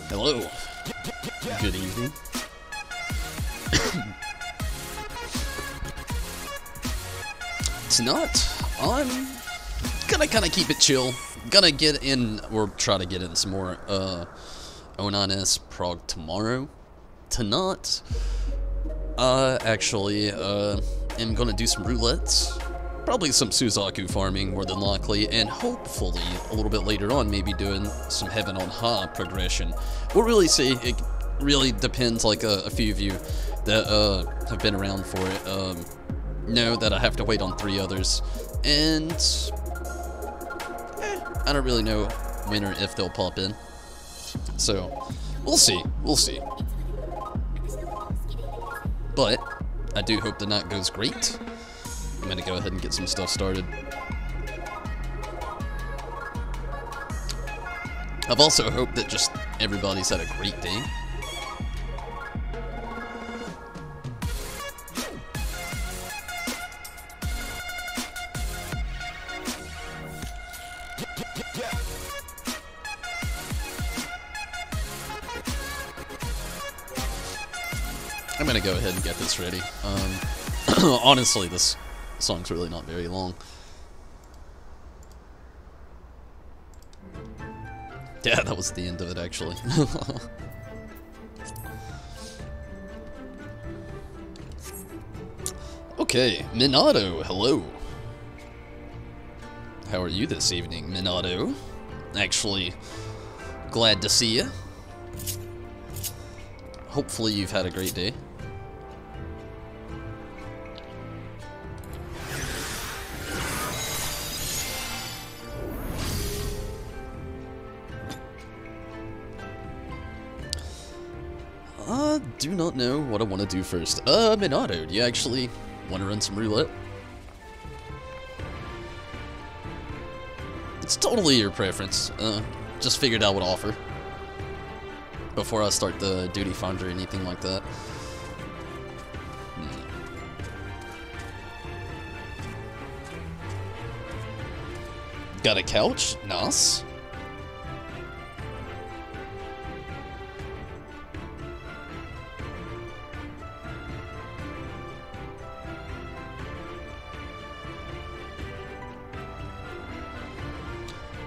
Hello. Good evening. Tonight, I'm gonna kind of keep it chill. Gonna get in, or try to get in some more O9S Prog tomorrow. Tonight, actually, am gonna do some roulettes. Probably some Suzaku farming, more than likely, and hopefully, a little bit later on, maybe doing some Heaven on High progression. We'll really see. It really depends, like, a few of you that have been around for it know that I have to wait on 3 others, and I don't really know when or if they'll pop in. So, we'll see. We'll see. But, I do hope the night goes great. I'm gonna go ahead and get some stuff started. I've also hoped that just everybody's had a great day. I'm gonna go ahead and get this ready. Honestly, this song's really not very long. Yeah, that was the end of it, actually. Okay, Minato, hello. How are you this evening, Minato? Actually, glad to see you. Hopefully you've had a great day. Do not know what I want to do first. Minato, do you actually want to run some roulette? It's totally your preference. Just figured I would offer before I start the duty finder or anything like that. Got a couch? Nice.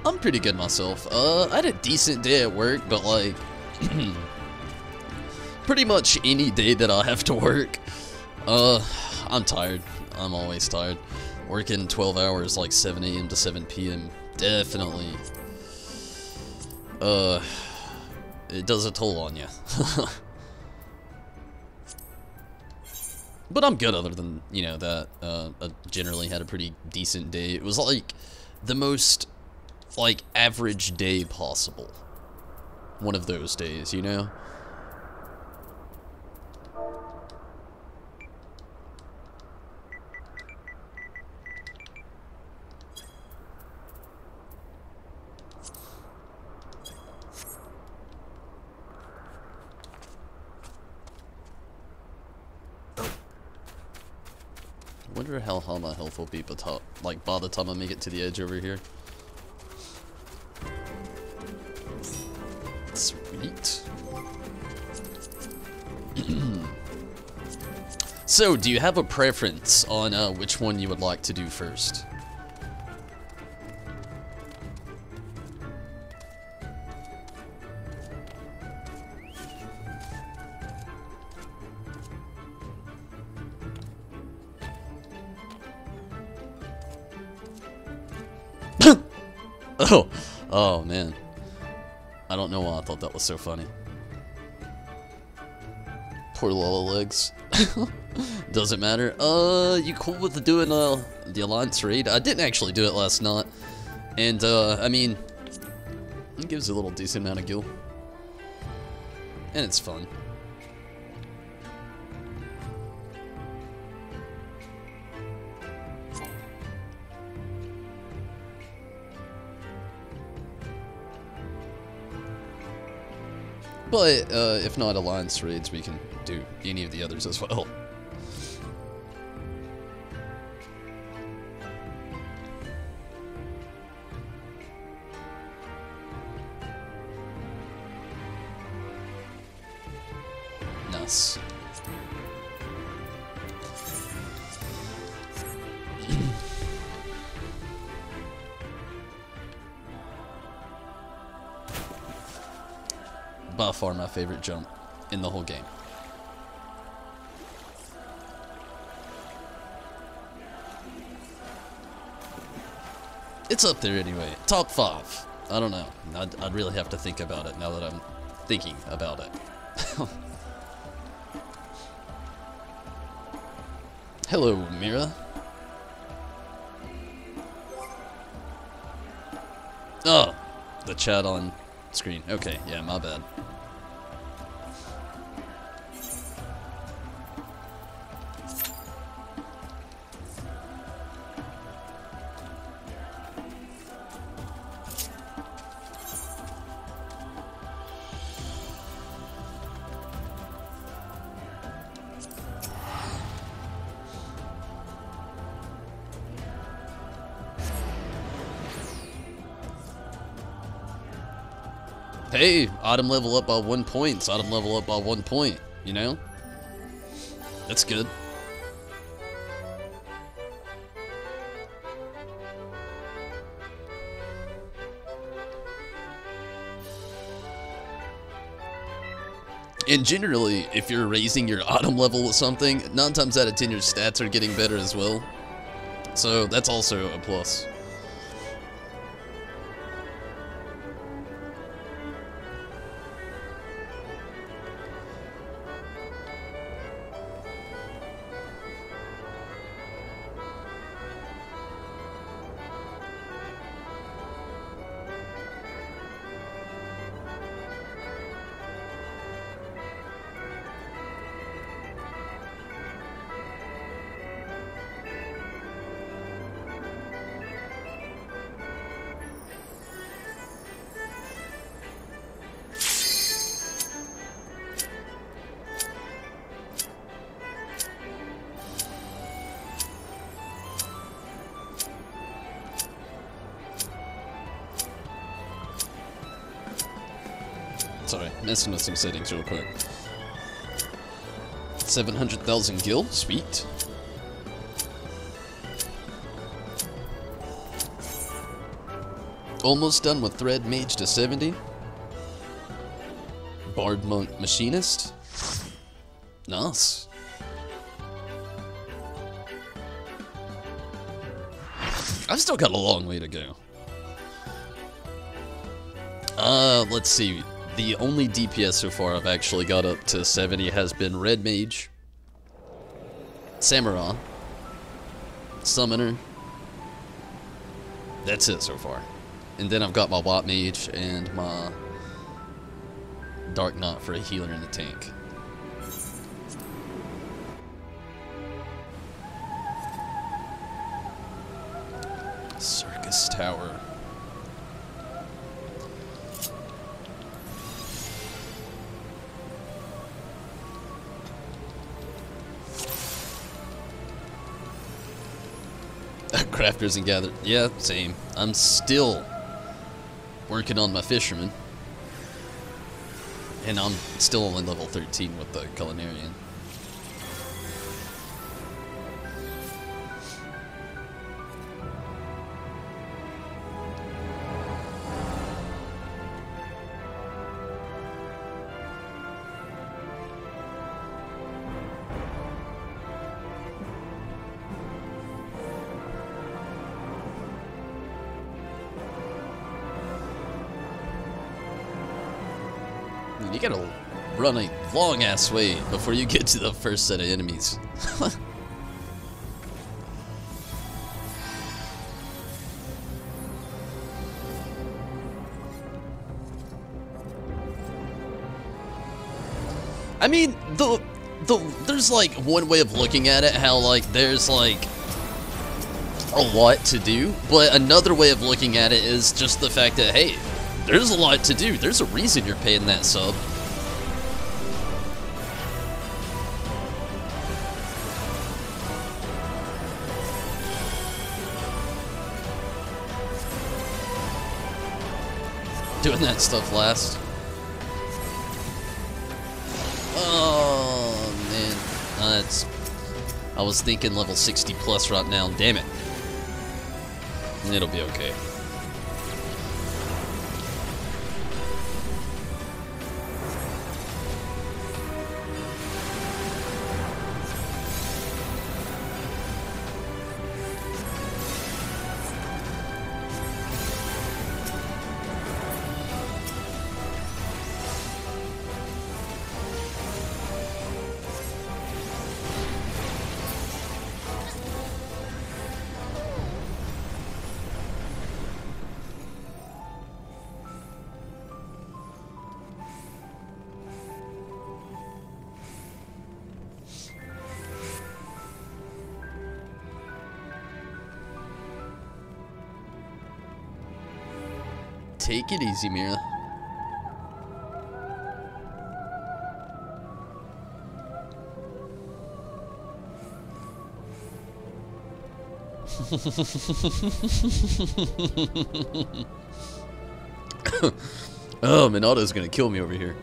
I'm pretty good myself. I had a decent day at work, but like, pretty much any day that I have to work, I'm tired. I'm always tired. Working 12 hours, like 7 a.m. to 7 p.m. definitely, it does a toll on you. But I'm good other than, you know, that, I generally had a pretty decent day. It was like the most, like, average day possible. One of those days, you know? I wonder how my health will be by the time I make it to the edge over here. Sweet. So, do you have a preference on which one you would like to do first? Oh man. I don't know why I thought that was so funny. Poor Lola legs. Doesn't matter. You cool with doing the Alliance raid? I didn't actually do it last night. And I mean, it gives you a little decent amount of gil. And it's fun. But, if not Alliance raids, we can do any of the others as well. Nice. By far my favorite jump in the whole game. It's up there anyway. Top 5. I don't know. I'd really have to think about it now that I'm thinking about it. Hello, Mira. Oh, the chat on screen. Okay, yeah, my bad. Hey, item level up by 1 point. Item level up by 1 point, you know? That's good. And generally, if you're raising your item level with something, 9 times out of 10 your stats are getting better as well. So that's also a plus. Sorry, messing with some settings real quick. 700,000 gil, sweet. Almost done with Thread Mage to 70. Bard Monk Machinist. Nice. I've still got a long way to go. Let's see. The only DPS so far I've actually got up to 70 has been Red Mage, Samurai, Summoner. That's it so far. And then I've got my White Mage and my Dark Knight for a healer in the tank. Circus Tower. Crafters and gather. Yeah, same. I'm still working on my fisherman. And I'm still only level 13 with the culinarian. You gotta run a long-ass way before you get to the first set of enemies. I mean, there's like one way of looking at it, how like there's like a lot to do, but another way of looking at it is just the fact that, hey, there's a lot to do. There's a reason you're paying that sub. Doing that stuff last. Oh. defense. I was thinking level 60 plus right now. Damn it. It'll be okay. Take it easy, Mira. Oh, Minato's gonna kill me over here.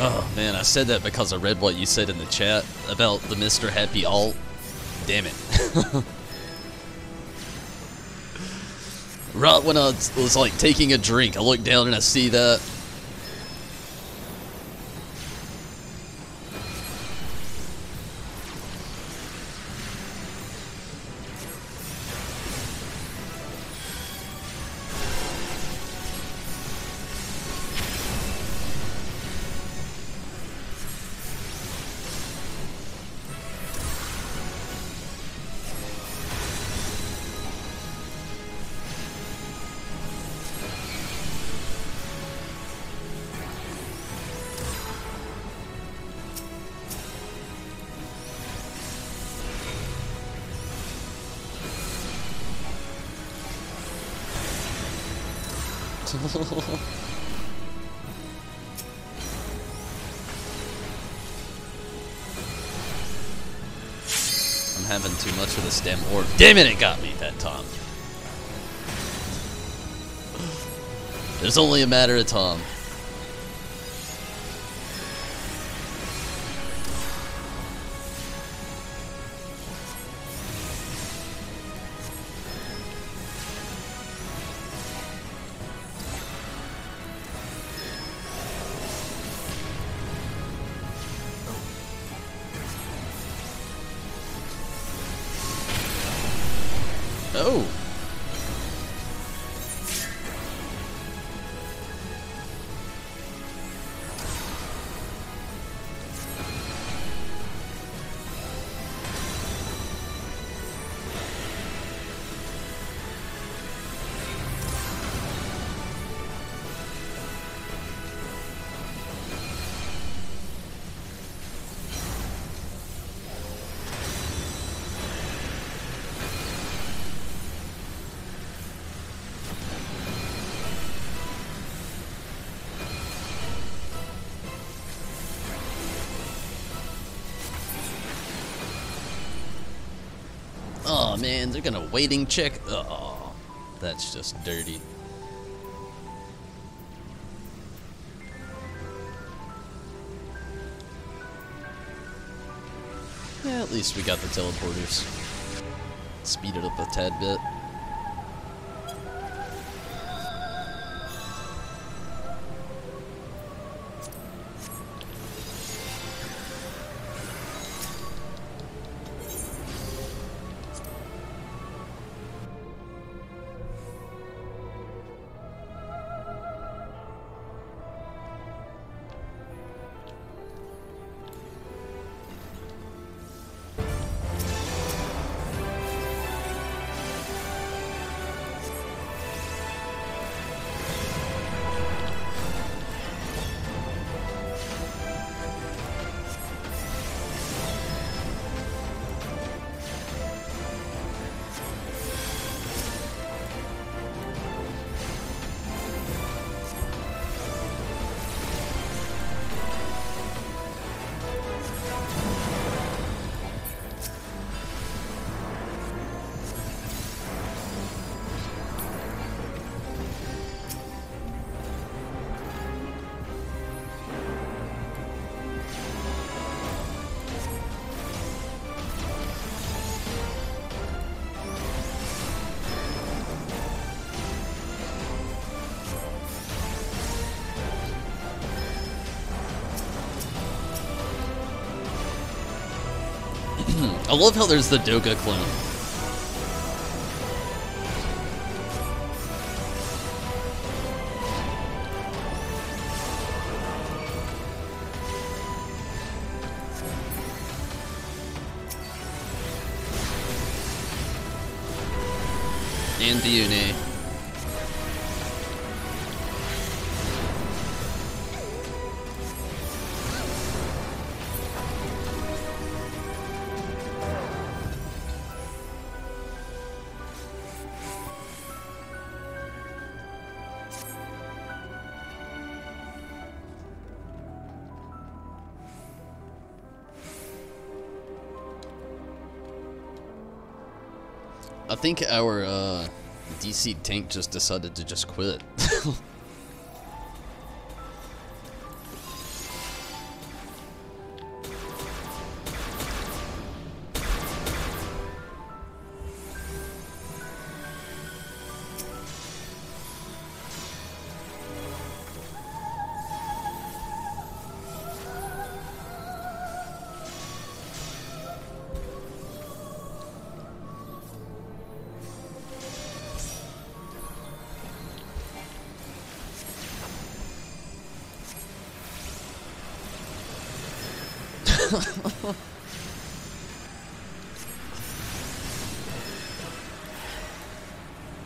Oh man, I said that because I read what you said in the chat about the Mr. Happy alt. Damn it. Right when I was like taking a drink, I look down and I see that. I'm having too much of this damn orb. Damn it, it got me that time. There's only a matter of time. Oh. Oh man, they're gonna waiting check. Oh, that's just dirty. Yeah, at least we got the teleporters. Speed it up a tad bit. I love how there's the Doga clone. And DNA. I think our DC tank just decided to just quit.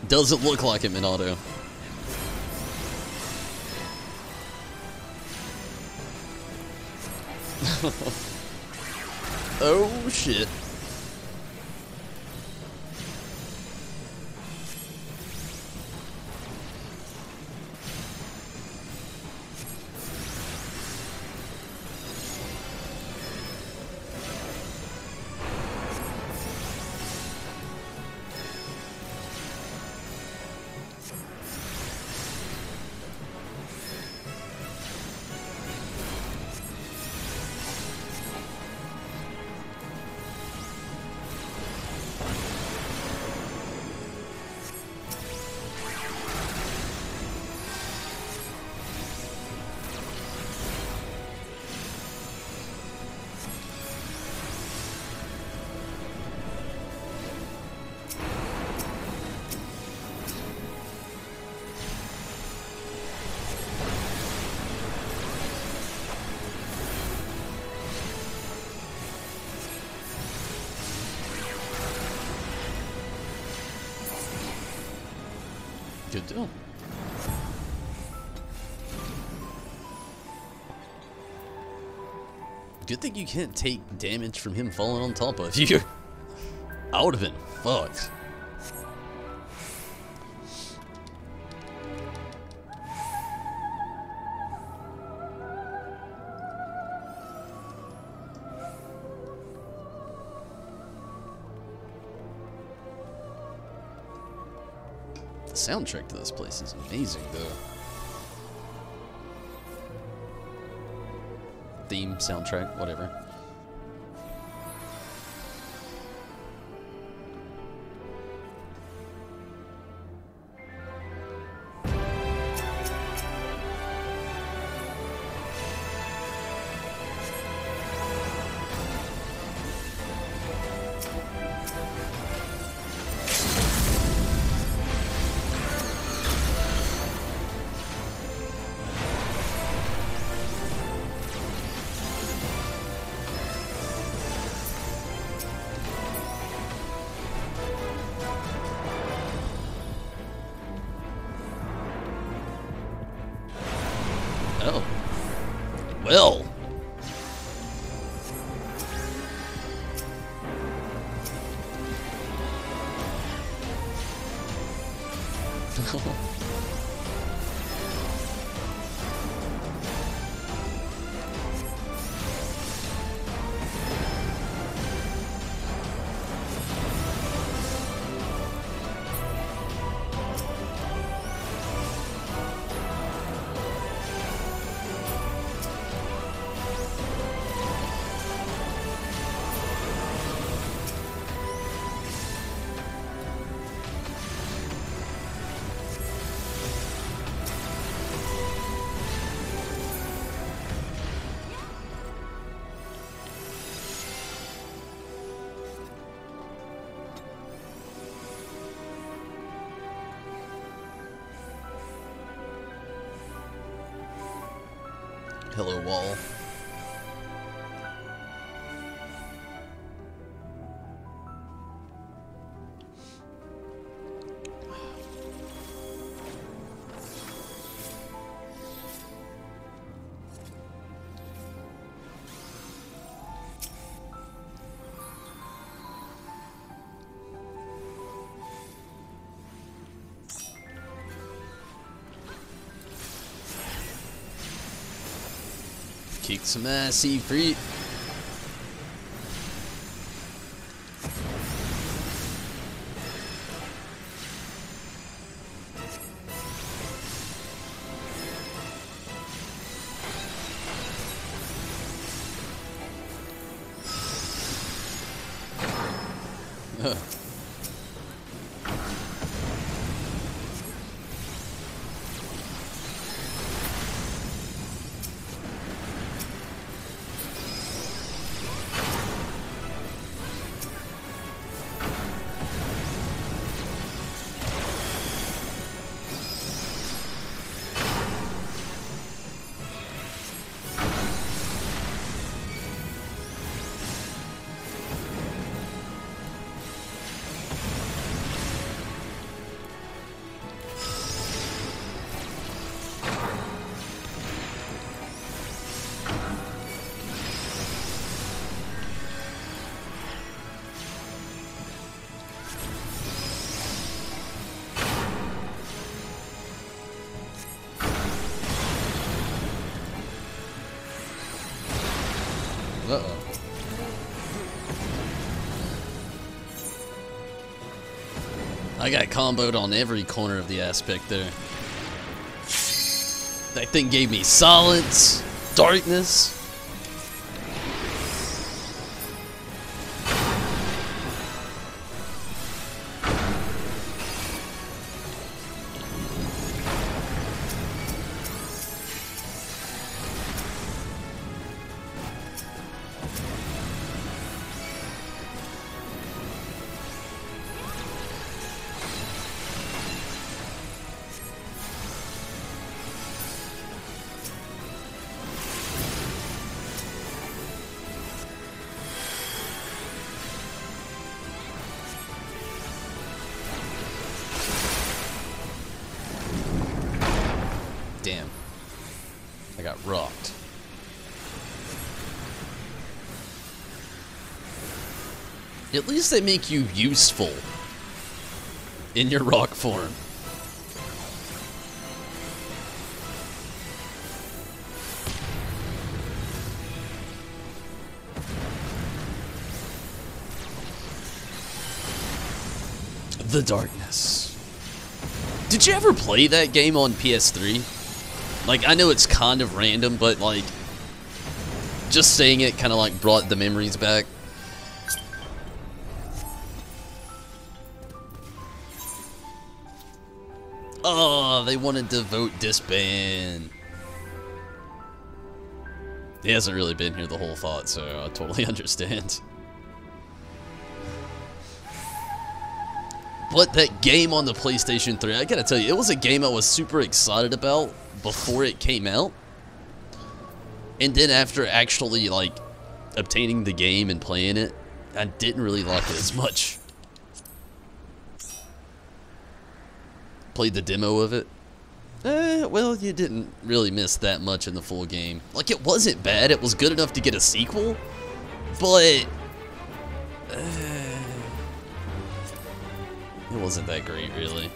Does it look like it, Minato? Oh shit. Good deal. Good thing you can't take damage from him falling on top of you. I would have been fucked. The soundtrack to this place is amazing, though. Theme, soundtrack, whatever. Oh. Well. Hello, wall. Kick some ass, Siegfried. Uh-oh. I got comboed on every corner of the aspect there. That thing gave me silence, darkness. Damn. I got rocked. At least they make you useful in your rock form. The Darkness. Did you ever play that game on PS3? Like, I know it's kind of random, but, like, just saying it kind of, like, brought the memories back. Oh, they wanted to vote disband. He hasn't really been here the whole thought, so I totally understand. But that game on the PlayStation 3, I gotta tell you, it was a game I was super excited about before it came out. And then after actually, like, obtaining the game and playing it, I didn't really like it as much. Played the demo of it. Well, you didn't really miss that much in the full game. Like, it wasn't bad. It was good enough to get a sequel. But it wasn't that great, really.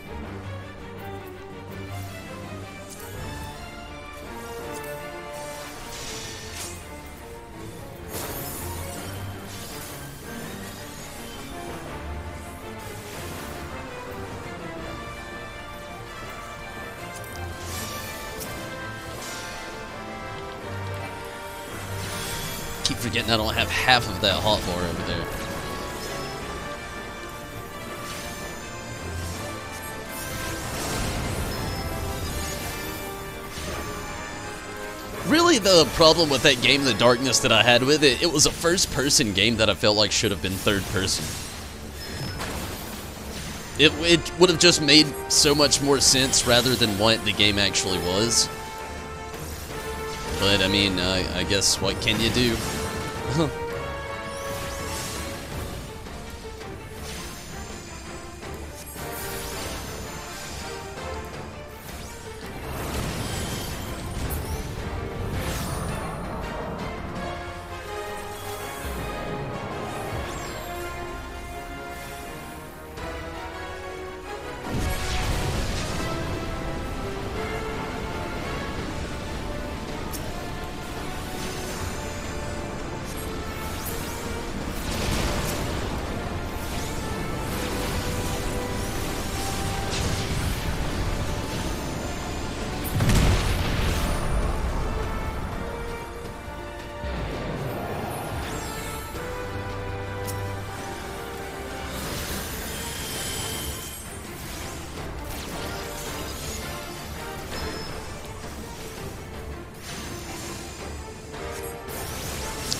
Keep forgetting I don't have half of that hotbar over there. Really, the problem with that game, the darkness that I had with it, it was a first-person game that I felt like should have been third-person. It would have just made so much more sense rather than what the game actually was. But I mean, I guess what can you do?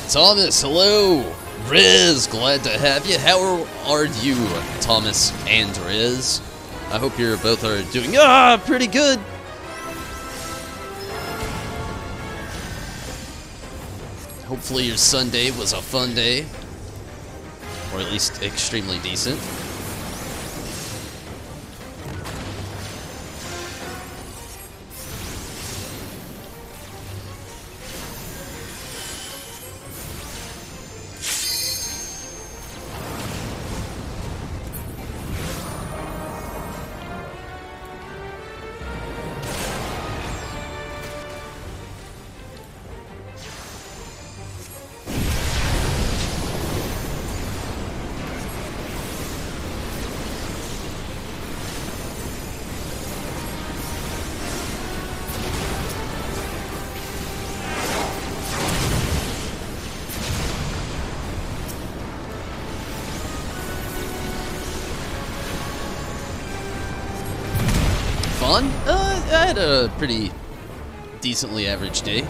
Thomas, hello! Riz, glad to have you. How are you, Thomas and Riz? I hope you both are doing pretty good. Hopefully your Sunday was a fun day. Or at least extremely decent. Fun? I had a pretty decently average day.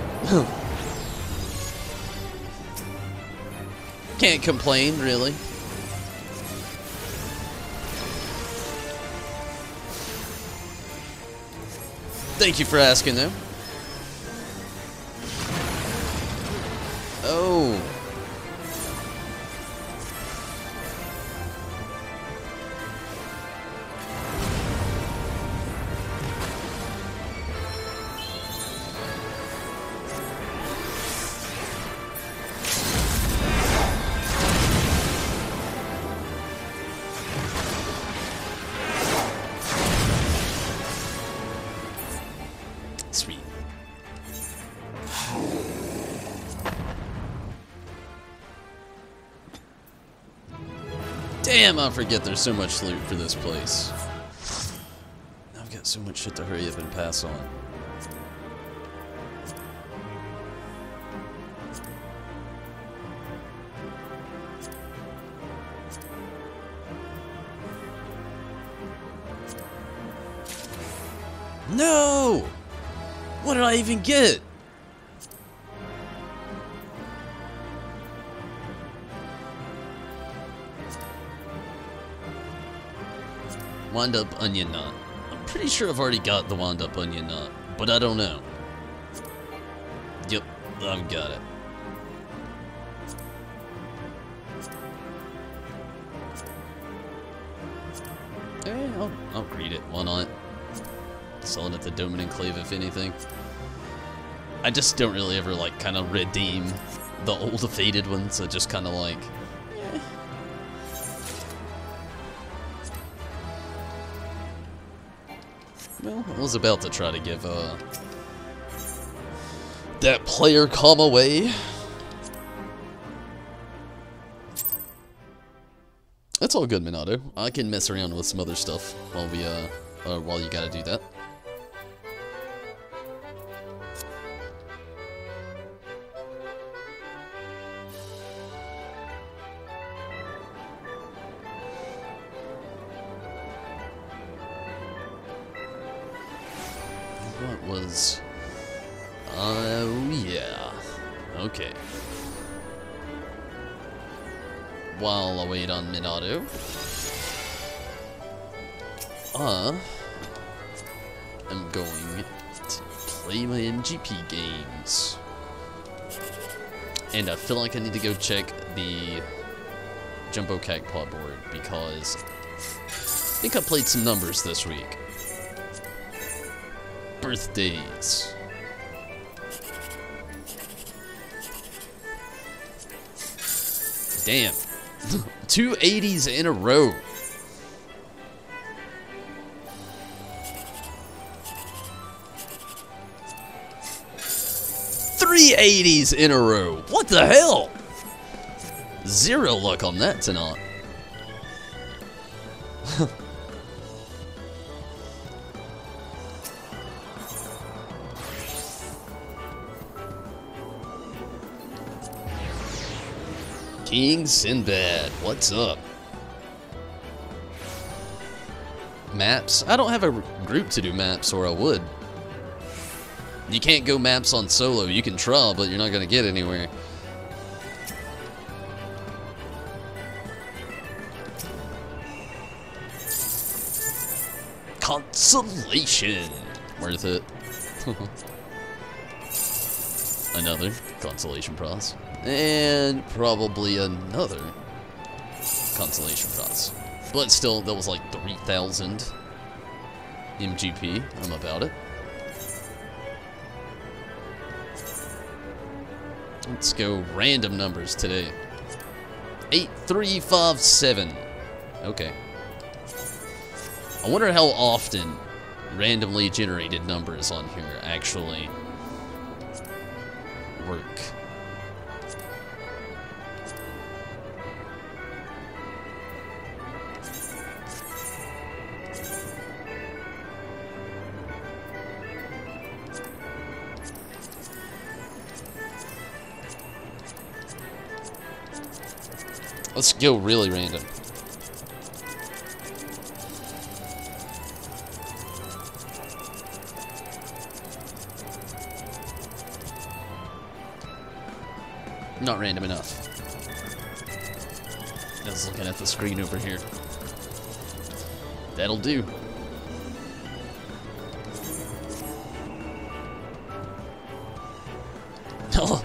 Can't complain, really. Thank you for asking, though. Oh. Sweet. Damn, I forget there's so much loot for this place. I've got so much shit to hurry up and pass on. No! What did I even get? Wind up onion knot. I'm pretty sure I've already got the wound up onion knot, but I don't know. Yep, I've got it. I'll read it. Why not? Sell it at the Domin Enclave, if anything. I just don't really ever, like, kind of redeem the old faded ones. I just kind of like, eh. Well, I was about to try to give, that player calm away. That's all good, Minato. I can mess around with some other stuff while we, while you gotta do that. What was... oh, yeah. Okay. While I wait on Minato, I'm going to play my MGP games. And I feel like I need to go check the Jumbo Cactpot board because I think I played some numbers this week. Birthdays. Damn. 2 80s in a row. Three 80s in a row. What the hell? Zero luck on that tonight. King Sinbad, what's up? Maps? I don't have a group to do maps, or I would. You can't go maps on solo. You can try, but you're not going to get anywhere. Consolation. Worth it. Another consolation prize. And probably another consolation prize. But still, that was like 3,000 MGP. I'm about it. Let's go random numbers today. 8357. Okay. I wonder how often randomly generated numbers on here actually work. Let's go really random. Not random enough. I was looking at the screen over here. That'll do. Oh,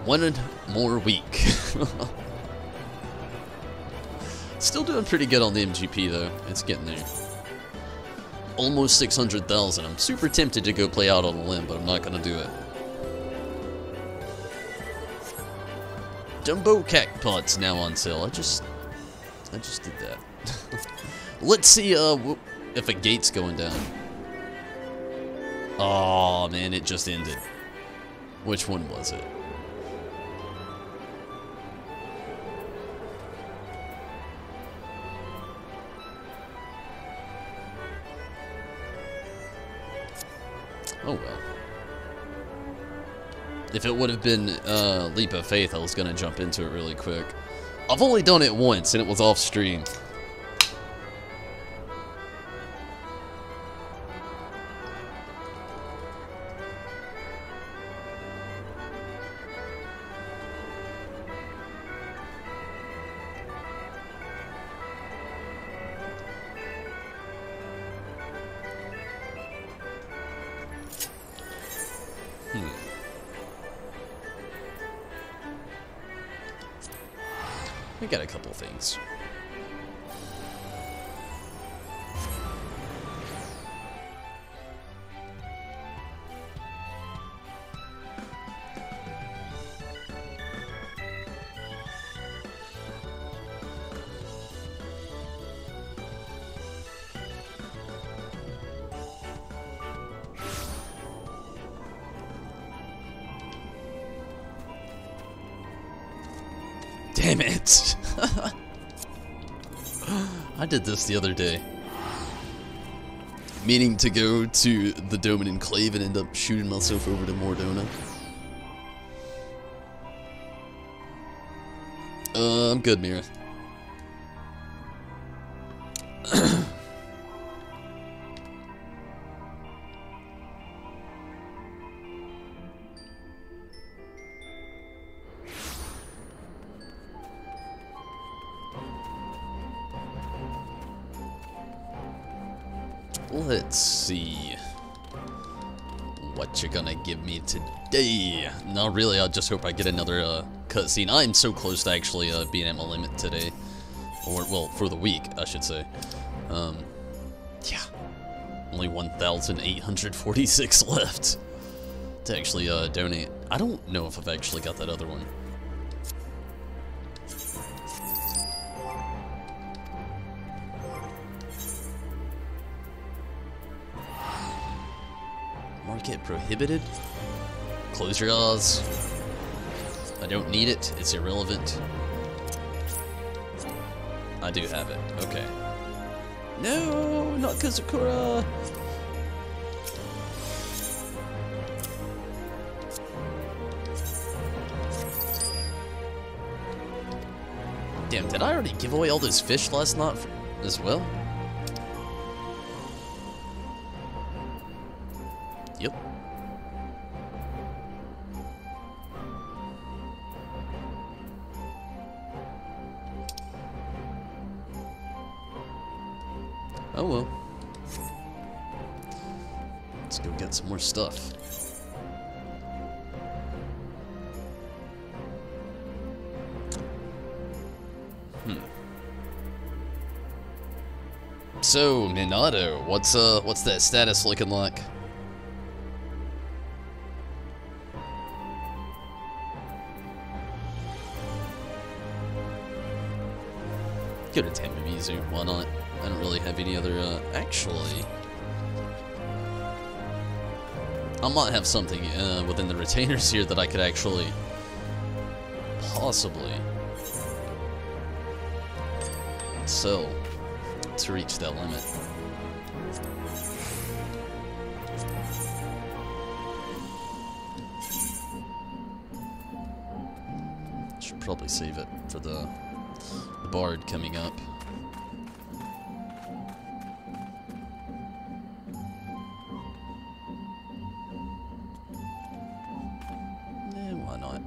one more week. Still doing pretty good on the MGP though. It's getting there. Almost 600,000. I'm super tempted to go play out on a limb, but I'm not gonna do it. Jumbo Cactpot's now on sale. I just did that. Let's see if a gate's going down. Oh man, it just ended. Which one was it? Oh well. If it would have been Leap of Faith, I was going to jump into it really quick. I've only done it once, and it was off stream. We got a couple things. Damn it! I did this the other day. Meaning to go to the Doman Enclave and end up shooting myself over to Mordona. I'm good, Mira. Let's see. What you gonna give me today? No, really, I just hope I get another cutscene. I'm so close to actually being at my limit today. Or, well, for the week, I should say. Yeah. Only 1,846 left to actually donate. I don't know if I've actually got that other one. Market prohibited? Close your eyes. I don't need it. It's irrelevant. I do have it. Okay. No, not Kazakura. Damn, did I already give away all those fish last night as well? Yep. Oh well. Let's go get some more stuff. So, Minato, what's that status looking like? Go to Tenmumizu, why not? I don't really have any other, actually... I might have something within the retainers here that I could actually... possibly... sell to reach that limit. Should probably save it for the bard coming up. Why not?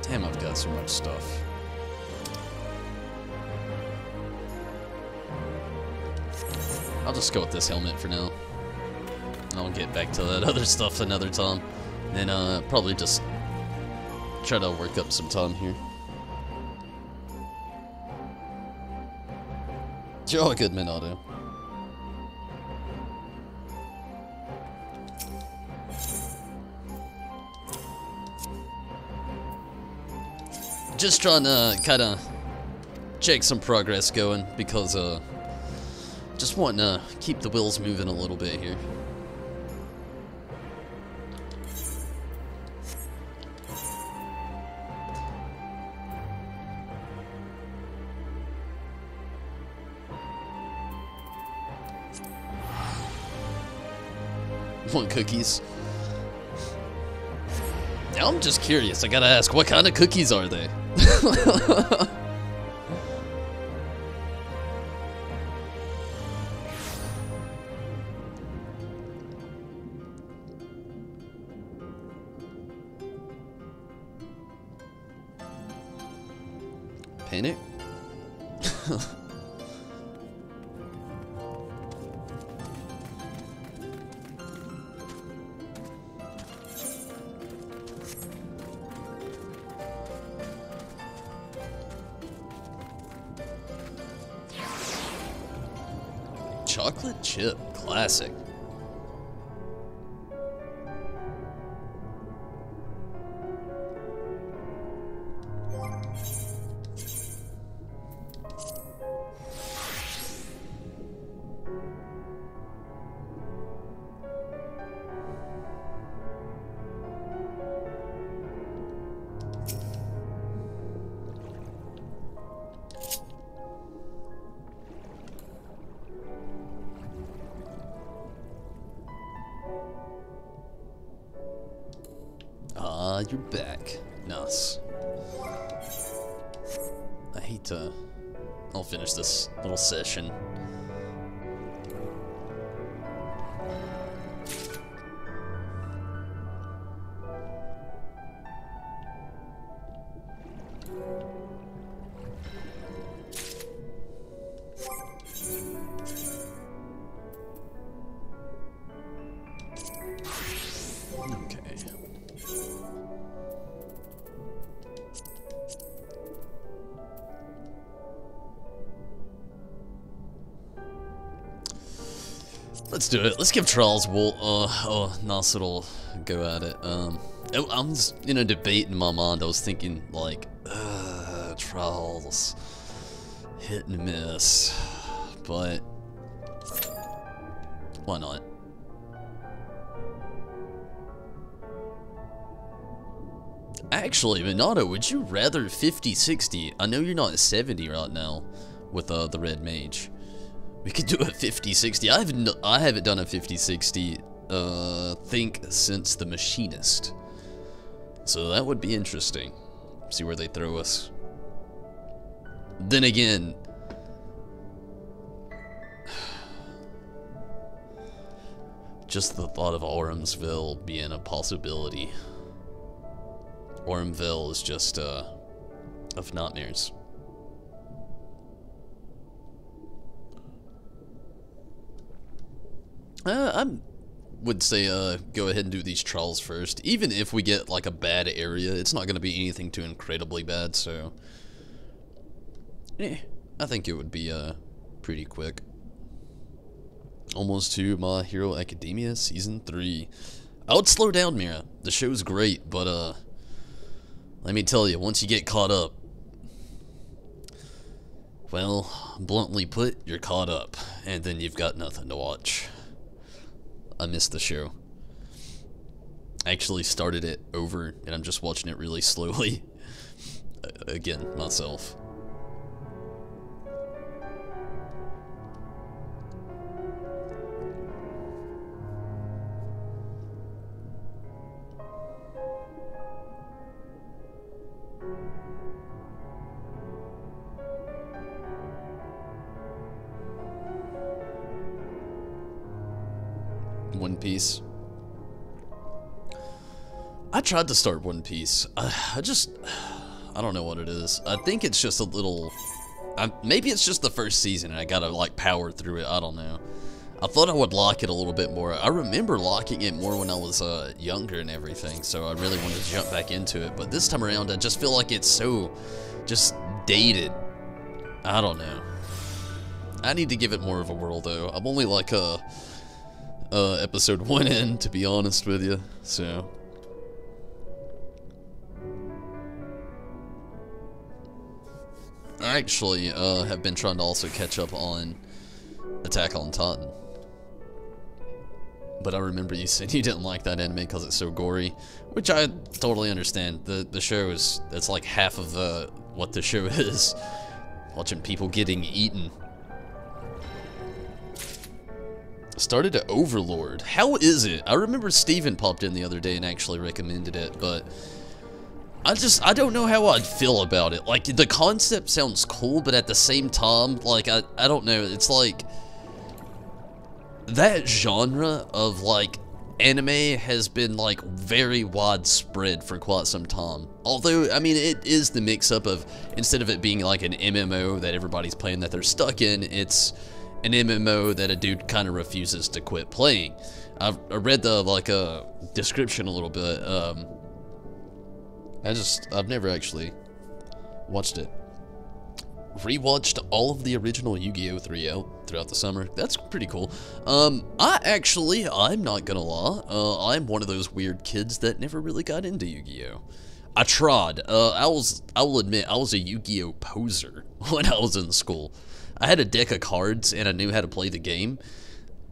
Damn, I've got so much stuff. I'll just go with this helmet for now. I'll get back to that other stuff another time. And then probably just try to work up some time here. You're all good, Minato. Just trying to kind of check some progress going because just wanting to keep the wheels moving a little bit here. Want cookies? Now I'm just curious. I gotta ask, what kind of cookies are they? Panic? Chocolate chip, classic. you're back. Nice. I hate to... I'll finish this little session. Let's do it. Let's give Trials a nice little go at it. I was in a debate in my mind. I was thinking like, Trials, hit and miss, but why not? Actually, Minato, would you rather 50-60? I know you're not at 70 right now with the Red Mage. We could do a 50-60. I haven't done a 50-60, think since the Machinist. So that would be interesting. See where they throw us. Then again, just the thought of Ormsville being a possibility. Ormsville is just, of nightmares. I would say go ahead and do these trials first. Even if we get like a bad area, it's not going to be anything too incredibly bad, so I think it would be pretty quick. Almost to My Hero Academia Season 3. I would slow down, Mira. The show's great, but let me tell you, once you get caught up, well, bluntly put, you're caught up, and then you've got nothing to watch. I missed the show. I actually started it over, and I'm just watching it really slowly. Again, myself. One Piece. I tried to start One Piece. I don't know what it is. I think it's just a little... maybe it's just the first season and I gotta like power through it. I don't know. I thought I would like it a little bit more. I remember liking it more when I was younger and everything, so I really wanted to jump back into it. But this time around, I just feel like it's so just dated. I don't know. I need to give it more of a whirl though. I'm only like episode 1 in, to be honest with you, so. I actually have been trying to also catch up on Attack on Titan. But I remember you said you didn't like that anime because it's so gory, which I totally understand. The show is, it's like half of what the show is. Watching people getting eaten. Started at Overlord. How is it? I remember Steven popped in the other day and actually recommended it, but I don't know how I'd feel about it. Like, the concept sounds cool, but at the same time, like, I don't know. It's like, that genre of, like, anime has been, like, very widespread for quite some time. Although, I mean, it is the mix-up of, instead of it being, like, an MMO that everybody's playing that they're stuck in, it's an MMO that a dude kind of refuses to quit playing. I read the, like, description a little bit. I've never actually watched it. Rewatched all of the original Yu-Gi-Oh! 3 out throughout the summer. That's pretty cool. I'm not gonna lie, I'm one of those weird kids that never really got into Yu-Gi-Oh! I tried. I will admit, I was a Yu-Gi-Oh! Poser when I was in school. I had a deck of cards and I knew how to play the game,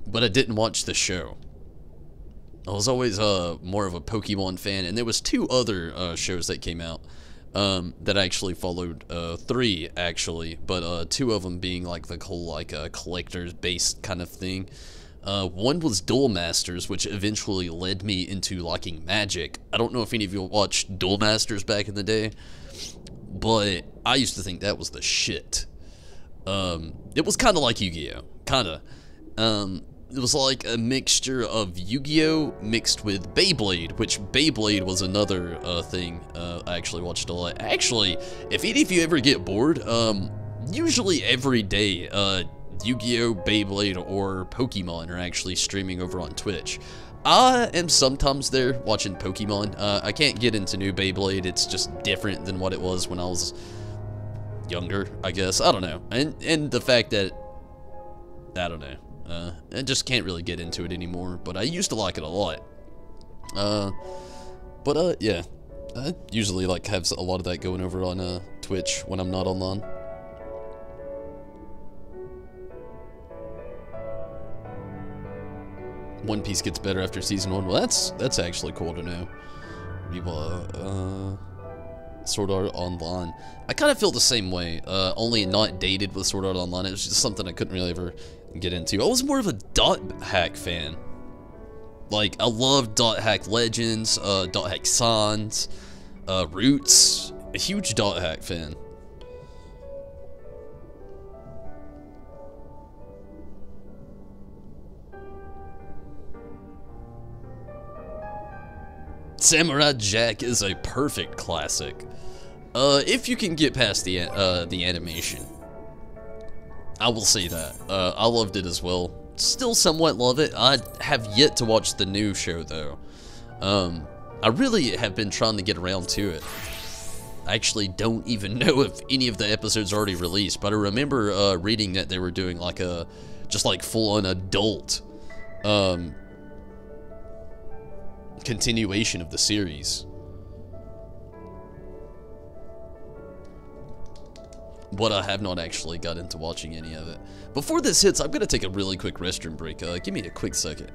but I didn't watch the show. I was always more of a Pokemon fan, and there was 2 other shows that came out that I actually followed, 3 actually, but 2 of them being like the whole like collectors based kind of thing. One was Duel Masters, which eventually led me into liking Magic. I don't know if any of you watched Duel Masters back in the day, but I used to think that was the shit. It was kind of like Yu-Gi-Oh! Kinda. It was like a mixture of Yu-Gi-Oh! Mixed with Beyblade, which Beyblade was another thing I actually watched a lot. Actually, if any of you ever get bored, usually every day, Yu-Gi-Oh!, Beyblade, or Pokemon are actually streaming over on Twitch. I am sometimes there watching Pokemon. I can't get into new Beyblade. It's just different than what it was when I was younger, I guess. I don't know. And the fact that, I don't know. I just can't really get into it anymore, but I used to like it a lot. Yeah. I usually like have a lot of that going over on Twitch when I'm not online. One Piece gets better after season 1. Well, that's actually cool to know. Sword Art Online. I kind of feel the same way, only not dated with Sword Art Online. It was just something I couldn't really ever get into. I was more of a Dot Hack fan. Like, I loved Dot Hack Legends, Dot Hack Sans, Roots. A huge Dot Hack fan. Samurai Jack is a perfect classic. If you can get past the animation. I will say that. I loved it as well. Still somewhat love it. I have yet to watch the new show, though. I really have been trying to get around to it. I actually don't even know if any of the episodes are already released, but I remember reading that they were doing like a, just like full-on adult continuation of the series. But I have not actually got into watching any of it. Before this hits, I'm gonna take a really quick restroom break. Give me a quick second.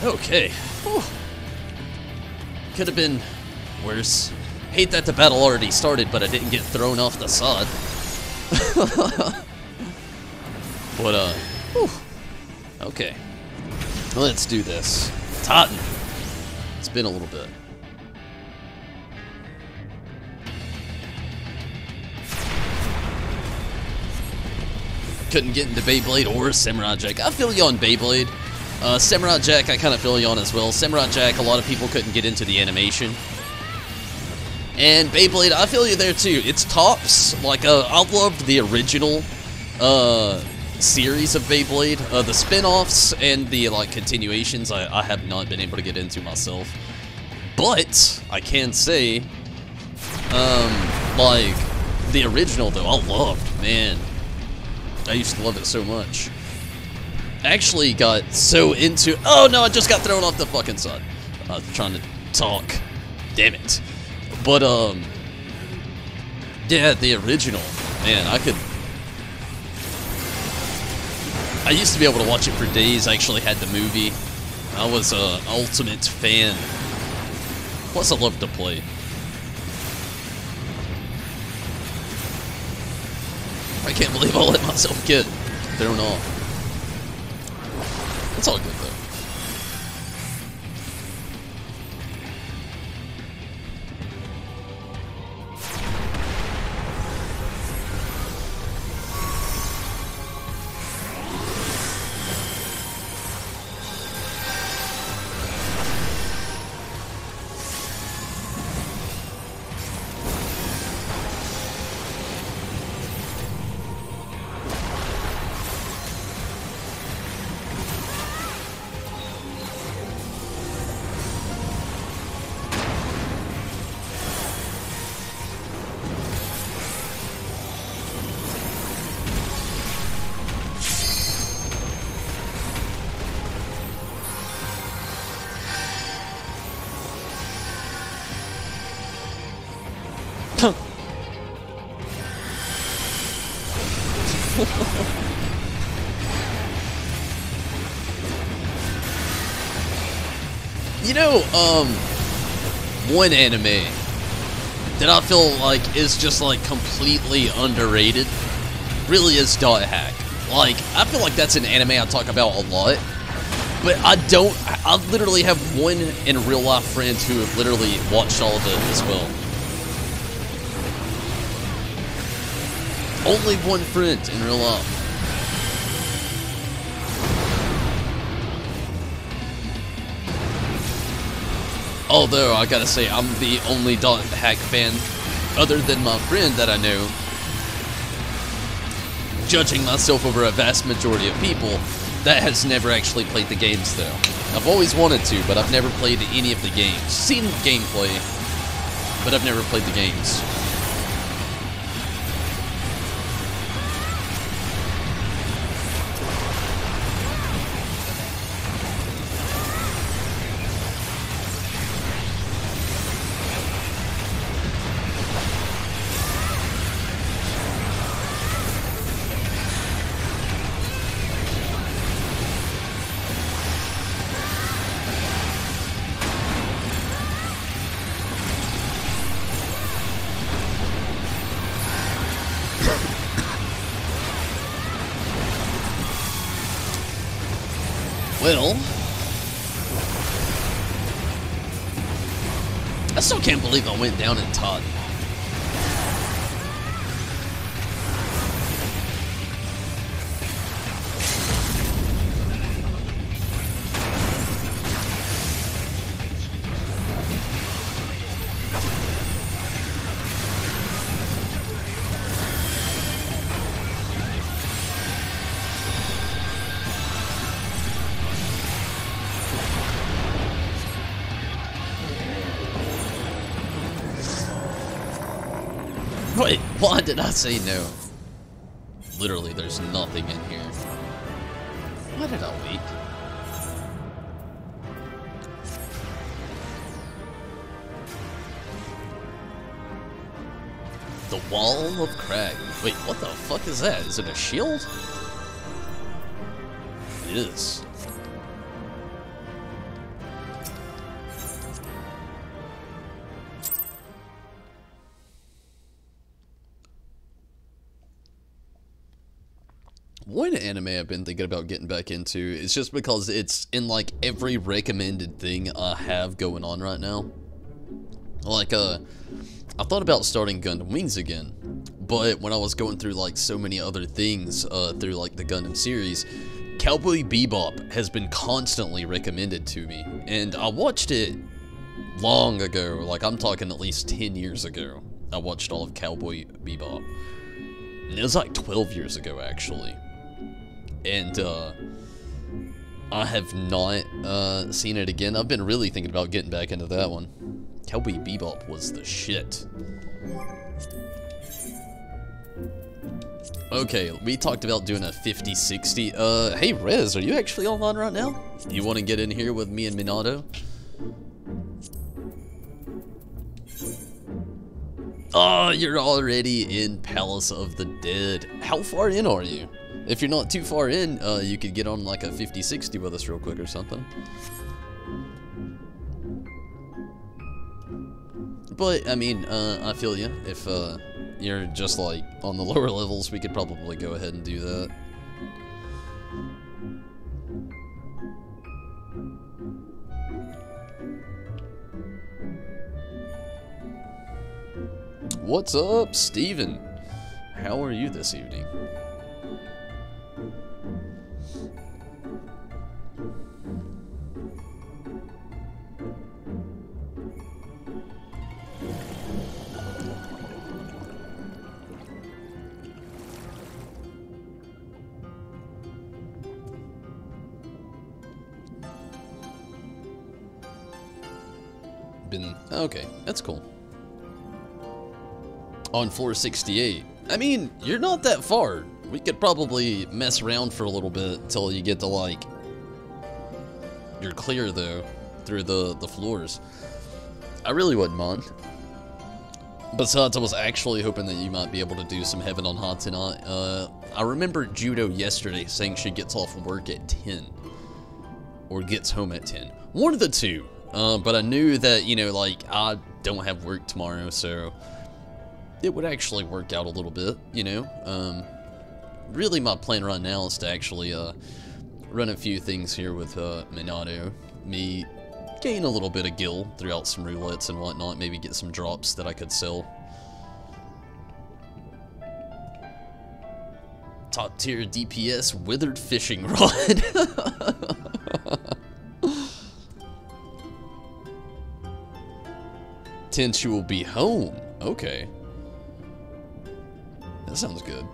Okay. Whew. Could have been worse. Hate that the battle already started, but I didn't get thrown off the sod. But, whew. Okay. Let's do this. It's hot. It's been a little bit. Couldn't get into Beyblade or Samurai Jack. I feel you on Beyblade. Samurai Jack, I kind of feel you on as well. Samurai Jack, a lot of people couldn't get into the animation. And Beyblade, I feel you there too. It's tops. Like, I loved the original series of Beyblade. The spin-offs and the, like, continuations, I have not been able to get into myself. But, I can say, like, the original, though, I loved, man. I used to love it so much. Actually got so into... Oh, no, I just got thrown off the fucking side. I was trying to talk. Damn it. But, yeah, the original. Man, I used to be able to watch it for days. I actually had the movie. I was a ultimate fan. Plus, I love to play. I can't believe I let myself get thrown off. It's all good though. You know, one anime that I feel like is just like completely underrated really is Dot Hack. Like, I feel like that's an anime I talk about a lot, but I literally have one in real life friend who literally watched all of it as well. Only one friend in real life. Although, I gotta say, I'm the only Dot Hack fan, other than my friend that I know, judging myself over a vast majority of people, that has never actually played the games, though. I've always wanted to, but I've never played any of the games. Seen gameplay, but I've never played the games. Well, I still can't believe I went down in Todd. Wait, why did I say no? Literally, there's nothing in here. Why did I wait? The Wall of Crag. Wait, what the fuck is that? Is it a shield? It is. One anime I've been thinking about getting back into is just because it's in like every recommended thing I have going on right now. Like, I thought about starting Gundam Wings again, but when I was going through like so many other things through like the Gundam series, Cowboy Bebop has been constantly recommended to me, and I watched it long ago. Like, I'm talking at least 10 years ago. I watched all of Cowboy Bebop, and it was like 12 years ago actually. And I have not seen it again. I've been really thinking about getting back into that one. Cowboy Bebop was the shit. Okay, we talked about doing a 50-60. Hey Rez, are you actually online right now? You want to get in here with me and Minato? Oh, you're already in Palace of the Dead. How far in are you? If you're not too far in, you could get on like a 50-60 with us real quick or something. But, I mean, I feel you. If, you're just, like, on the lower levels, we could probably go ahead and do that. What's up, Steven? How are you this evening? Okay, that's cool. On floor 68. I mean, you're not that far. We could probably mess around for a little bit until you get to, like... You're clear, though, through the floors. I really wouldn't mind. Besides, I was actually hoping that you might be able to do some Heaven on HoH tonight. I remember Judo yesterday saying she gets off work at 10. Or gets home at 10. One of the two. But I knew that, you know, like, I don't have work tomorrow, so it would actually work out a little bit, you know. Really, my plan right now is to actually run a few things here with Minato. Me gain a little bit of gil throughout some roulettes and whatnot, maybe get some drops that I could sell. Top tier DPS withered fishing rod. She will be home. Okay. That sounds good.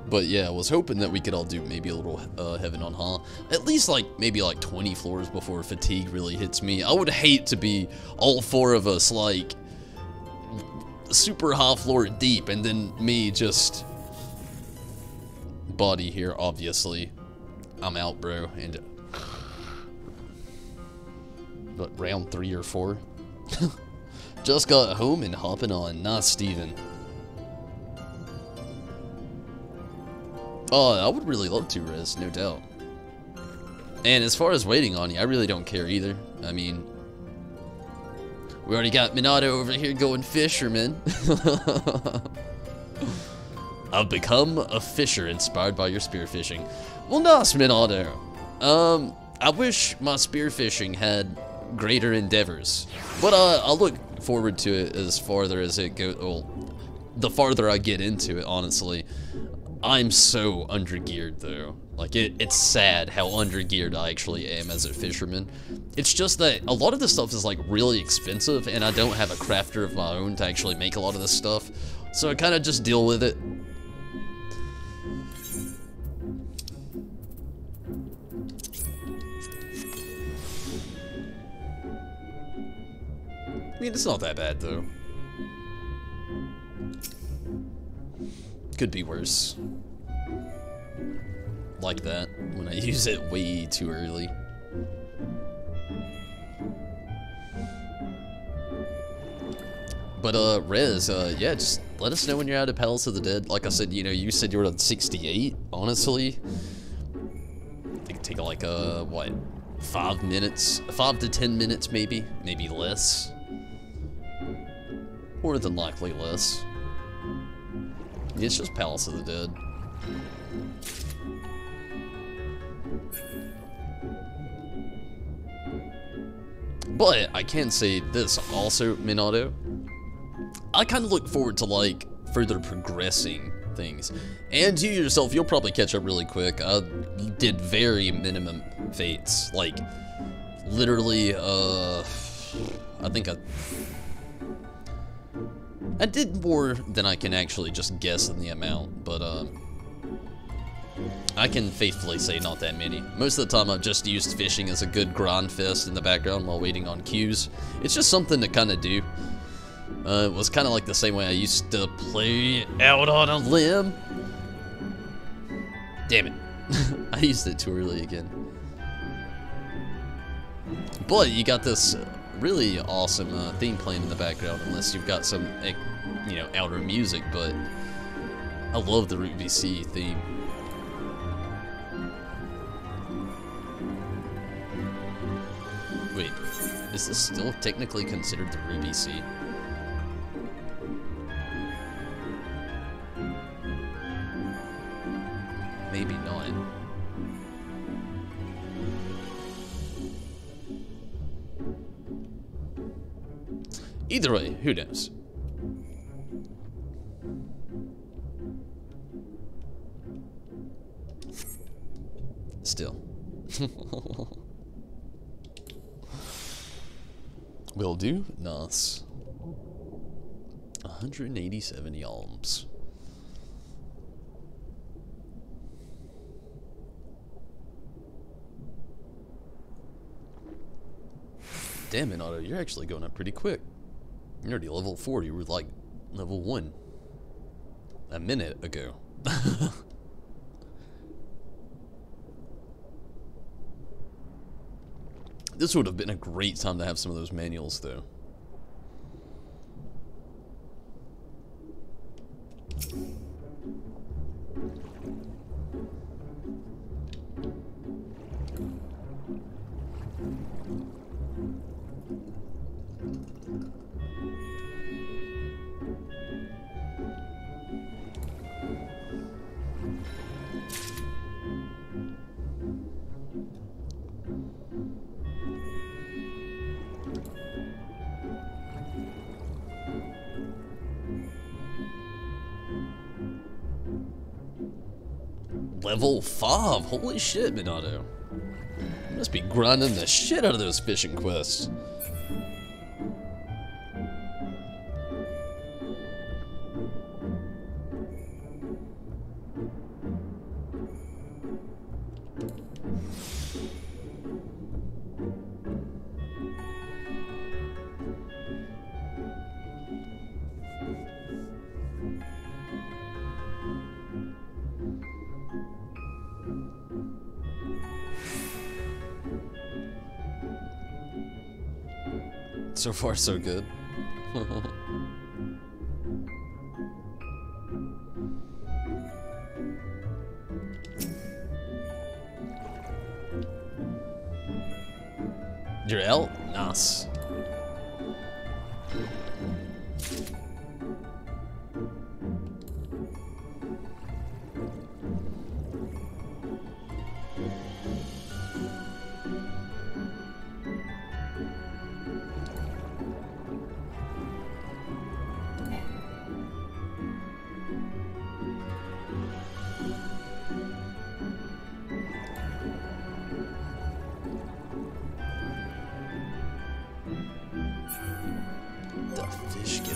But yeah, I was hoping that we could all do maybe a little Heaven on HoH. At least like, maybe like 20 floors before fatigue really hits me. I would hate to be all four of us like super high floor deep and then me just body here, obviously. I'm out, bro. And but round 3 or 4. Just got home and hopping on. Nice, Steven. Oh, I would really love to, Riz, no doubt. And as far as waiting on you, I really don't care either. I mean, we already got Minato over here going fisherman. I've become a fisher inspired by your spearfishing. Well, nice, Minato. I wish my spearfishing had greater endeavors, but I'll look forward to it as farther as it goes. Well, the farther I get into it, honestly. I'm so undergeared though. Like it's sad how undergeared I actually am as a fisherman. It's just that a lot of this stuff is like really expensive, and I don't have a crafter of my own to actually make a lot of this stuff, so I kind of just deal with it. I mean, it's not that bad, though. Could be worse. Like that, when I use it way too early. But, Rez, yeah, just let us know when you're out of Palace of the Dead. Like I said, you know, you said you were at 68, honestly. It could take, like, what, 5 minutes? 5 to 10 minutes, maybe? Maybe less. More than likely less. It's just Palace of the Dead. But I can say this also, Minato. I kind of look forward to, like, further progressing things. And you yourself, you'll probably catch up really quick. I did very minimum fates. Like, literally, I think I did more than I can actually just guess in the amount, but I can faithfully say not that many. Most of the time I've just used fishing as a good grind fest in the background while waiting on cues. It's just something to kind of do. It was kind of like the same way I used to play out on a limb. Damn it. I used it too early again. But you got this really awesome theme playing in the background, unless you've got some, you know, outer music, but I love the Root VC theme. Wait, Is this still technically considered the Ruby C? Maybe not. Either way, who knows? Still. Will do. Nice. 187 yalms. Damn it, Otto, you're actually going up pretty quick. You're already level 4, you were like level 1 a minute ago. This would have been a great time to have some of those manuals, though. Level 5, holy shit, Minato. You must be grinding the shit out of those fishing quests. So far, so good. You're out? Nice.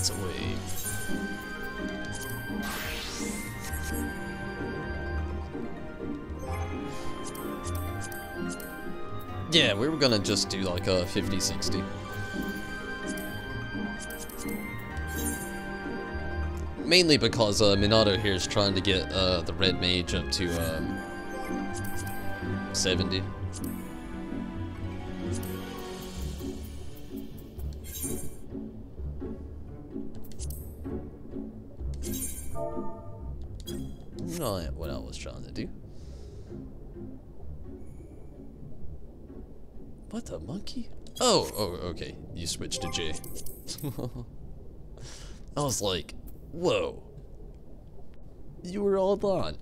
Away. Yeah, we were gonna just do like a 50-60. Mainly because Minato here is trying to get the red mage up to 70. Not what I was trying to do. What the monkey? Oh, okay. You switched to J. I was like, whoa. You were all on.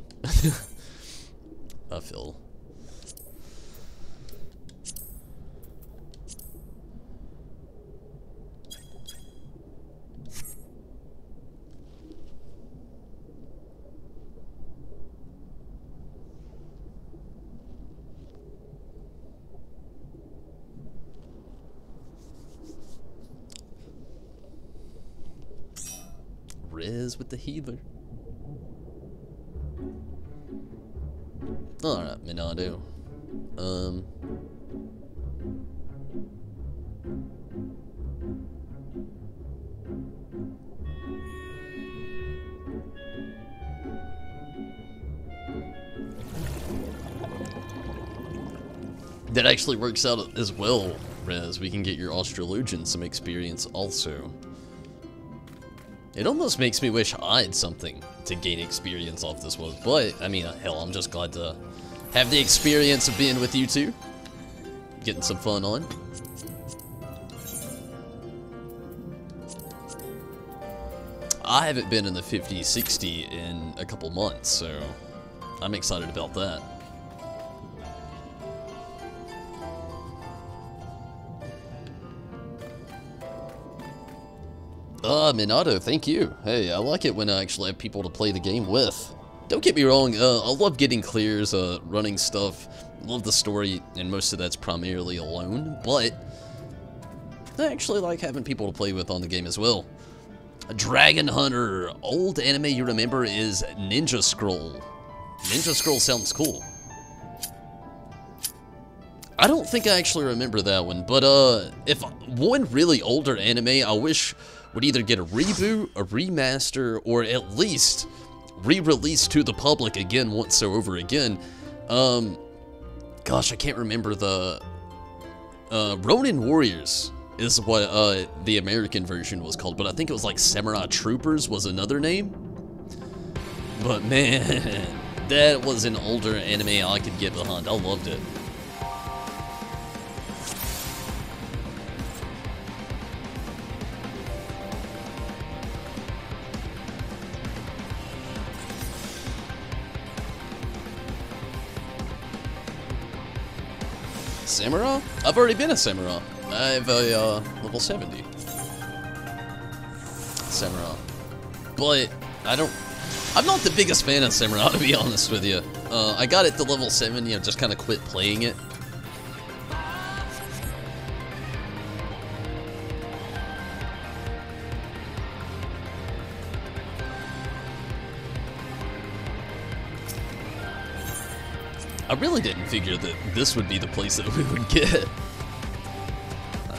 I feel. Riz with the healer. Alright, Minato. That actually works out as well, Rez. We can get your Australogian some experience also. It almost makes me wish I had something to gain experience off this one, but, I mean, hell, I'm just glad to have the experience of being with you two. Getting some fun on. I haven't been in the 50, 60 in a couple months, so I'm excited about that. Minato, thank you. Hey, I like it when I actually have people to play the game with. Don't get me wrong, I love getting clears, running stuff, love the story, and most of that's primarily alone, but I actually like having people to play with on the game as well. Dragon Hunter, old anime you remember is Ninja Scroll. Ninja Scroll sounds cool. I don't think I actually remember that one, but if one really older anime I wish would either get a reboot, a remaster, or at least re-released to the public again once over again. Gosh, I can't remember the Ronin Warriors is what the American version was called, but I think it was like Samurai Troopers was another name. But man, that was an older anime I could get behind. I loved it. Samurai? I've already been a Samurai. I have a level 70 Samurai. But I'm not the biggest fan of Samurai, to be honest with you. I got it to level 70, I just kind of quit playing it. I really didn't figure that this would be the place that we would get.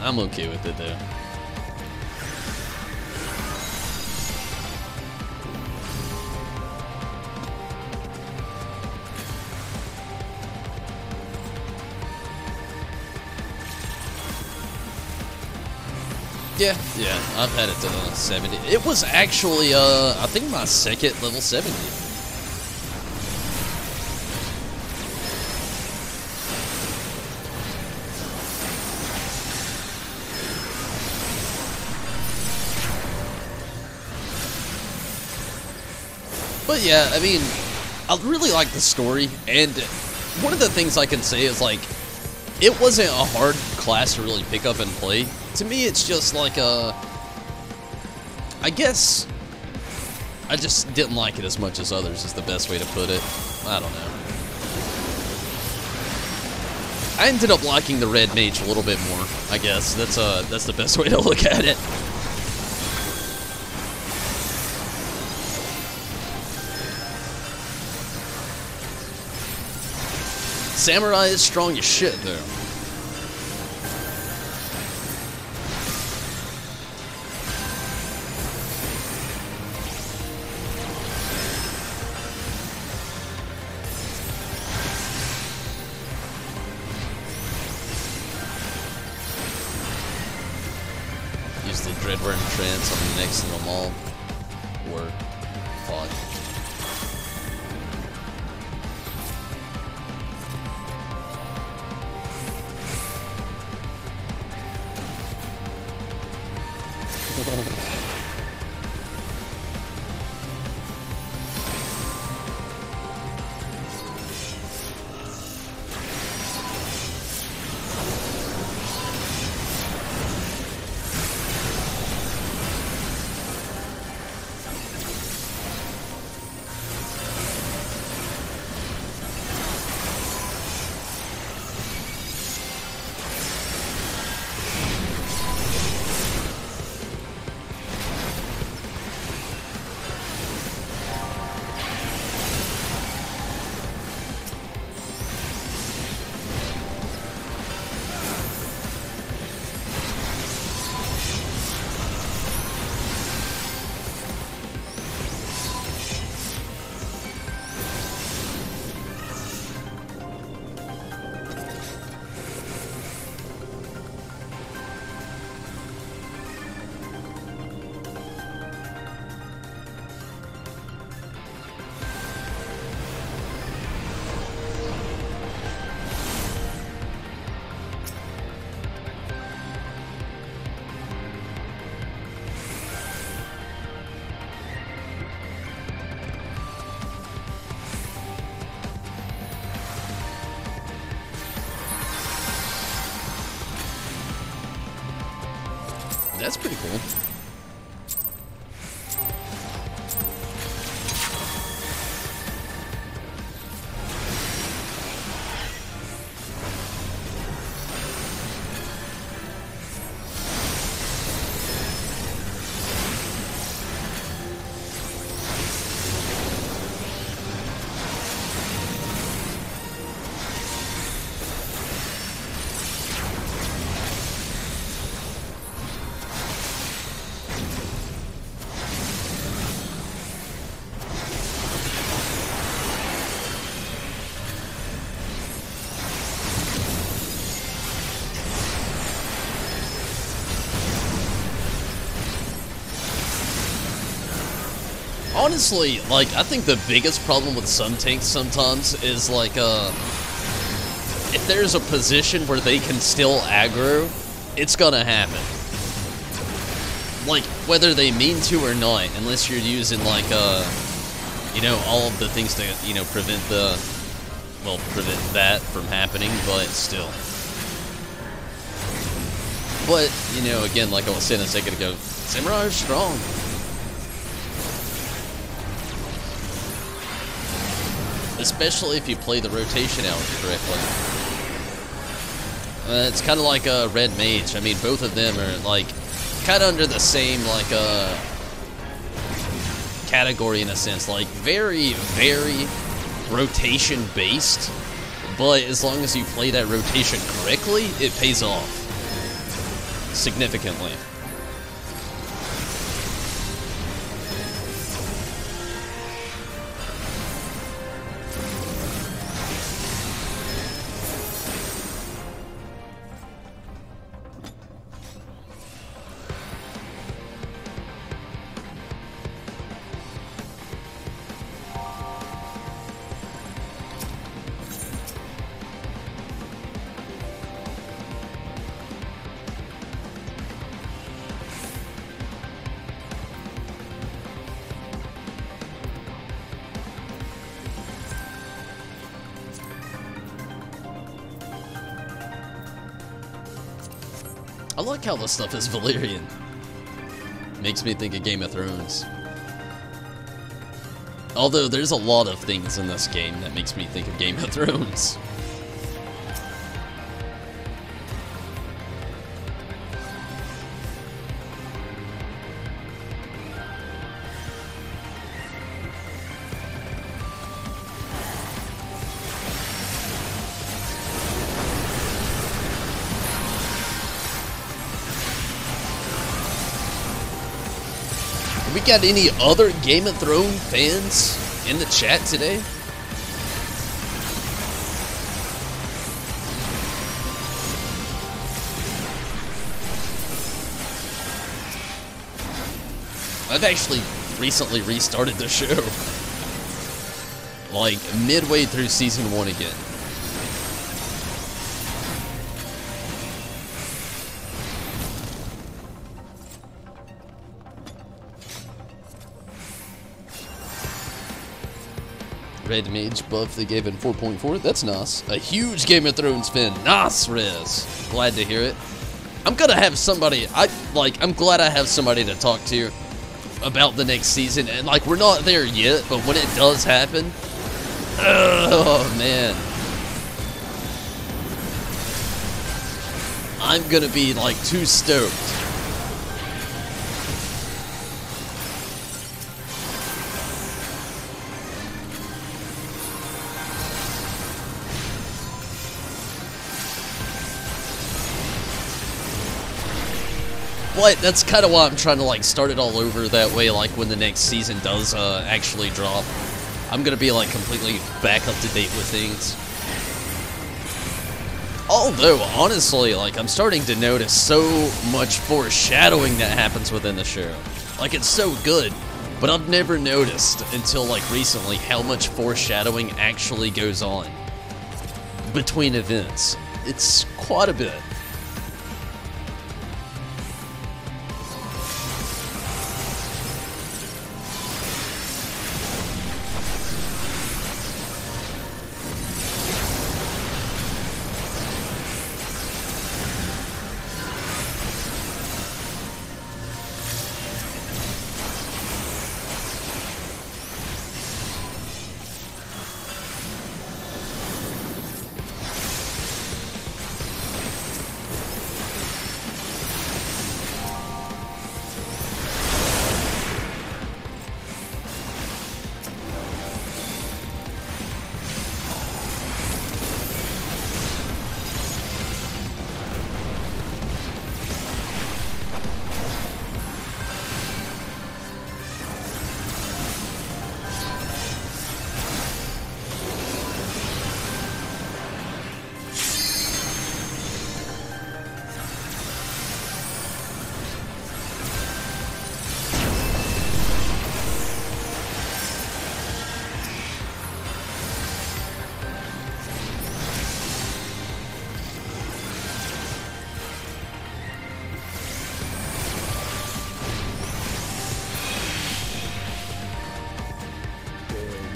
I'm okay with it though. Yeah, I've had it to 70. It was actually, I think my second level 70. But yeah, I mean, I really like the story, and one of the things I can say is, like, it wasn't a hard class to really pick up and play. To me, it's just like I guess I just didn't like it as much as others is the best way to put it. I don't know. I ended up liking the red mage a little bit more, I guess. That's the best way to look at it. Samurai is strong as shit, though. Use the Dreadwearing Trance on the next in the mall. Or fought. That's pretty cool. Honestly, like, I think the biggest problem with some tanks sometimes is, like, if there's a position where they can still aggro, it's gonna happen. Like, whether they mean to or not, unless you're using, like, you know, all of the things to, you know, prevent that from happening, but still. But, you know, again, like I was saying a second ago, Samurai are strong. Especially if you play the rotation out correctly. It's kind of like a Red Mage. I mean, both of them are, like, kind of under the same, like, category in a sense. Like, very, very rotation-based. But as long as you play that rotation correctly, it pays off. Significantly. I like how this stuff is Valyrian. Makes me think of Game of Thrones. Although there's a lot of things in this game that makes me think of Game of Thrones. We got any other Game of Thrones fans in the chat today? I've actually recently restarted the show. Like, midway through season 1 again. Red Mage buff they gave it 4.4. That's nice. A huge Game of Thrones fan. Nice, Riz. Glad to hear it. I'm gonna have somebody. I'm glad I have somebody to talk to about the next season. And like, we're not there yet, but when it does happen, oh man, I'm gonna be like too stoked. But that's kind of why I'm trying to like start it all over that way, like when the next season does actually drop, I'm gonna be like completely back up to date with things. Although, honestly, like I'm starting to notice so much foreshadowing that happens within the show. Like it's so good, but I've never noticed until like recently how much foreshadowing actually goes on between events. It's quite a bit.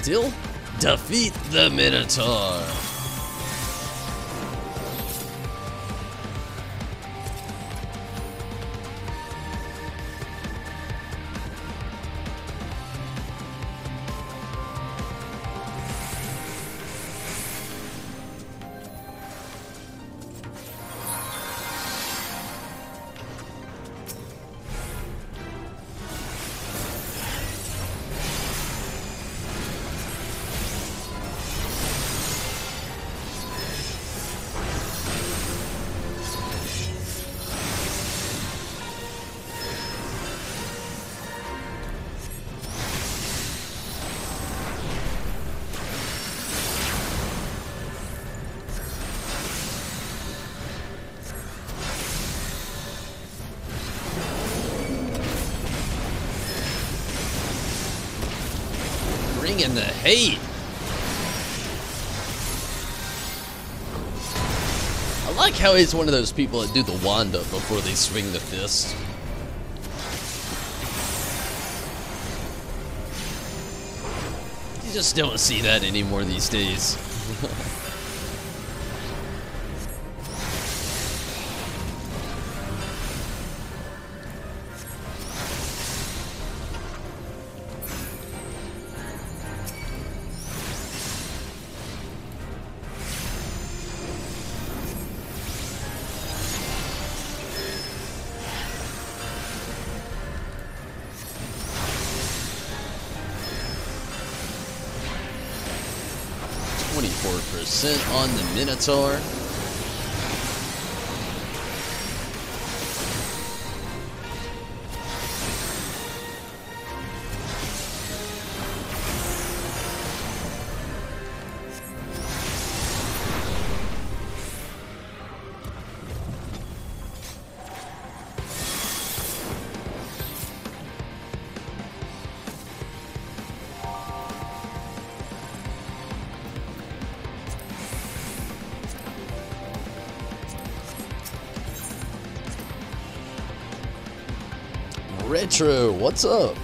Deal? Defeat the Minotaur. In the hate. I like how he's one of those people that do the wind up before they swing the fist. You just don't see that anymore these days. 24% on the Minotaur. Retro, what's up?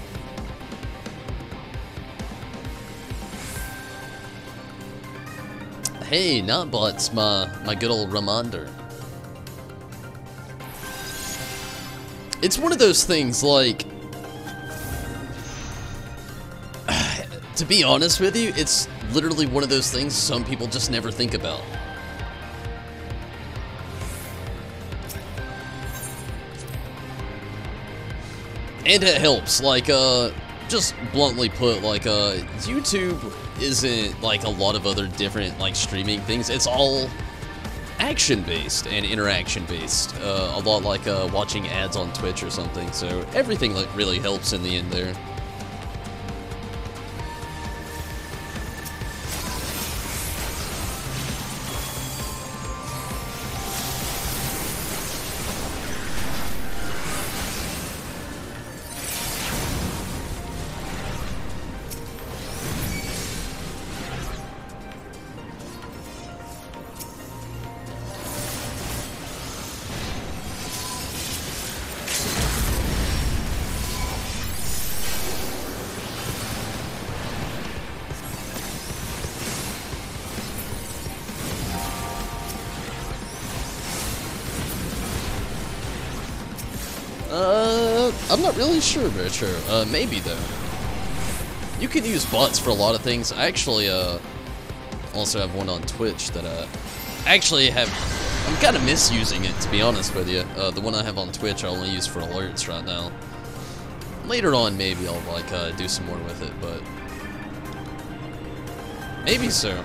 Hey, Notbot's my good old reminder. It's one of those things, like, to be honest with you, it's literally one of those things some people just never think about. And it helps, like, just bluntly put, like, YouTube isn't like a lot of other different, like, streaming things. It's all action-based and interaction-based. A lot like, watching ads on Twitch or something, so everything, like, really helps in the end there. I'm not really sure, Retro. Maybe, though. You can use bots for a lot of things. I actually, also have one on Twitch that, actually have... I'm kind of misusing it, to be honest with you. The one I have on Twitch I only use for alerts right now. Later on, maybe I'll, like, do some more with it, but... maybe so.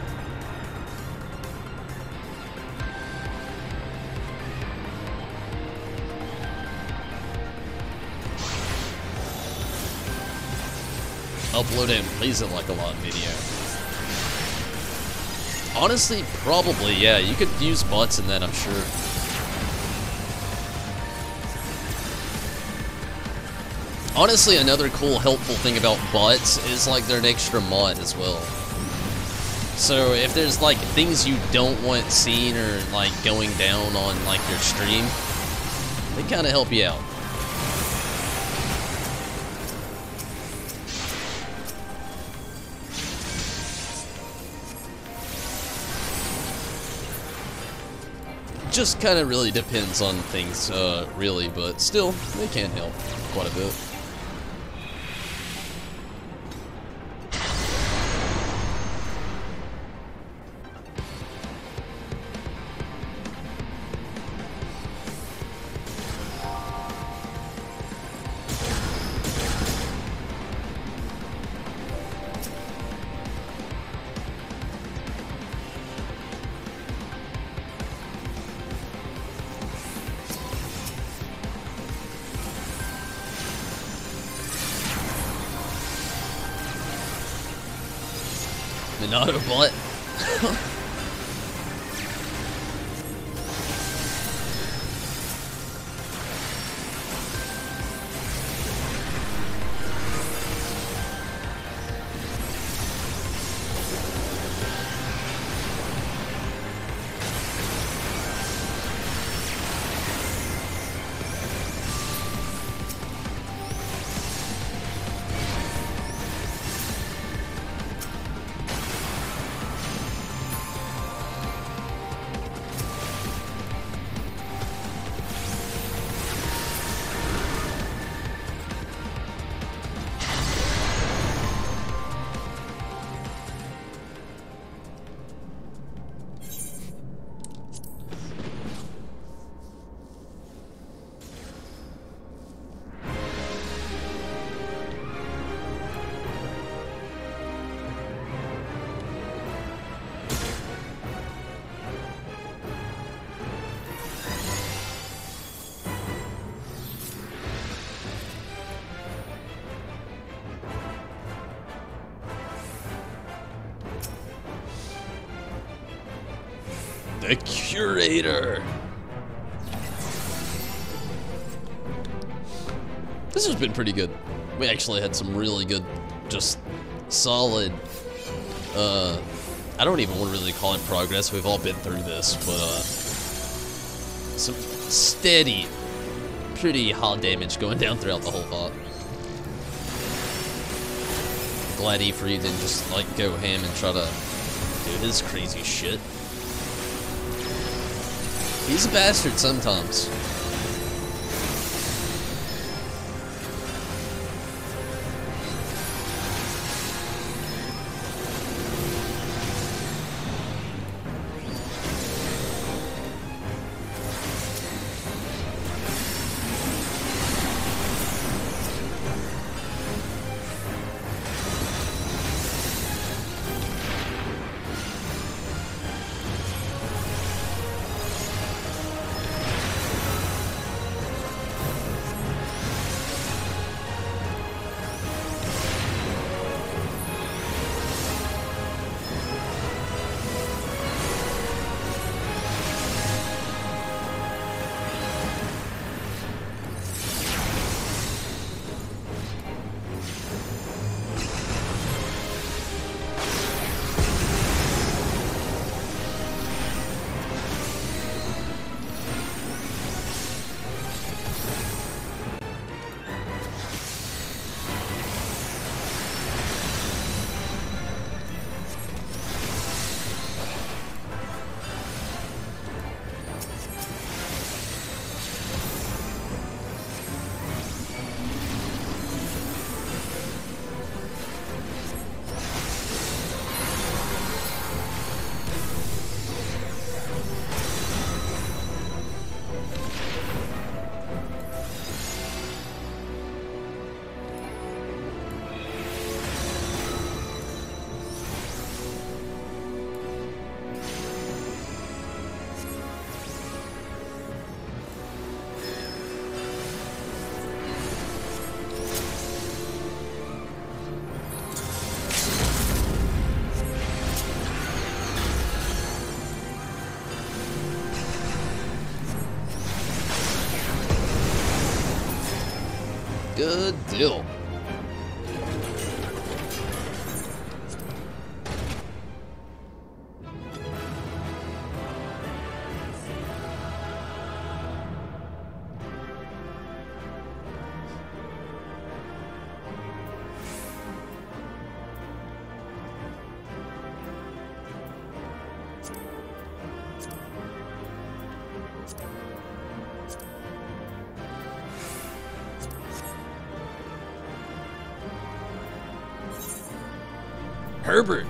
Upload it and plays it like a lot video. Honestly, probably, yeah. You could use bots in that, I'm sure. Honestly, another cool, helpful thing about bots is, like, they're an extra mod as well. So, if there's, like, things you don't want seen or, like, going down on, like, your stream, they kind of help you out. just kind of really depends on things, really, but still, they can help quite a bit. An Autobot. The Curator. This has been pretty good. We actually had some really good, just solid, I don't even want to really call it progress. We've all been through this, but, some steady, pretty high damage going down throughout the whole fight. Glad E3 didn't just, like, go ham and try to do his crazy shit. He's a bastard sometimes. Good deal. Herbert.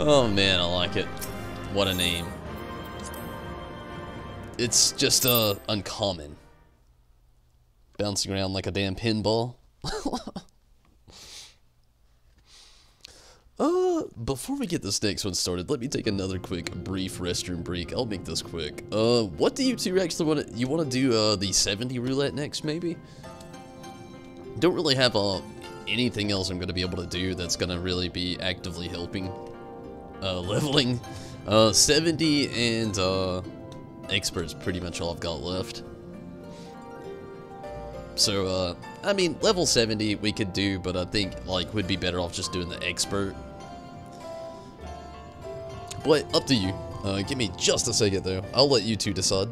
Oh man, I like it. What a name. It's just uncommon. Bouncing around like a damn pinball. Before we get this next one started, let me take another quick brief restroom break. I'll make this quick. What do you two actually want to, you want to do the 70 roulette next maybe? Don't really have anything else I'm going to be able to do that's going to really be actively helping leveling. 70 and expert's pretty much all I've got left. So, I mean, level 70 we could do, but I think, like, we'd be better off just doing the expert. But, up to you. Give me just a second, though. I'll let you two decide.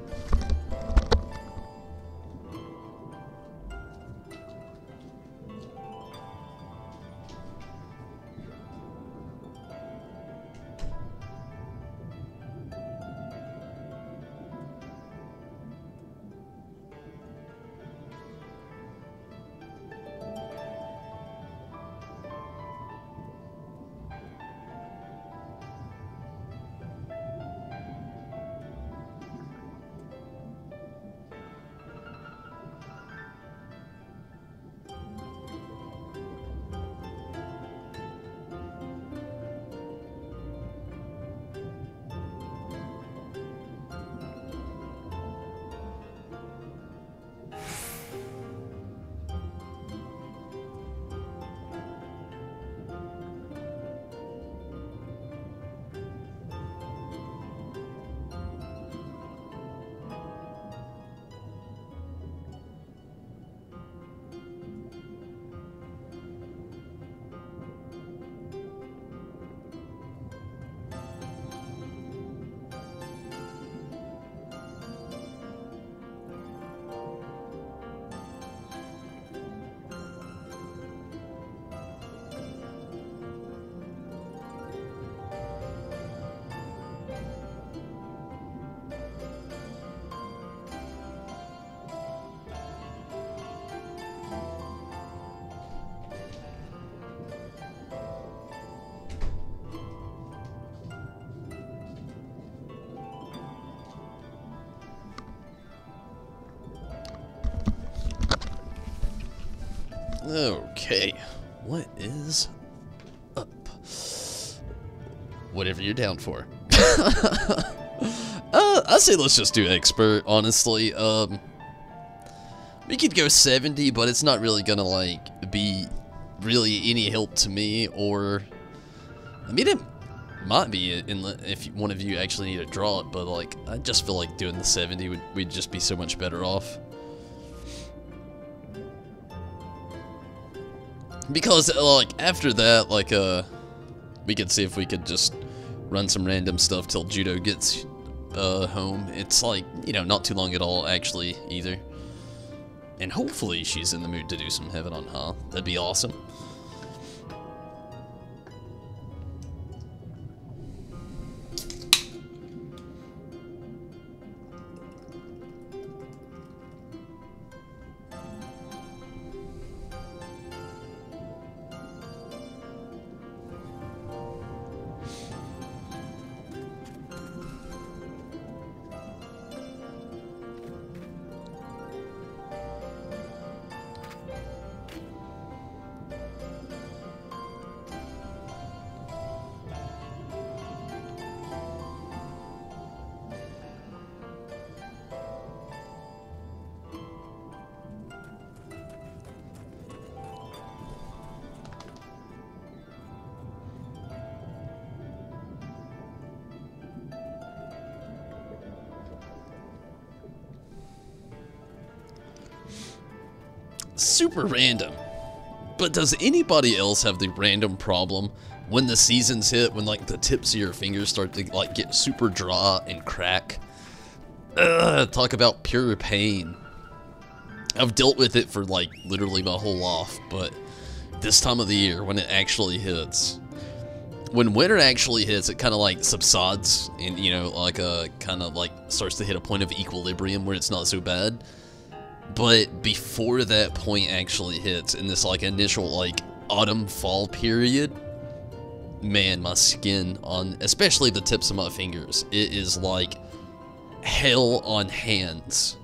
Okay, what is up? Whatever you're down for. I say let's just do expert, honestly. We could go 70, but it's not really gonna, like, be really any help to me, or... I mean, it might be if one of you actually need to draw it, but, like, I just feel like doing the 70 we'd just be so much better off. Because, like, after that, like, we could see if we could just run some random stuff till Judo gets, home. It's, like, you know, not too long at all, actually, either. And hopefully she's in the mood to do some Heaven on HoH. That'd be awesome. Super random. But does anybody else have the random problem when the seasons hit, when like the tips of your fingers start to like get super dry and crack? Talk about pure pain. I've dealt with it for like literally my whole life, but this time of the year when it actually hits, when winter actually hits, it kind of like subsides and, you know, like kind of like starts to hit a point of equilibrium where it's not so bad. But before that point actually hits, and this like initial like autumn-fall period, man, my skin on, especially the tips of my fingers, it is like hell on hands.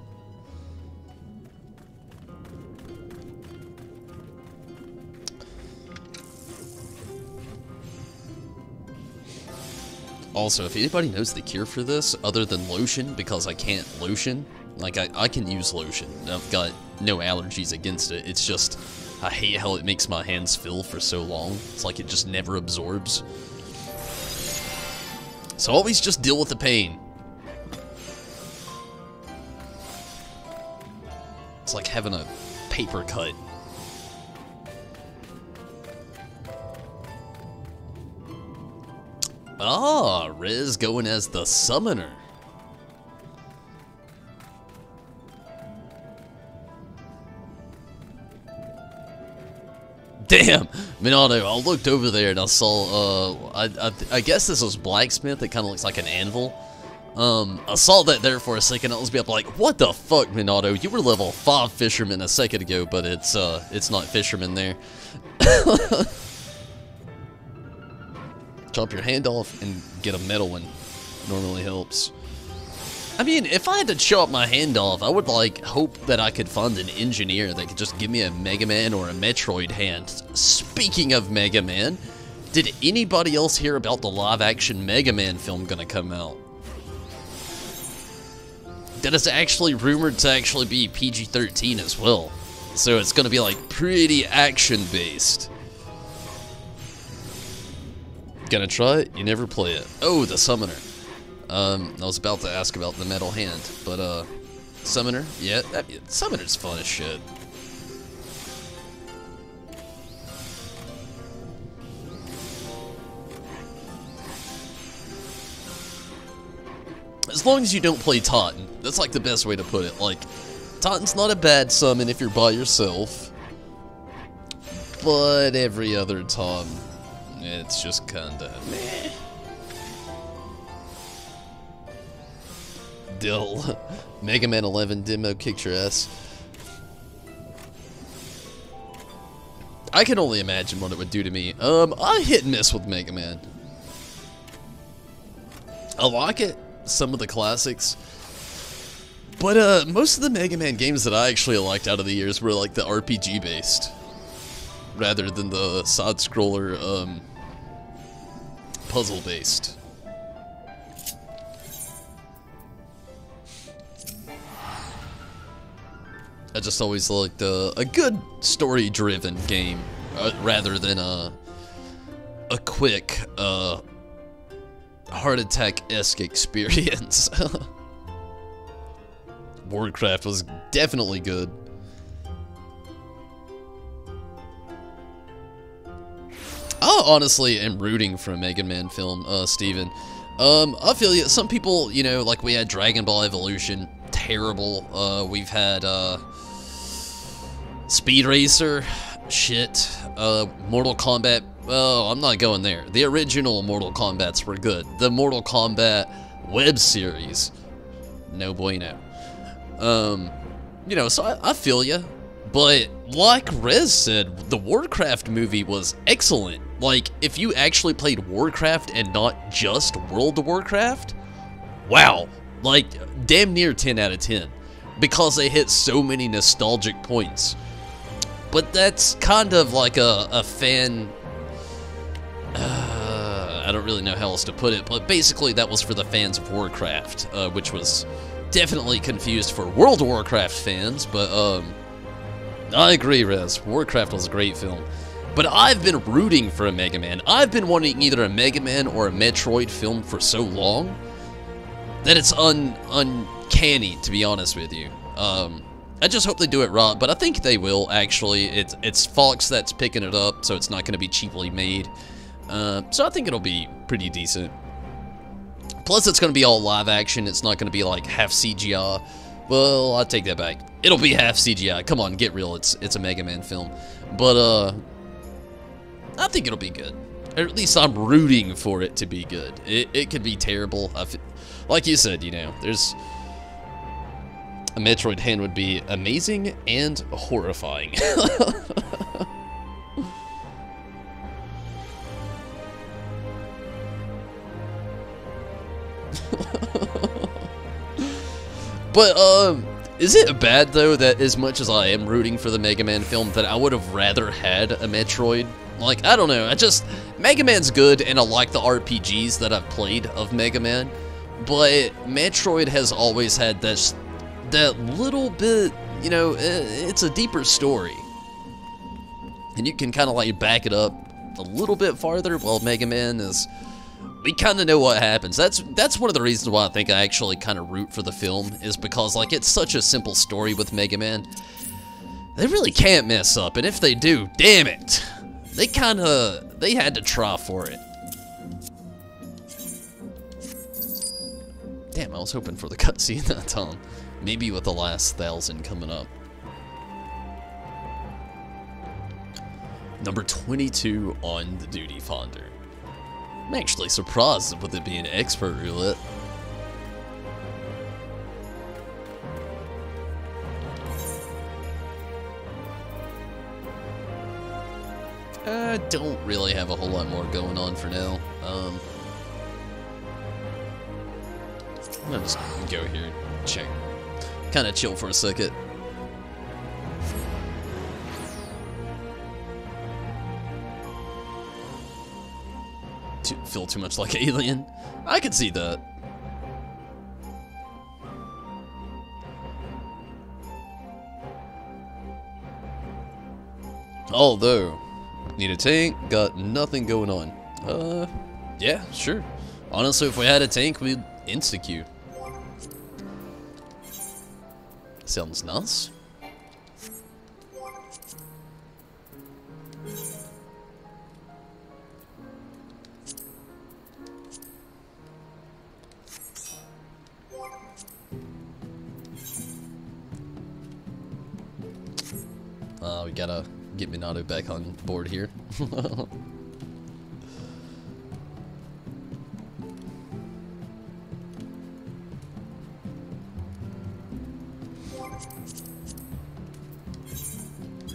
Also, if anybody knows the cure for this, other than lotion, because I can't lotion, like, I can use lotion. I've got no allergies against it. It's just, I hate how it makes my hands feel for so long. It's like it just never absorbs. So always just deal with the pain. It's like having a paper cut. Ah, Riz going as the summoner. Damn, Minato, I looked over there and I saw, I guess this was blacksmith. It kind of looks like an anvil. I saw that there for a second. I was like, what the fuck, Minato? You were level 5 fisherman a second ago, but it's not fisherman there. Chop your hand off and get a metal one. Normally helps. I mean, if I had to chop my hand off, I would, like, hope that I could find an engineer that could just give me a Mega Man or a Metroid hand. Speaking of Mega Man, did anybody else hear about the live-action Mega Man film gonna come out? That is actually rumored to actually be PG-13 as well. So it's gonna be, like, pretty action-based. Gonna try it? You never play it. Oh, the summoner. I was about to ask about the metal hand, but, summoner? Yeah, summoner's fun as shit. As long as you don't play Totten. That's, like, the best way to put it. Like, Totten's not a bad summon if you're by yourself. But every other time, it's just kinda meh. Dill. Mega Man 11 demo kicked your ass. I can only imagine what it would do to me. I hit and miss with Mega Man. I like it, some of the classics. But most of the Mega Man games that I actually liked out of the years were like the RPG based, rather than the side-scroller puzzle based. I just always liked a good story-driven game, rather than a quick, heart attack-esque experience. Warcraft was definitely good. I honestly am rooting for a Mega Man film, Steven. I feel you. Some people, you know, like we had Dragon Ball Evolution, terrible. We've had, Speed Racer, shit. Mortal Kombat, oh, I'm not going there. The original Mortal Kombats were good. The Mortal Kombat web series, no bueno. You know, so I feel ya. But like Rez said, the Warcraft movie was excellent. Like, if you actually played Warcraft and not just World of Warcraft, wow, like, damn near 10 out of 10. Because they hit so many nostalgic points. But that's kind of like a fan... I don't really know how else to put it, but basically that was for the fans of Warcraft, which was definitely confused for World of Warcraft fans, but, I agree, Rez. Warcraft was a great film. But I've been rooting for a Mega Man. I've been wanting either a Mega Man or a Metroid film for so long that it's uncanny, to be honest with you. I just hope they do it right, but I think they will, actually. It's Fox that's picking it up, so it's not going to be cheaply made. So I think it'll be pretty decent. Plus, it's going to be all live action. It's not going to be like half CGI. Well, I take that back. It'll be half CGI. Come on, get real. It's a Mega Man film. But, I think it'll be good. Or at least I'm rooting for it to be good. It could be terrible. Like you said, you know, there's... A Metroid hand would be amazing and horrifying. But, is it bad, though, that as much as I am rooting for the Mega Man film, that I would have rather had a Metroid? Like, I don't know, Mega Man's good, and I like the RPGs that I've played of Mega Man, but Metroid has always had that little bit, you know, it's a deeper story. And you can kind of, like, back it up a little bit farther, while Mega Man is... We kind of know what happens. That's one of the reasons why I think I actually kind of root for the film, is because, like, it's such a simple story with Mega Man. They really can't mess up, and if they do, damn it! They had to try for it. Damn, I was hoping for the cutscene that time. Maybe with the last 1,000 coming up. Number 22 on the Duty Finder. I'm actually surprised with it being expert roulette. I don't really have a whole lot more going on for now. I'm gonna just go here, check, kind of chill for a second. Feel too much like Alien? I could see that. Although, need a tank, got nothing going on. Yeah, sure. Honestly, if we had a tank, we'd insta-queue. Sounds nice. We gotta get Minato back on board here.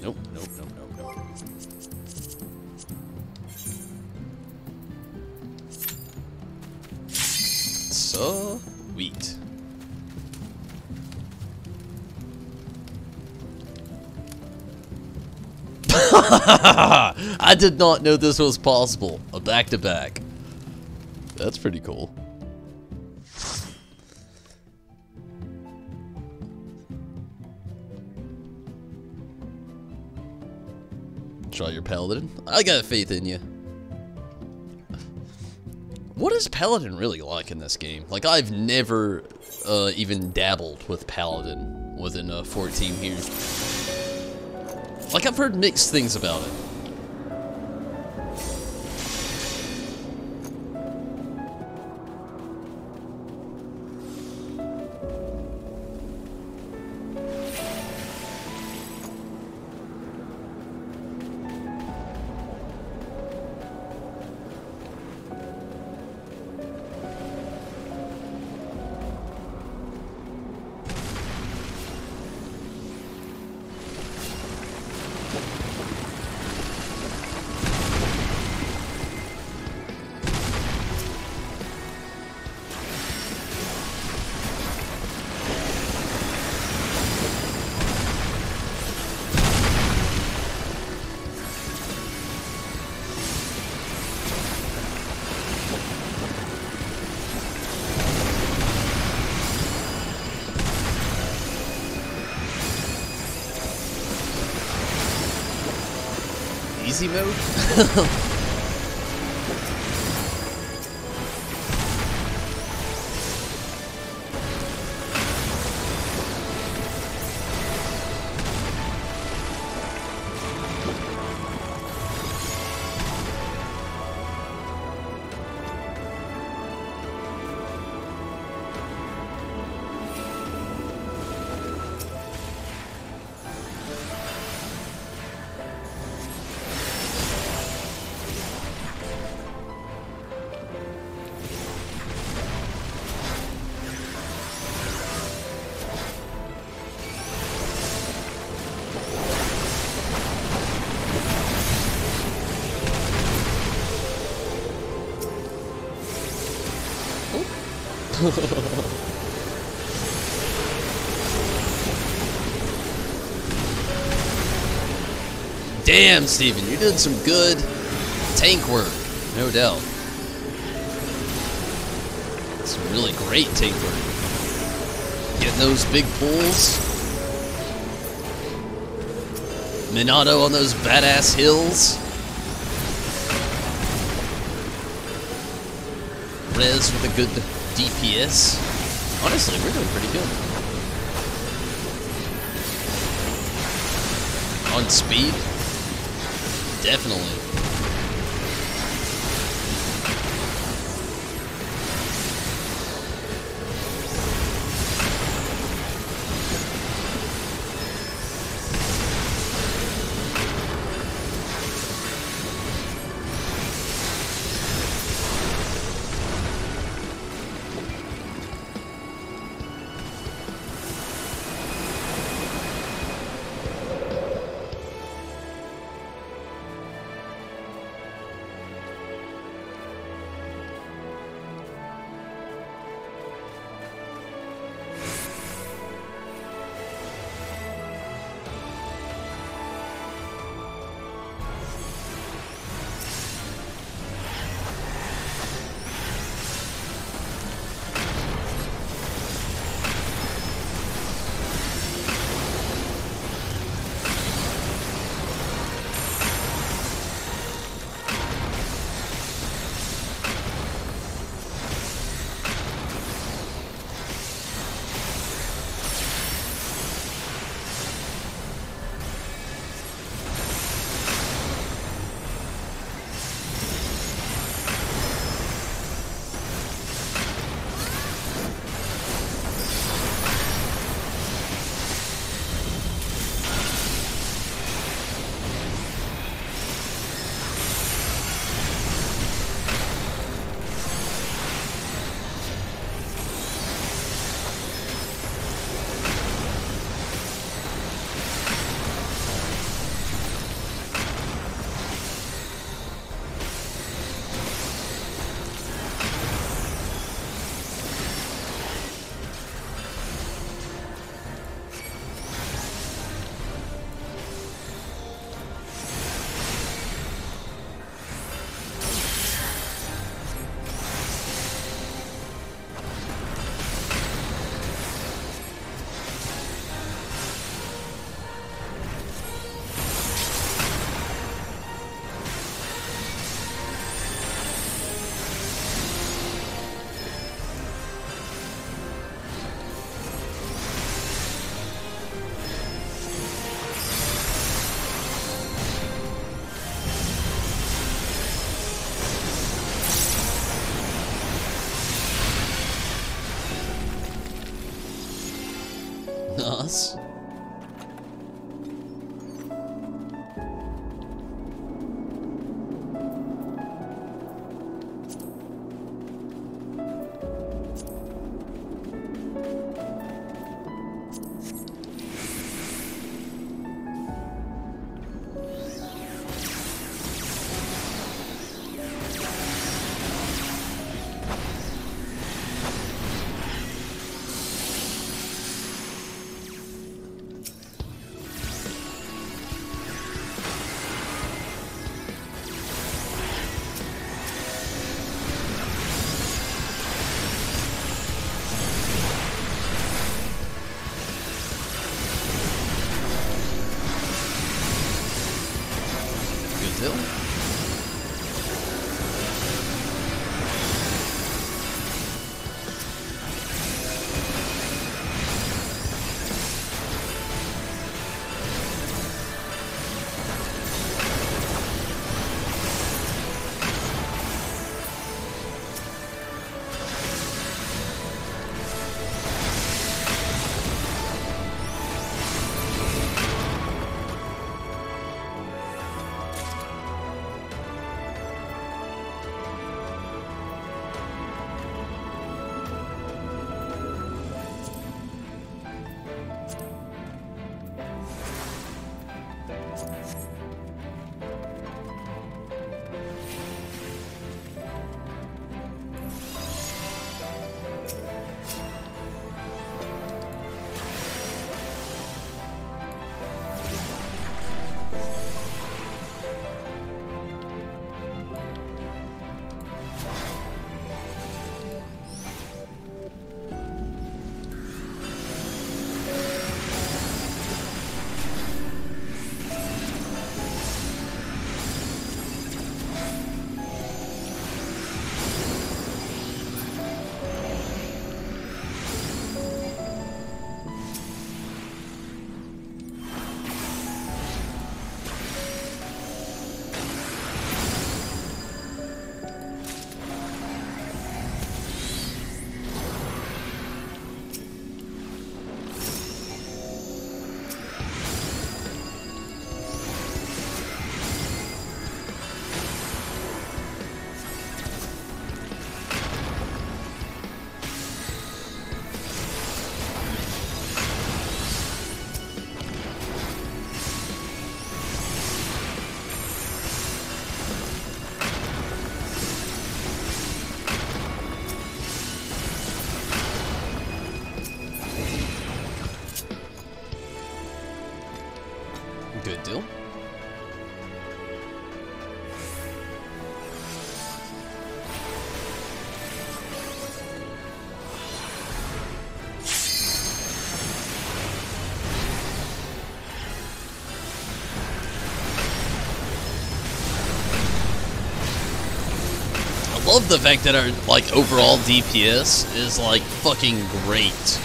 Nope. Sweet. I did not know this was possible. A back-to-back. That's pretty cool. Try your Paladin. I got faith in you. What is Paladin really like in this game? Like, I've never even dabbled with Paladin within 14 here. Like, I've heard mixed things about it. Easy mode? Damn, Steven, you did some good tank work, no doubt. Some really great tank work. Getting those big pulls. Minato on those badass hills. Rez with a good DPS. Honestly, we're doing pretty good. On speed? Definitely. Us. Good deal. I love the fact that our, like, overall DPS is, like, fucking great.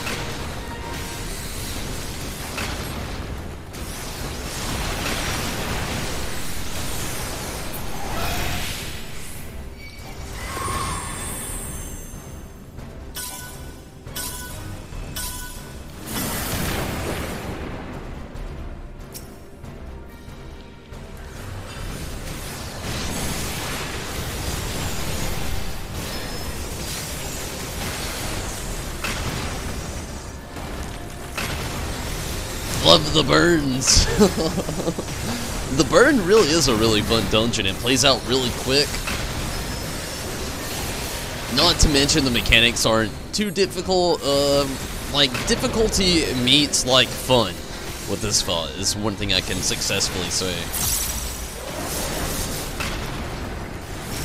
Love the burns. The burn really is a really fun dungeon. It plays out really quick. Not to mention the mechanics aren't too difficult. Like, difficulty meets, like, fun with this fight is one thing I can successfully say.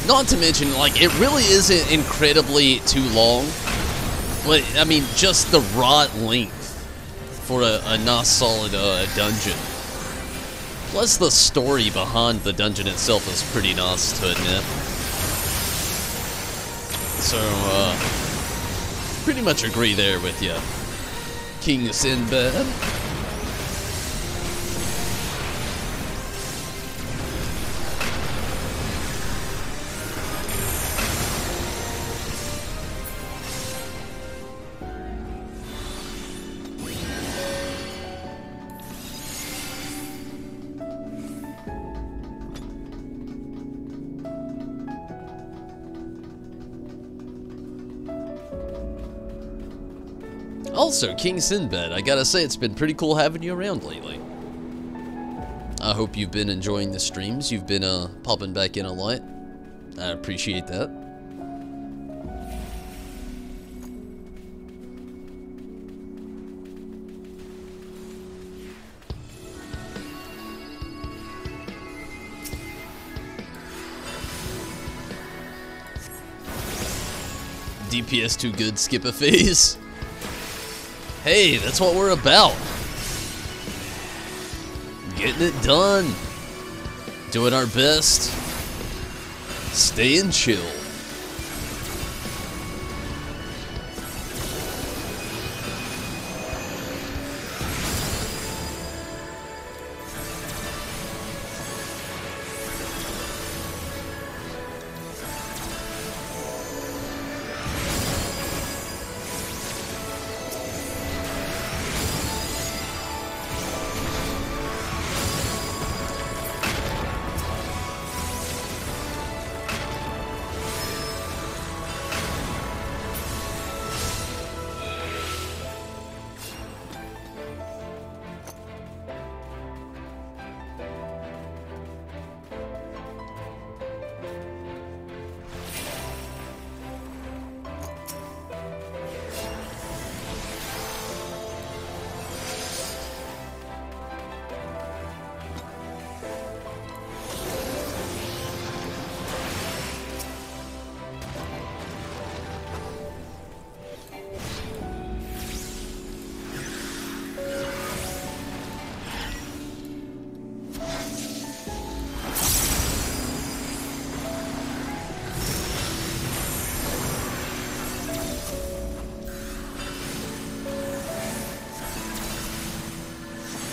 Not to mention, like, it really isn't incredibly too long. But, I mean, just the raw length for a nice solid dungeon. Plus the story behind the dungeon itself is pretty nice to admit. So, pretty much agree there with you, King Sinbad. Also, King Sinbad, I gotta say, it's been pretty cool having you around lately. I hope you've been enjoying the streams. You've been popping back in a lot. I appreciate that. DPS too good, skip a phase. Hey, that's what we're about. Getting it done. Doing our best. Staying chill.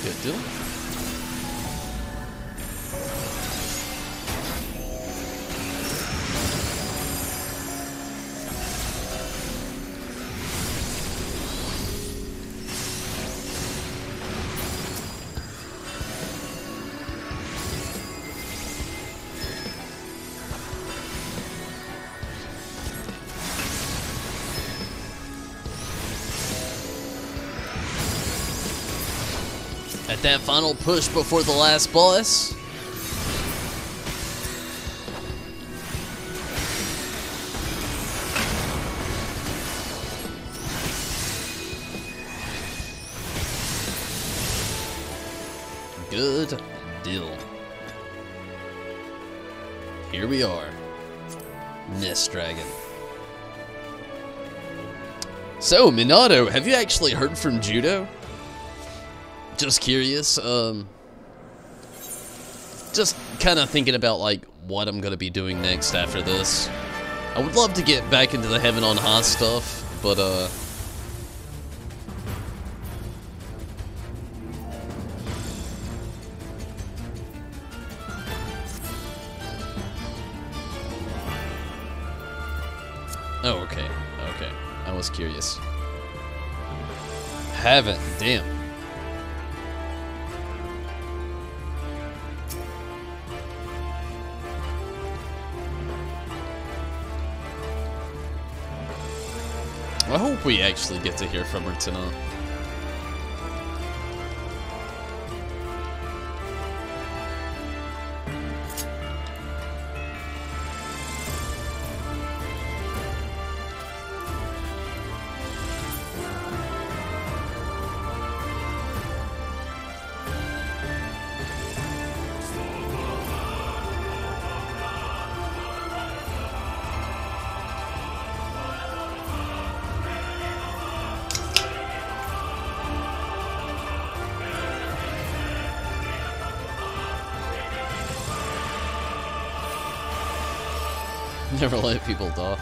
Good deal. At that final push before the last boss. Good Deal. Here we are. Nest Dragon. So, Minato, have you actually heard from Judo? Just curious, just kind of thinking about, like, what I'm gonna be doing next after this. I would love to get back into the Heaven on High stuff, but, oh, okay. Okay. I was curious. Haven't. Damn. I hope we actually get to hear from her tonight. Never let people die.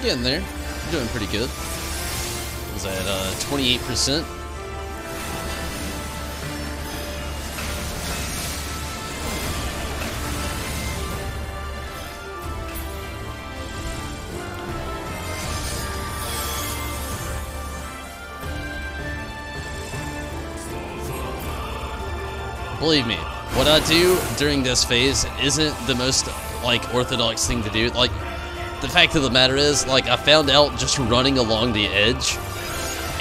Getting there. You're doing pretty good. Was that 28%? Believe me, what I do during this phase isn't the most, like, orthodox thing to do. Like, the fact of the matter is, like, I found out just running along the edge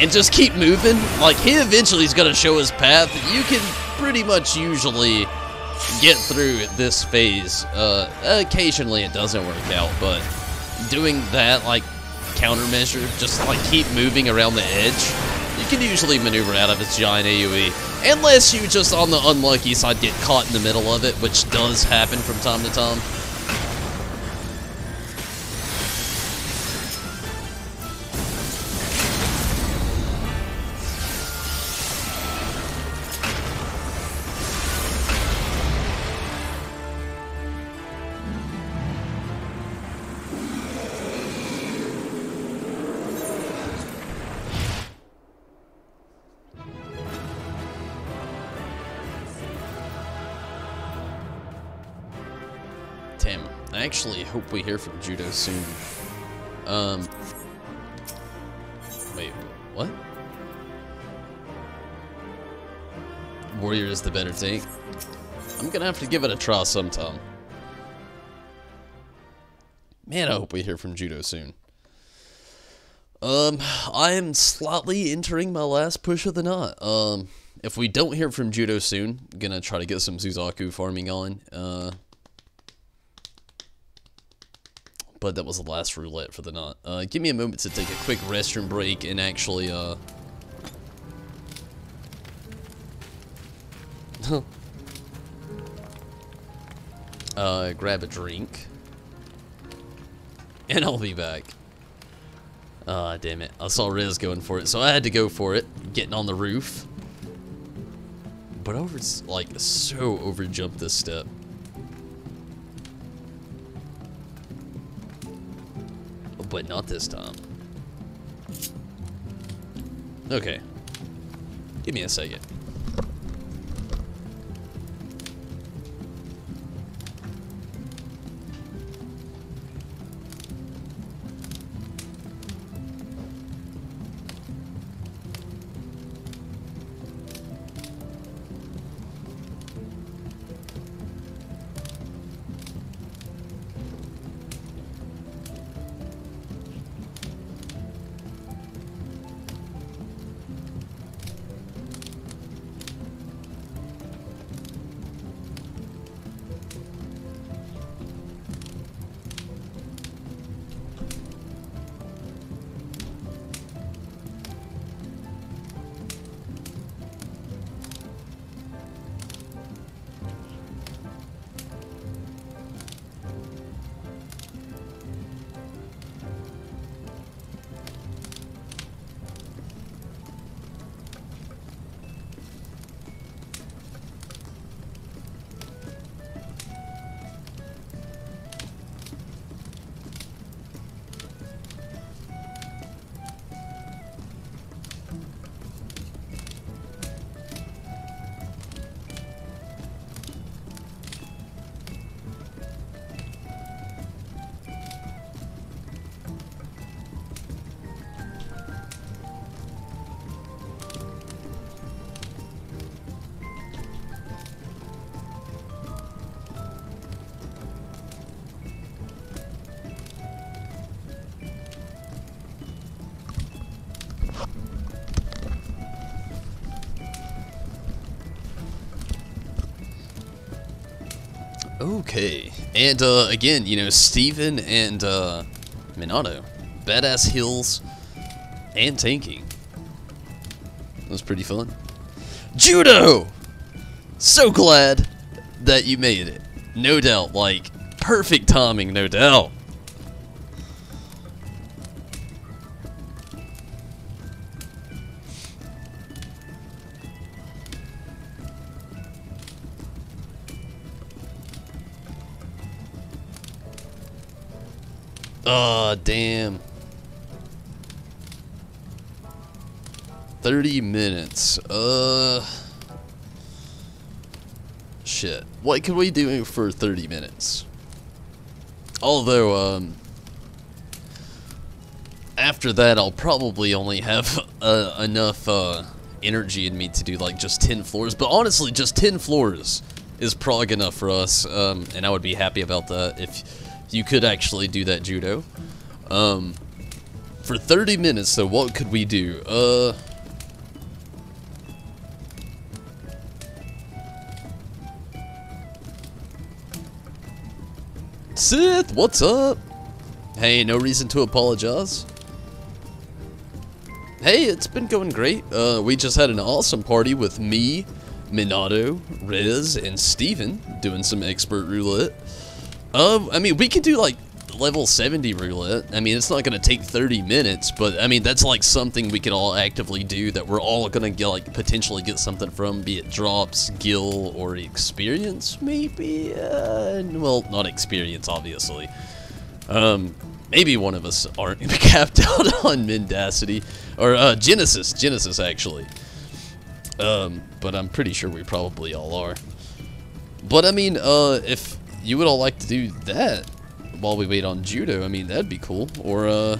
and just keep moving. Like, he eventually is going to show his path. You can pretty much usually get through this phase. Occasionally it doesn't work out, but doing that, like, countermeasure, just, like, keep moving around the edge, you can usually maneuver out of his giant AoE. Unless you just, on the unlucky side, get caught in the middle of it, which does happen from time to time. I actually hope we hear from Judo soon. Wait, what? Warrior is the better tank. I'm gonna have to give it a try sometime. Man, I hope we hear from Judo soon. I am slightly entering my last push of the night. If we don't hear from Judo soon, I'm gonna try to get some Suzaku farming on. But that was the last roulette for the night. Give me a moment to take a quick restroom break and actually, grab a drink. And I'll be back. Ah, damn it. I saw Riz going for it, so I had to go for it. Getting on the roof. But I was, like, so overjumped this step. But not this time. Okay. Give me a second. Okay, and again, you know, Steven and Minato, badass heals and tanking. That was pretty fun. Judo! So glad that you made it. No doubt, like, perfect timing, no doubt. Oh, damn. 30 minutes. Shit. What can we do for 30 minutes? Although, after that, I'll probably only have enough energy in me to do, like, just 10 floors. But honestly, just 10 floors is Prog enough for us, and I would be happy about that if you could actually do that, Judo. For 30 minutes, though, what could we do? Sith, what's up? Hey, no reason to apologize. Hey, it's been going great. We just had an awesome party with me, Minato, Riz, and Steven doing some expert roulette. I mean, we could do, like, level 70 roulette. I mean, it's not going to take 30 minutes, but, I mean, that's, like, something we could all actively do that we're all going to get, like, potentially get something from, be it drops, gil, or experience, maybe? Well, not experience, obviously. Maybe one of us aren't capped out on Mendacity, or, Genesis, actually. But I'm pretty sure we probably all are. But, I mean, if you would all like to do that, while we wait on judo. I mean, that'd be cool. Or,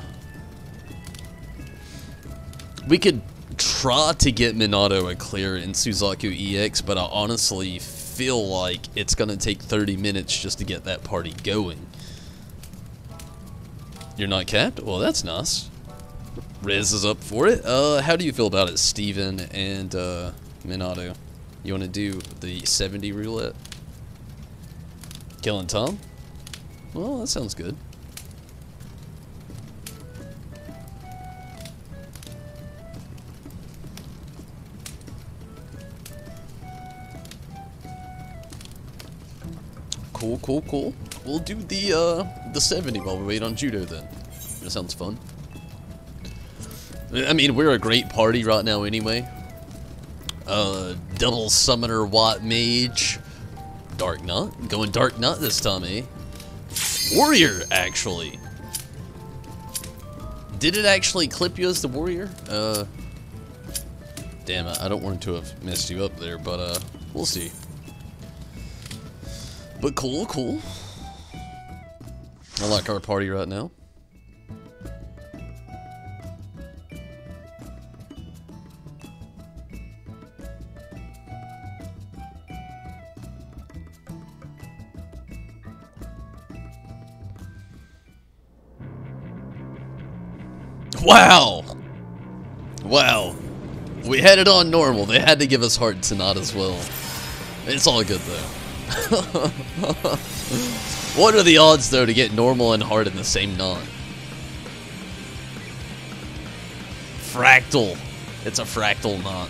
we could try to get Minato a clear in Suzaku EX, but I honestly feel like it's gonna take 30 minutes just to get that party going. You're not capped? Well, that's nice. Riz is up for it. How do you feel about it, Steven and Minato? You want to do the 70 roulette? Killing Tom? Well, that sounds good. Cool, cool, cool. We'll do the 70 while we wait on judo then. That sounds fun. I mean, we're a great party right now anyway. Double Summoner Watt Mage. Dark Knight. Going Dark Knight this time, eh? Warrior, actually. Did it actually clip you as the warrior? Damn it, I don't want to have messed you up there, but we'll see. But cool, cool. I like our party right now. Wow! Wow. We had it on normal. They had to give us hard tonight as well. It's all good though. What are the odds though to get normal and hard in the same knot? Fractal. It's a fractal knot.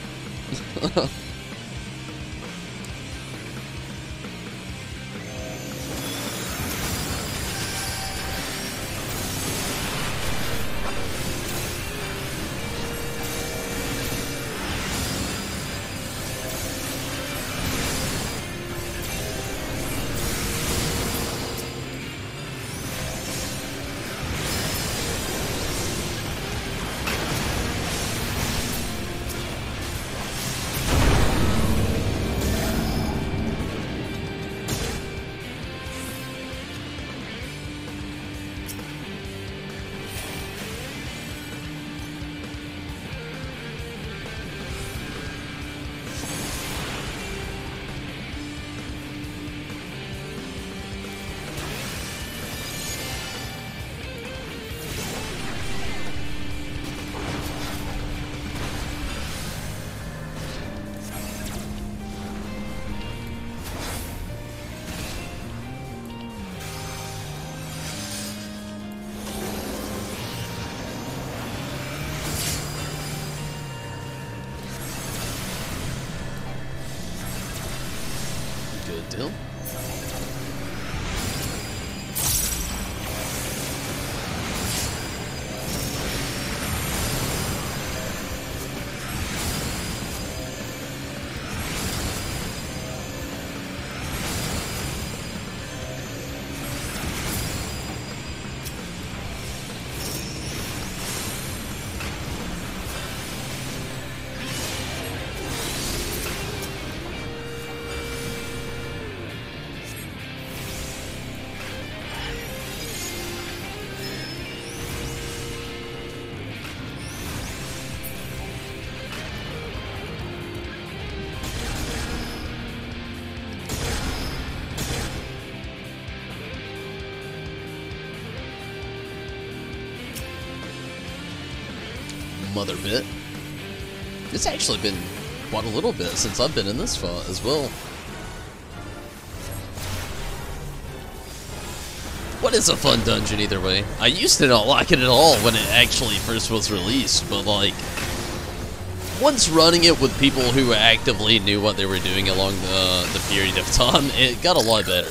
Good deal. Mother bit. It's actually been quite a little bit since I've been in this fight as well. What is a fun dungeon either way? I used to not like it at all when it actually first was released, but like, once running it with people who actively knew what they were doing along the period of time, it got a lot better.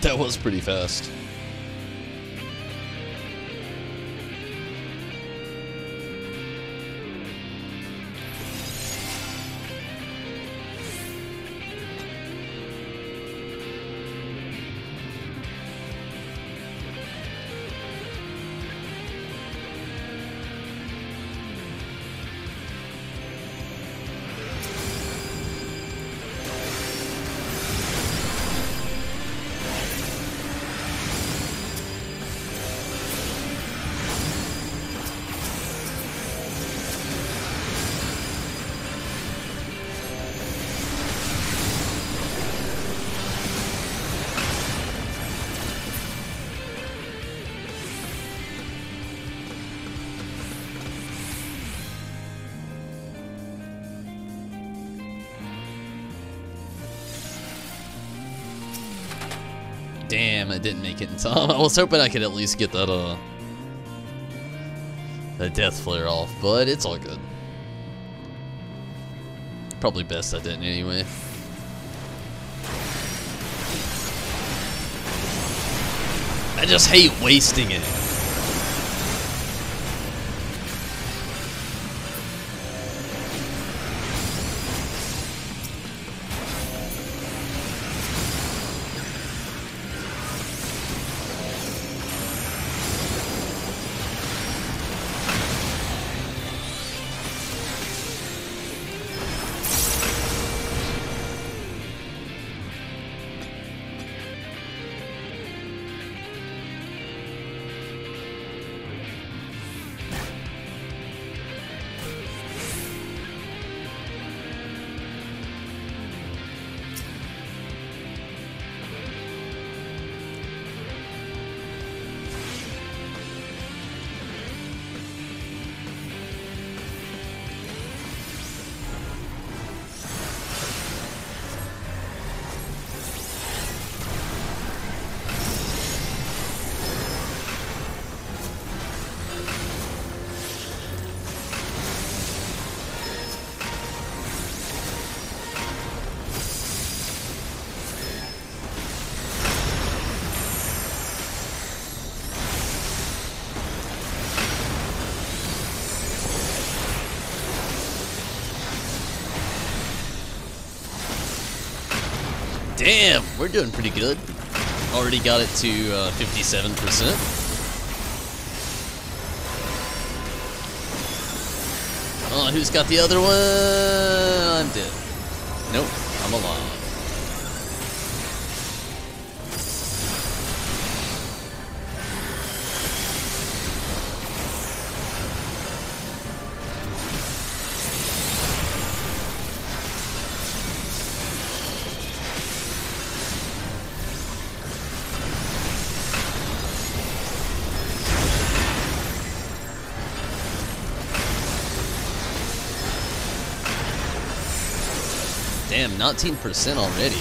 That was pretty fast. Damn, I didn't make it in time. I was hoping I could at least get that death flare off, but it's all good. Probably best I didn't anyway. I just hate wasting it. Damn, we're doing pretty good. Already got it to 57%. Oh, who's got the other one? I'm dead. Nope, I'm alive. Damn, 19% already.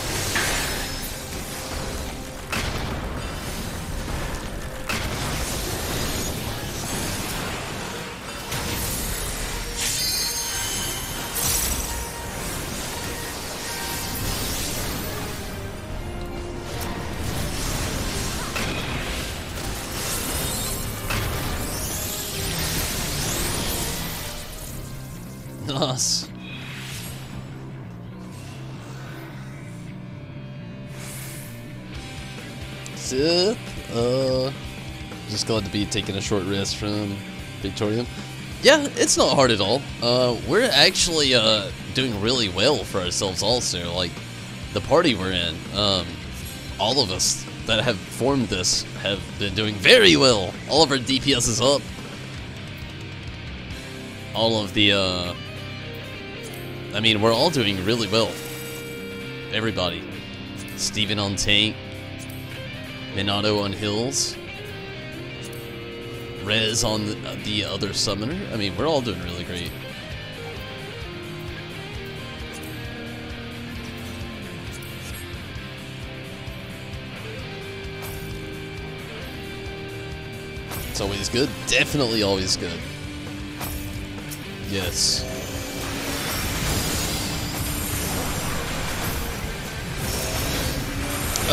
Nice. Just glad to be taking a short rest from Victoria. Yeah, it's not hard at all. We're actually doing really well for ourselves also. Like, the party we're in, all of us that have formed this have been doing very well. All of our DPS is up. All of the, I mean, we're all doing really well. Everybody. Steven on tank. Minato on hills. Rez on the other summoner. I mean, we're all doing really great. It's always good. Definitely always good. Yes.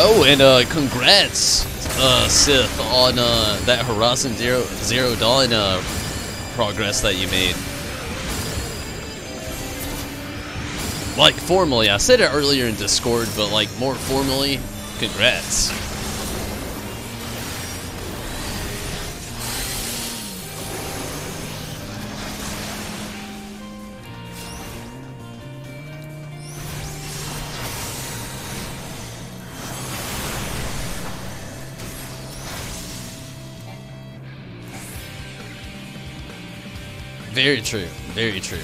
Oh, and congrats, Sith, on that Horizon Zero Dawn progress that you made. Like, formally, I said it earlier in Discord, but like, more formally, congrats. Very true, very true.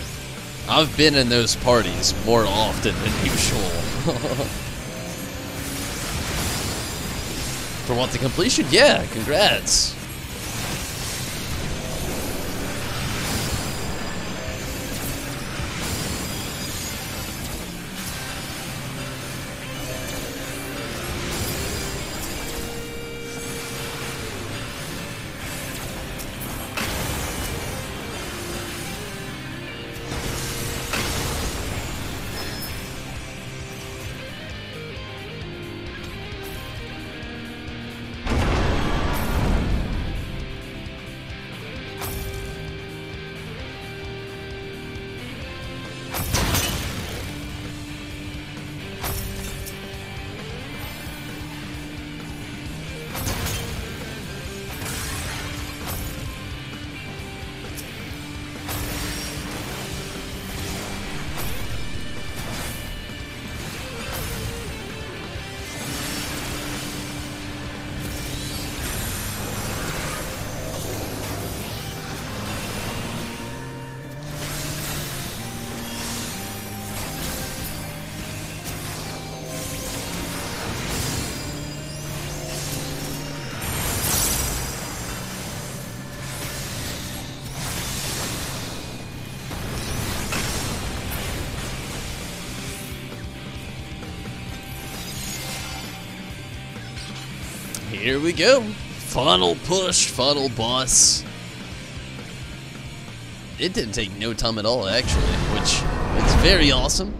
I've been in those parties more often than usual. For what, the completion? Yeah, congrats. Here we go. Final push, final boss. It didn't take no time at all, actually, which is very awesome.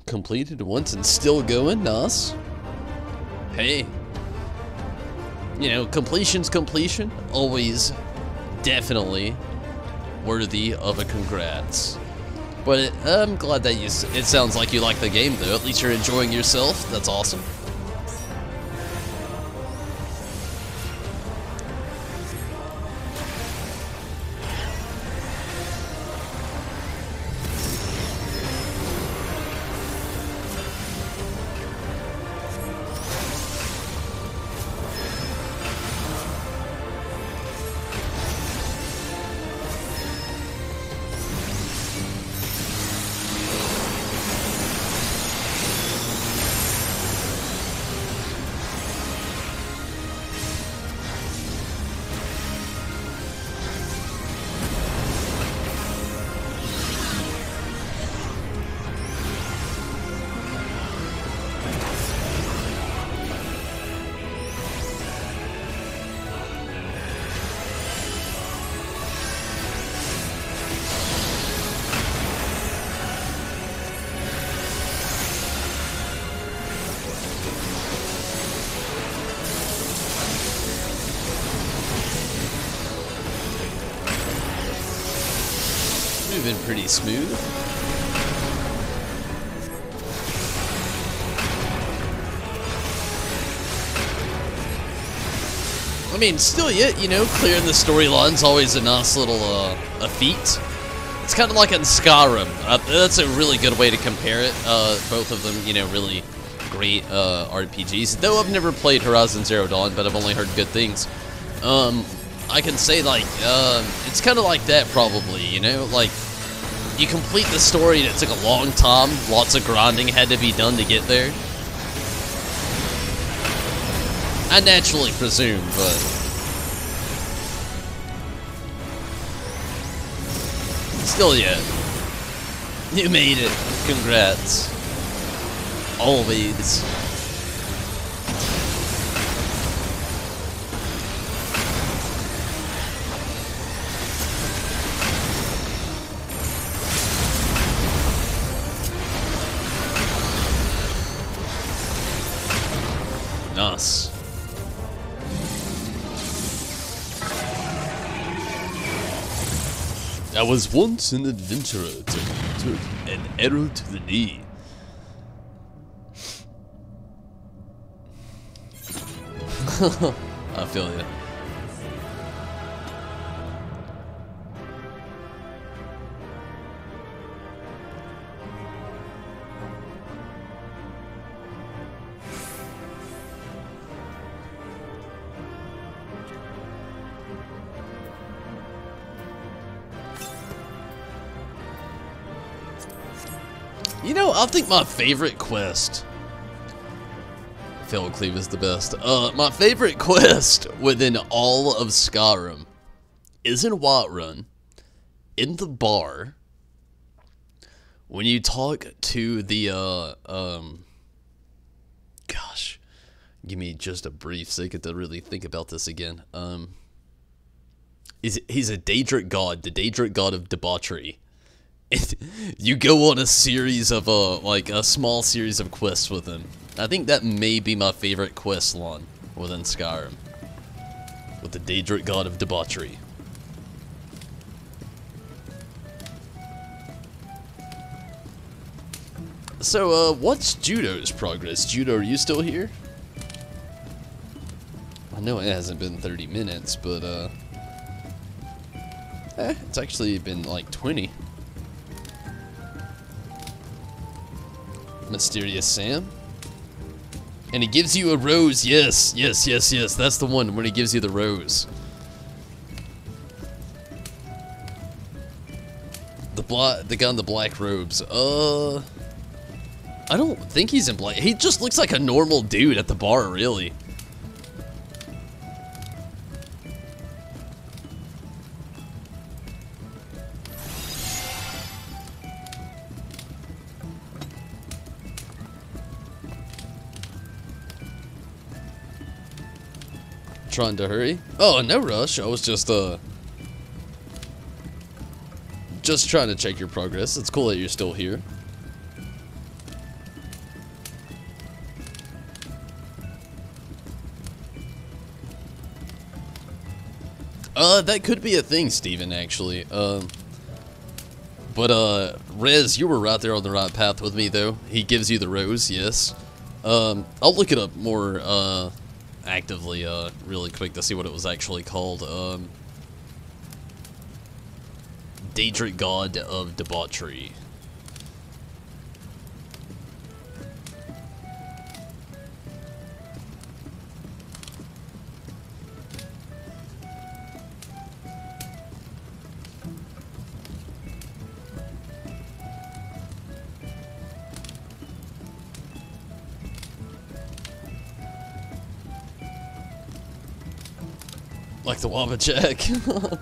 Completed once and still going, nice. Hey, you know, completion's completion. Always, definitely worthy of a congrats. But I'm glad that it sounds like you like the game, though. At least you're enjoying yourself. That's awesome. Moving pretty smooth. I mean, still yet, you know, clearing the storyline's always a nice little a feat. It's kind of like in Skyrim. That's a really good way to compare it. Both of them, you know, really great RPGs. Though I've never played Horizon Zero Dawn, but I've only heard good things. I can say, like, it's kind of like that, probably, you know? Like, you complete the story and it took a long time. Lots of grinding had to be done to get there. I naturally presume, but... still yet. You made it. Congrats. Always. I was once an adventurer to an arrow to the knee. I feel you. You know, I think my favorite quest... Cleave is the best. My favorite quest within all of Skyrim is in Whiterun, in the bar, when you talk to the, gosh, give me just a brief second to really think about this again. He's a Daedric god, the Daedric god of debauchery. You go on a series of, like a small series of quests with him. I think that may be my favorite quest line within Skyrim. With the Daedric god of debauchery. So, what's Judo's progress? Judo, are you still here? I know it hasn't been 30 minutes, but, it's actually been like 20. Mysterious Sam. And he gives you a rose. Yes, yes, yes, yes. That's the one when he gives you the rose. The guy in the black robes. I don't think he's in black. He just looks like a normal dude at the bar, really. Trying to hurry? Oh, no rush. I was just trying to check your progress. It's cool that you're still here. That could be a thing, Steven, actually. But Rez, you were right there on the right path with me, though. He gives you the rose, yes. I'll look it up more, actively, really quick to see what it was actually called. Daedric god of debauchery. Like the Wabbajack.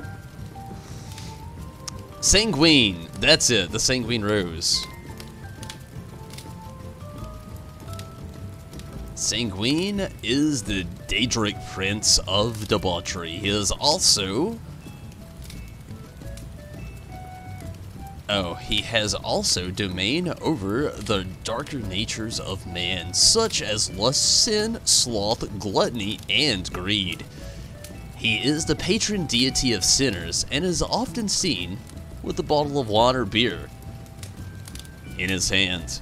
Sanguine. That's it. The Sanguine Rose. Sanguine is the Daedric Prince of Debauchery. He is also... he has also domain over the darker natures of man, such as lust, sin, sloth, gluttony, and greed. He is the patron deity of sinners and is often seen with a bottle of wine or beer in his hand.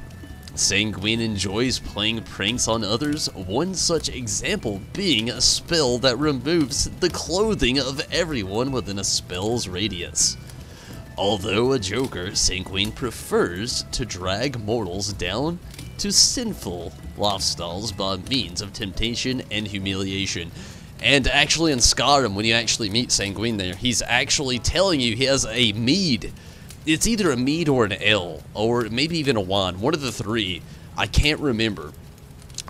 Sanguine enjoys playing pranks on others, one such example being a spell that removes the clothing of everyone within a spell's radius. Although a joker, Sanguine prefers to drag mortals down to sinful lifestyles by means of temptation and humiliation. And actually in Skyrim, when you actually meet Sanguine there, he's actually telling you he has a mead. It's either a mead or an ale, or maybe even a wine, one of the three. I can't remember.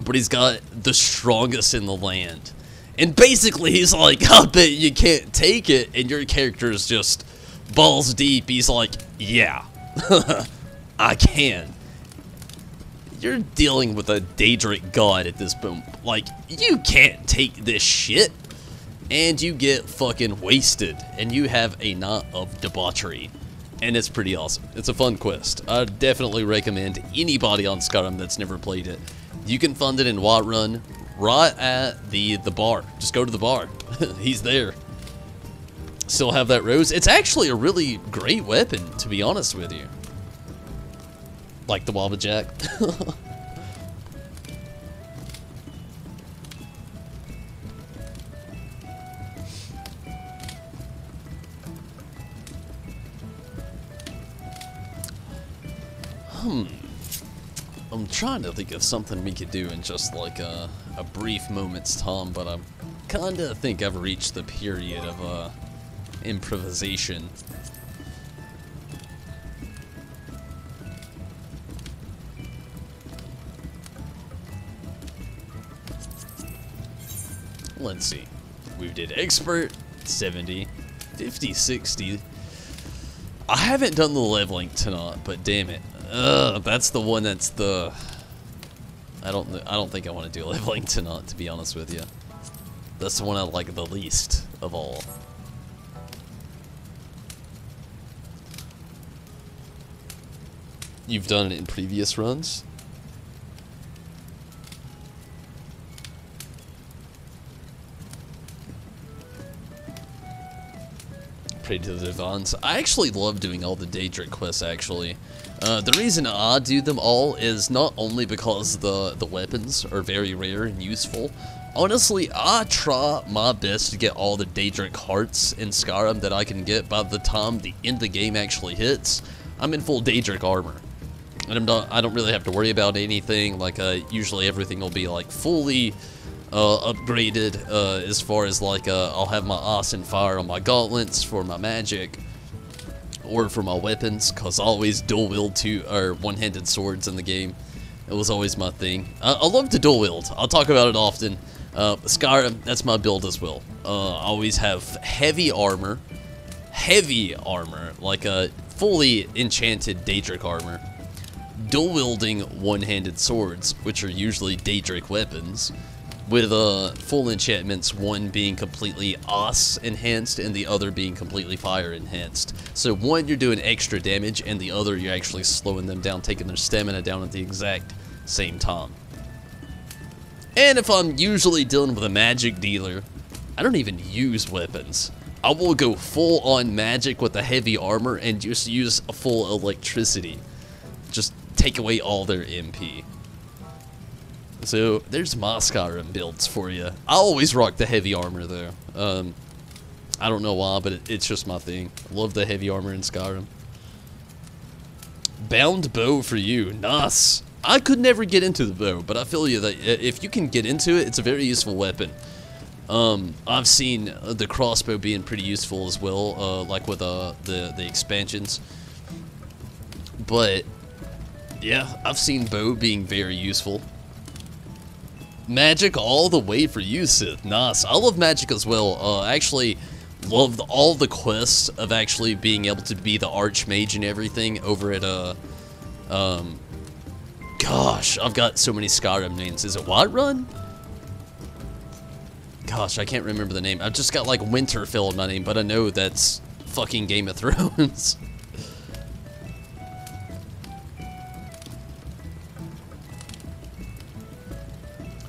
But he's got the strongest in the land. And basically he's like, I bet you can't take it, and your character is just balls deep. He's like, yeah, I can. You're dealing with a Daedric god at this point. Like, you can't take this shit. And you get fucking wasted. And you have a night of debauchery. And it's pretty awesome. It's a fun quest. I definitely recommend anybody on Skyrim that's never played it. You can find it in Whiterun, right at the bar. Just go to the bar. He's there. Still have that rose. It's actually a really great weapon, to be honest with you. Like the Wabbajack. I'm trying to think of something we could do in just like a brief moment's time, but I kinda think I've reached the period of improvisation. Let's see. We did expert, 70, 50, 60. I haven't done the leveling tonight, but damn it. That's the one that's the... I don't think I want to do leveling tonight, to be honest with you. That's the one I like the least of all. You've done it in previous runs? Pray to the Divines. I actually love doing all the Daedric quests, actually. The reason I do them all is not only because the weapons are very rare and useful. Honestly, I try my best to get all the Daedric hearts in Skyrim that I can get by the time the end of the game actually hits. I'm in full Daedric armor. And I don't really have to worry about anything. Like, usually everything will be, like, fully upgraded, as far as, like, I'll have my ice and fire on my gauntlets for my magic, or for my weapons, because I always dual wield one-handed swords in the game. It was always my thing. I love to dual wield. I'll talk about it often. Skyrim, that's my build as well. I always have heavy armor, like a fully enchanted Daedric armor, dual wielding one-handed swords, which are usually Daedric weapons, with full enchantments, one being completely ice enhanced and the other being completely fire enhanced. So one, you're doing extra damage, and the other, you're actually slowing them down, taking their stamina down at the exact same time. And if I'm usually dealing with a magic dealer, I don't even use weapons. I will go full on magic with the heavy armor and just use a full electricity. Just take away all their MP. So, there's my Skyrim builds for you. I always rock the heavy armor, though. I don't know why, but it's just my thing. I love the heavy armor in Skyrim. Bound bow for you. Nice. I could never get into the bow, but I feel you that if you can get into it, it's a very useful weapon. I've seen the crossbow being pretty useful as well, like with the expansions. But, yeah, I've seen bow being very useful. Magic all the way for you, Sith. Nice. I love magic as well. I actually love all the quests of actually being able to be the archmage and everything over at, gosh, I've got so many Skyrim names. Is it Whiterun? Gosh, I can't remember the name. I've just got, like, Winterfell in my name, but I know that's fucking Game of Thrones.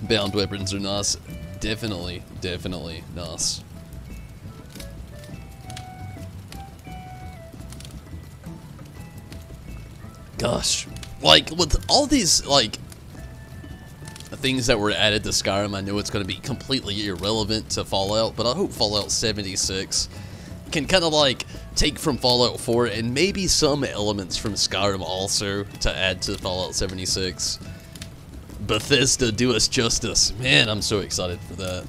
Bound weapons are nice. Definitely, definitely nice. Gosh, like, with all these, like, things that were added to Skyrim, I know it's going to be completely irrelevant to Fallout, but I hope Fallout 76 can kind of, like, take from Fallout 4 and maybe some elements from Skyrim also to add to Fallout 76. Bethesda, do us justice. Man, I'm so excited for that.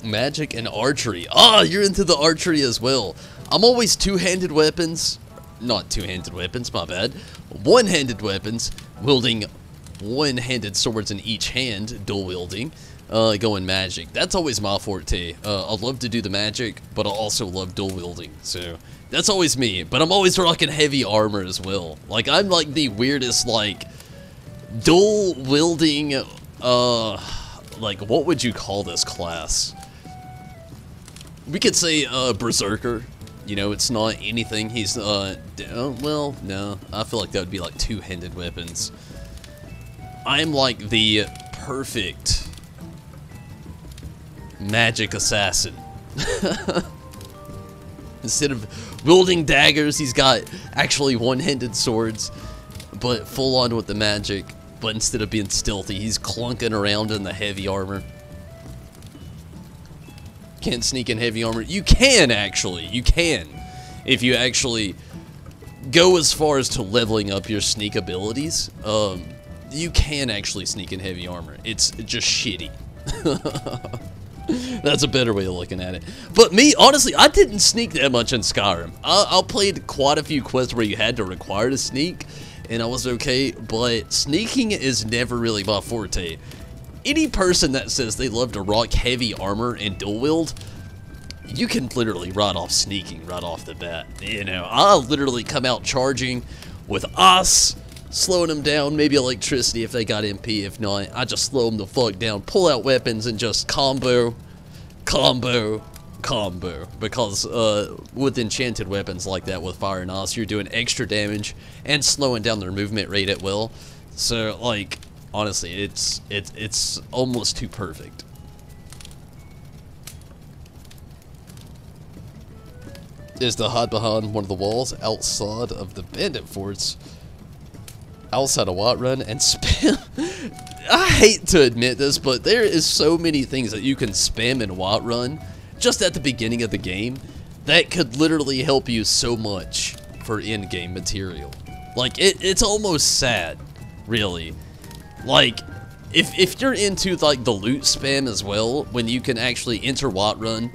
Magic and archery. Ah, you're into the archery as well. I'm always two-handed weapons. Not two-handed weapons, my bad. One-handed weapons, wielding one-handed swords in each hand, dual wielding, going magic. That's always my forte. I love to do the magic, but I also love dual wielding. So that's always me. But I'm always rocking heavy armor as well. Like, I'm like the weirdest, like, dual wielding, like, what would you call this class? We could say, berserker. You know, it's not anything. He's, well, no. I feel like that would be like two-handed weapons. I'm like the perfect magic assassin. Instead of wielding daggers, he's got actually one-handed swords, but full on with the magic. But instead of being stealthy, he's clunking around in the heavy armor. Can't sneak in heavy armor. You can, actually. You can. If you actually go as far as to leveling up your sneak abilities, you can actually sneak in heavy armor. It's just shitty. That's a better way of looking at it. But me, honestly, I didn't sneak that much in Skyrim. I played quite a few quests where you had to require to sneak, and I was okay, but sneaking is never really my forte. Any person that says they love to rock heavy armor and dual wield, you can literally write off sneaking right off the bat. You know, I'll literally come out charging with us, slowing them down, maybe electricity if they got MP. If not, I just slow them the fuck down, pull out weapons, and just combo. Because with enchanted weapons like that with fire and ice, you're doing extra damage and slowing down their movement rate at will. So, like, honestly, it's almost too perfect. Is to hide behind one of the walls outside of the bandit forts, outside of Whiterun, and spam. I hate to admit this, but there is so many things that you can spam in Whiterun just at the beginning of the game that could literally help you so much for in-game material. Like, it's almost sad, really. Like, if you're into like the loot spam as well, when you can actually enter Whiterun,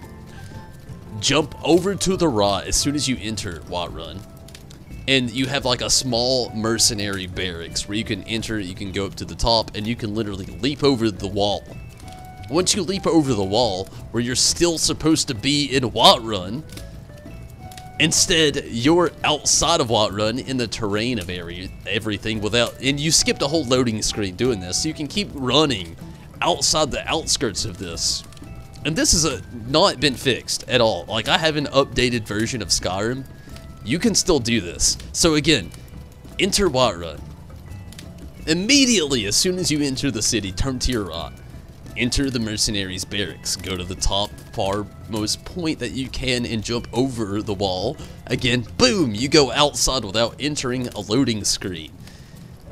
jump over to the right as soon as you enter Whiterun, and you have like a small mercenary barracks where you can enter, you can go up to the top, and you can literally leap over the wall. Once you leap over the wall, where you're still supposed to be in Whiterun, instead you're outside of Whiterun in the terrain of everything without, and you skipped a whole loading screen doing this, so you can keep running outside the outskirts of this. And this has not been fixed at all. Like, I have an updated version of Skyrim. You can still do this. So again, enter Whiterun. Immediately, as soon as you enter the city, turn to your right. Enter the mercenaries' barracks. Go to the top farmost point that you can and jump over the wall. Again, boom, you go outside without entering a loading screen.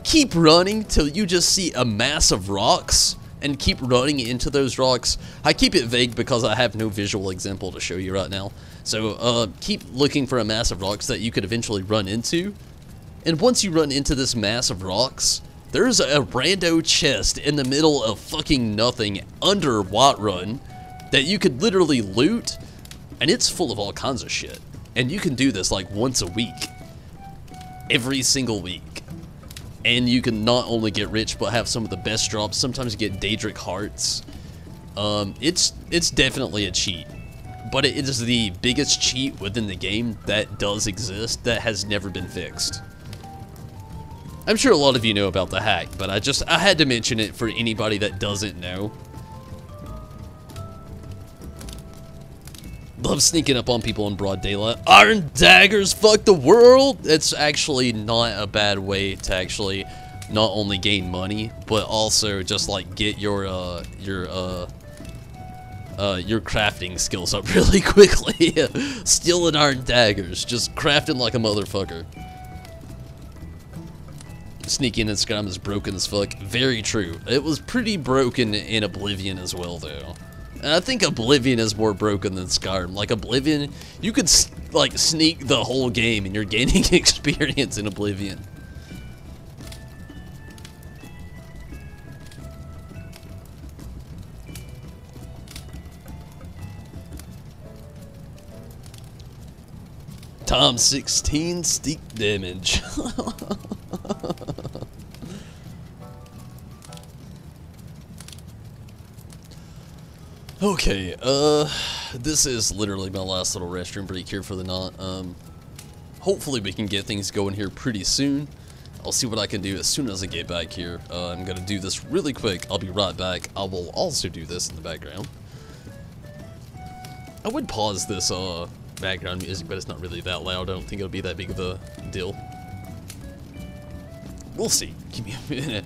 Keep running till you just see a mass of rocks, and keep running into those rocks. I keep it vague because I have no visual example to show you right now. So keep looking for a mass of rocks that you could eventually run into. And once you run into this mass of rocks, there's a rando chest in the middle of fucking nothing under Whiterun that you could literally loot, and it's full of all kinds of shit. And you can do this like once a week. Every single week. And you can not only get rich, but have some of the best drops. Sometimes you get Daedric Hearts. It's definitely a cheat. But it is the biggest cheat within the game that does exist that has never been fixed. I'm sure a lot of you know about the hack, but I had to mention it for anybody that doesn't know. Love sneaking up on people in broad daylight. Iron daggers, fuck the world! It's actually not a bad way to actually not only gain money, but also just like get your crafting skills up really quickly. Stealing iron daggers, just crafting like a motherfucker. Sneaking in Skyrim is broken as fuck. Very true. It was pretty broken in Oblivion as well, though. And I think Oblivion is more broken than Skyrim. Like, Oblivion, you could, like, sneak the whole game and you're gaining experience in Oblivion. Times 16 sneak damage. Okay, this is literally my last little restroom break here for the night. Hopefully we can get things going here pretty soon. I'll see what I can do as soon as I get back here. I'm gonna do this really quick. I'll be right back. I will also do this in the background. I would pause this, background music, but it's not really that loud. I don't think it'll be that big of a deal. We'll see. Give me a minute.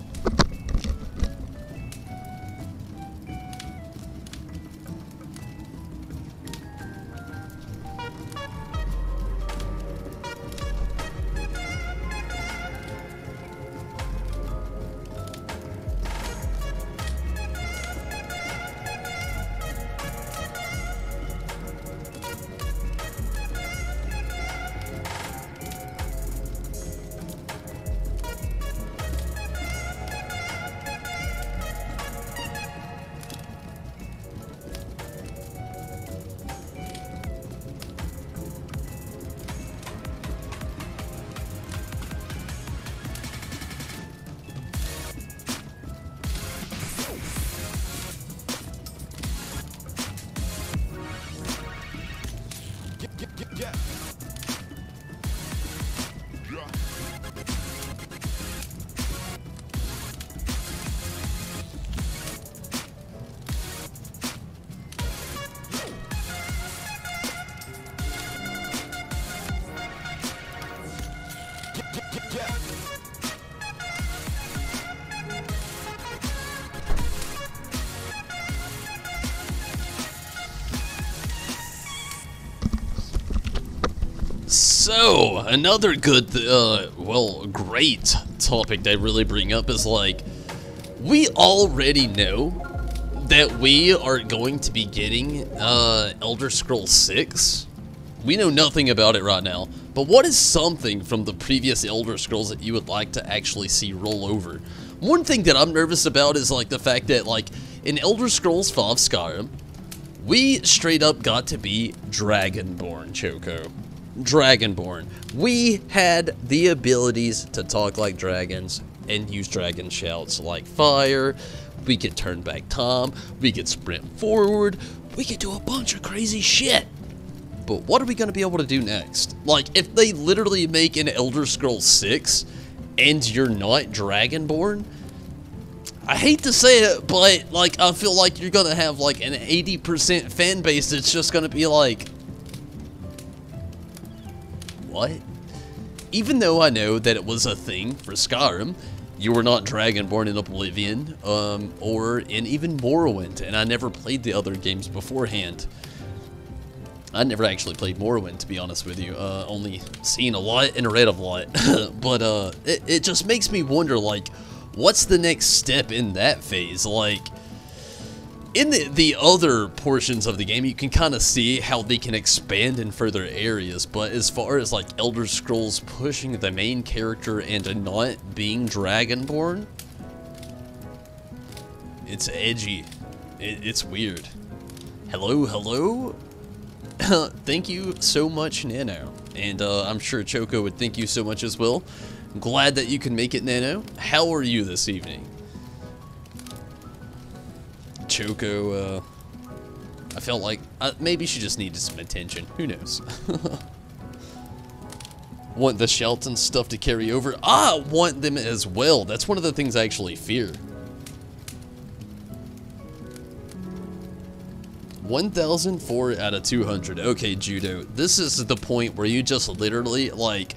So, another good, well, great topic they really bring up is like, we already know that we are going to be getting Elder Scrolls 6. We know nothing about it right now, but what is something from the previous Elder Scrolls that you would like to actually see roll over? One thing that I'm nervous about is like the fact that like in Elder Scrolls 5 Skyrim, we straight up got to be Dragonborn, Choco. Dragonborn. We had the abilities to talk like dragons and use dragon shouts like fire. We could turn back time. We could sprint forward. We could do a bunch of crazy shit. But what are we going to be able to do next? Like, if they literally make an Elder Scrolls 6 and you're not Dragonborn, I hate to say it, but like, I feel like you're going to have like an 80% fan base that's just going to be like, what? Even though I know that it was a thing for Skyrim, you were not Dragonborn in Oblivion, or in even Morrowind, and I never played the other games beforehand. I never actually played Morrowind, to be honest with you, only seen a lot and read a lot, but it just makes me wonder, like, what's the next step in that phase? Like, in the other portions of the game, you can kind of see how they can expand in further areas, but as far as like Elder Scrolls pushing the main character and not being Dragonborn, it's edgy. It's weird. Hello, hello? Thank you so much, Nano. And I'm sure Choco would thank you so much as well. I'm glad that you can make it, Nano. How are you this evening? Choco, I felt like maybe she just needed some attention. Who knows? Want the shouts and stuff to carry over? I want them as well. That's one of the things I actually fear. 1004 out of 200. Okay, Judo. This is the point where you just literally, like,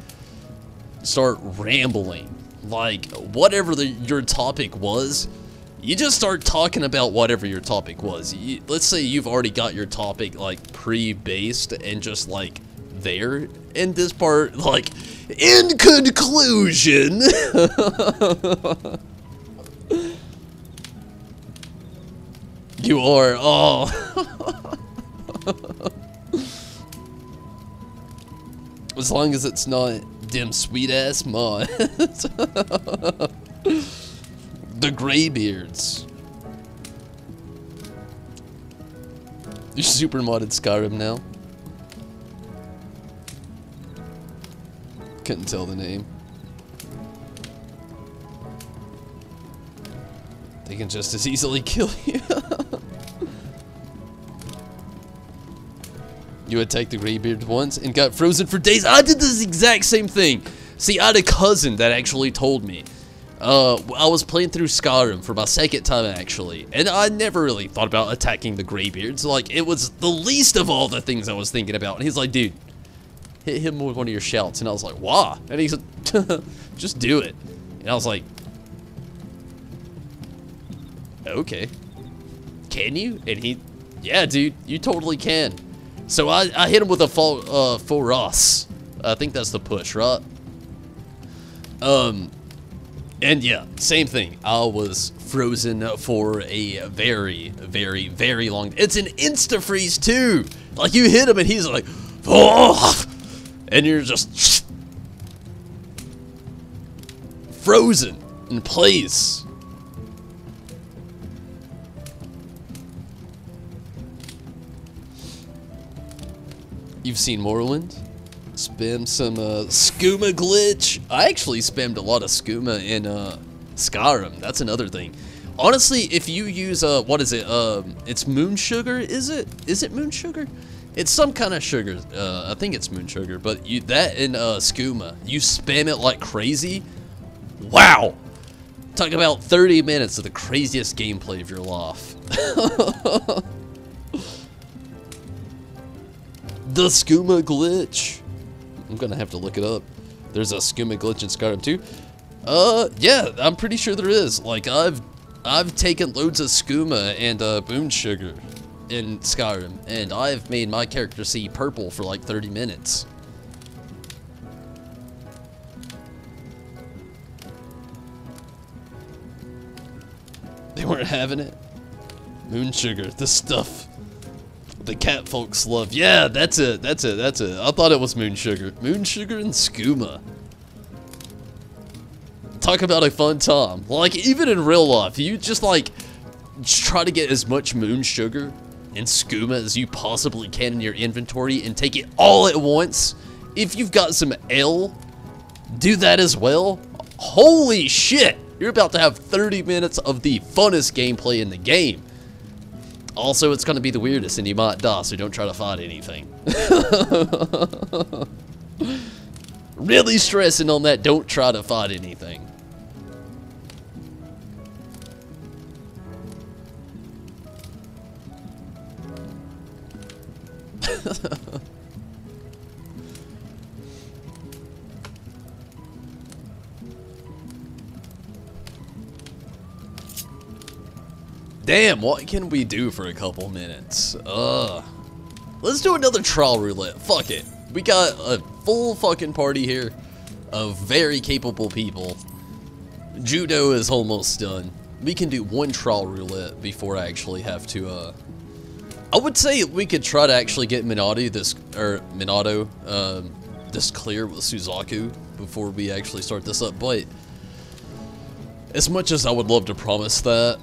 start rambling. Like, whatever your topic was, you just start talking about whatever your topic was. Let's say you've already got your topic, like, pre-based and just, like, there. And this part, like, in conclusion... You are, oh. As long as it's not dim sweet-ass mod. The Greybeards. You're super modded Skyrim now. Couldn't tell the name. They can just as easily kill you. You attacked the Greybeard once and got frozen for days. I did this exact same thing. See, I had a cousin that actually told me. I was playing through Skyrim for my second time, actually. And I never really thought about attacking the Greybeards. Like, it was the least of all the things I was thinking about. And he's like, dude, hit him with one of your shouts. And I was like, why? And he said, just do it. And I was like, okay. Can you? And he, yeah, dude, you totally can. So I hit him with a for us. I think that's the push, right? And yeah, same thing. I was frozen for a very, very, very long... It's an insta-freeze, too! Like, you hit him and he's like... Oh! And you're just... frozen in place. You've seen Morrowind? Spam some skooma glitch. I actually spammed a lot of skooma in Skyrim. That's another thing. Honestly, if you use what is it? It's moon sugar. Is it? Is it moon sugar? It's some kind of sugar. I think it's moon sugar. But that in skooma, you spam it like crazy. Wow. Talk about 30 minutes of the craziest gameplay of your life. The skooma glitch. I'm gonna have to look it up. There's a skooma glitch in Skyrim too. Yeah, I'm pretty sure there is. Like, I've taken loads of skooma and moon sugar in Skyrim, and I've made my character see purple for like 30 minutes. You weren't having it? Moon sugar, the stuff the cat folks love. Yeah, that's it. I thought it was moon sugar. Moon sugar and skooma. Talk about a fun time. Like, even in real life, you just like try to get as much moon sugar and skooma as you possibly can in your inventory and take it all at once. If you've got some L, do that as well. Holy shit! You're about to have 30 minutes of the funnest gameplay in the game. Also, it's going to be the weirdest and you might die, so don't try to fight anything. Really stressing on that, don't try to fight anything. Damn, what can we do for a couple minutes? Let's do another trial roulette. Fuck it. We got a full fucking party here of very capable people. Judo is almost done. We can do one trial roulette before I actually have to, I would say we could try to actually get Minato this clear with Suzaku before we actually start this up, but as much as I would love to promise that,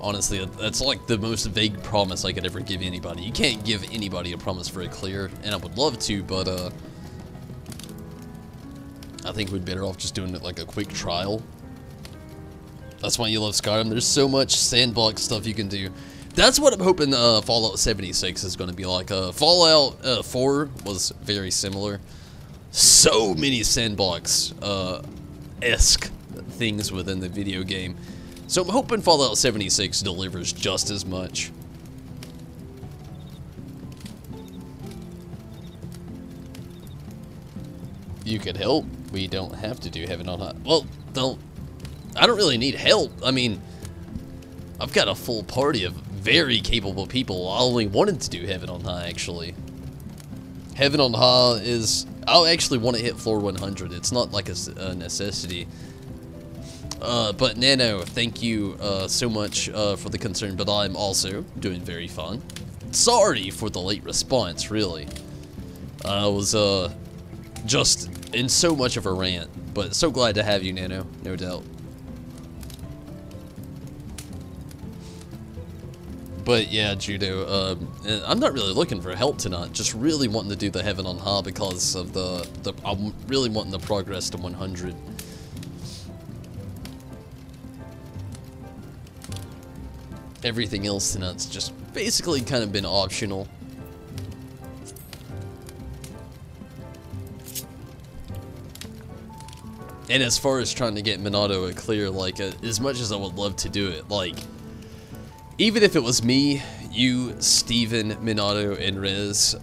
honestly, that's like the most vague promise I could ever give anybody. You can't give anybody a promise for a clear, and I would love to, but I think we'd better off just doing it like a quick trial. That's why you love Skyrim. There's so much sandbox stuff you can do. That's what I'm hoping Fallout 76 is going to be like. Fallout 4 was very similar. So many sandbox-esque things within the video game. So I'm hoping Fallout 76 delivers just as much. You could help. We don't have to do Heaven on High. Well, I don't really need help. I mean, I've got a full party of very capable people. I only wanted to do Heaven on High, actually. Heaven on High is... I actually want to hit floor 100. It's not like a necessity. But Nano, thank you so much for the concern, but I'm also doing very fine. Sorry for the late response, really. I was just in so much of a rant, but so glad to have you, Nano, no doubt. But yeah, Judo, I'm not really looking for help tonight, just really wanting to do the Heaven on High because of I'm really wanting the progress to 100. Everything else tonight's just basically kind of been optional. And as far as trying to get Minato a clear, like, as much as I would love to do it, like, even if it was me, you, Steven, Minato, and Riz,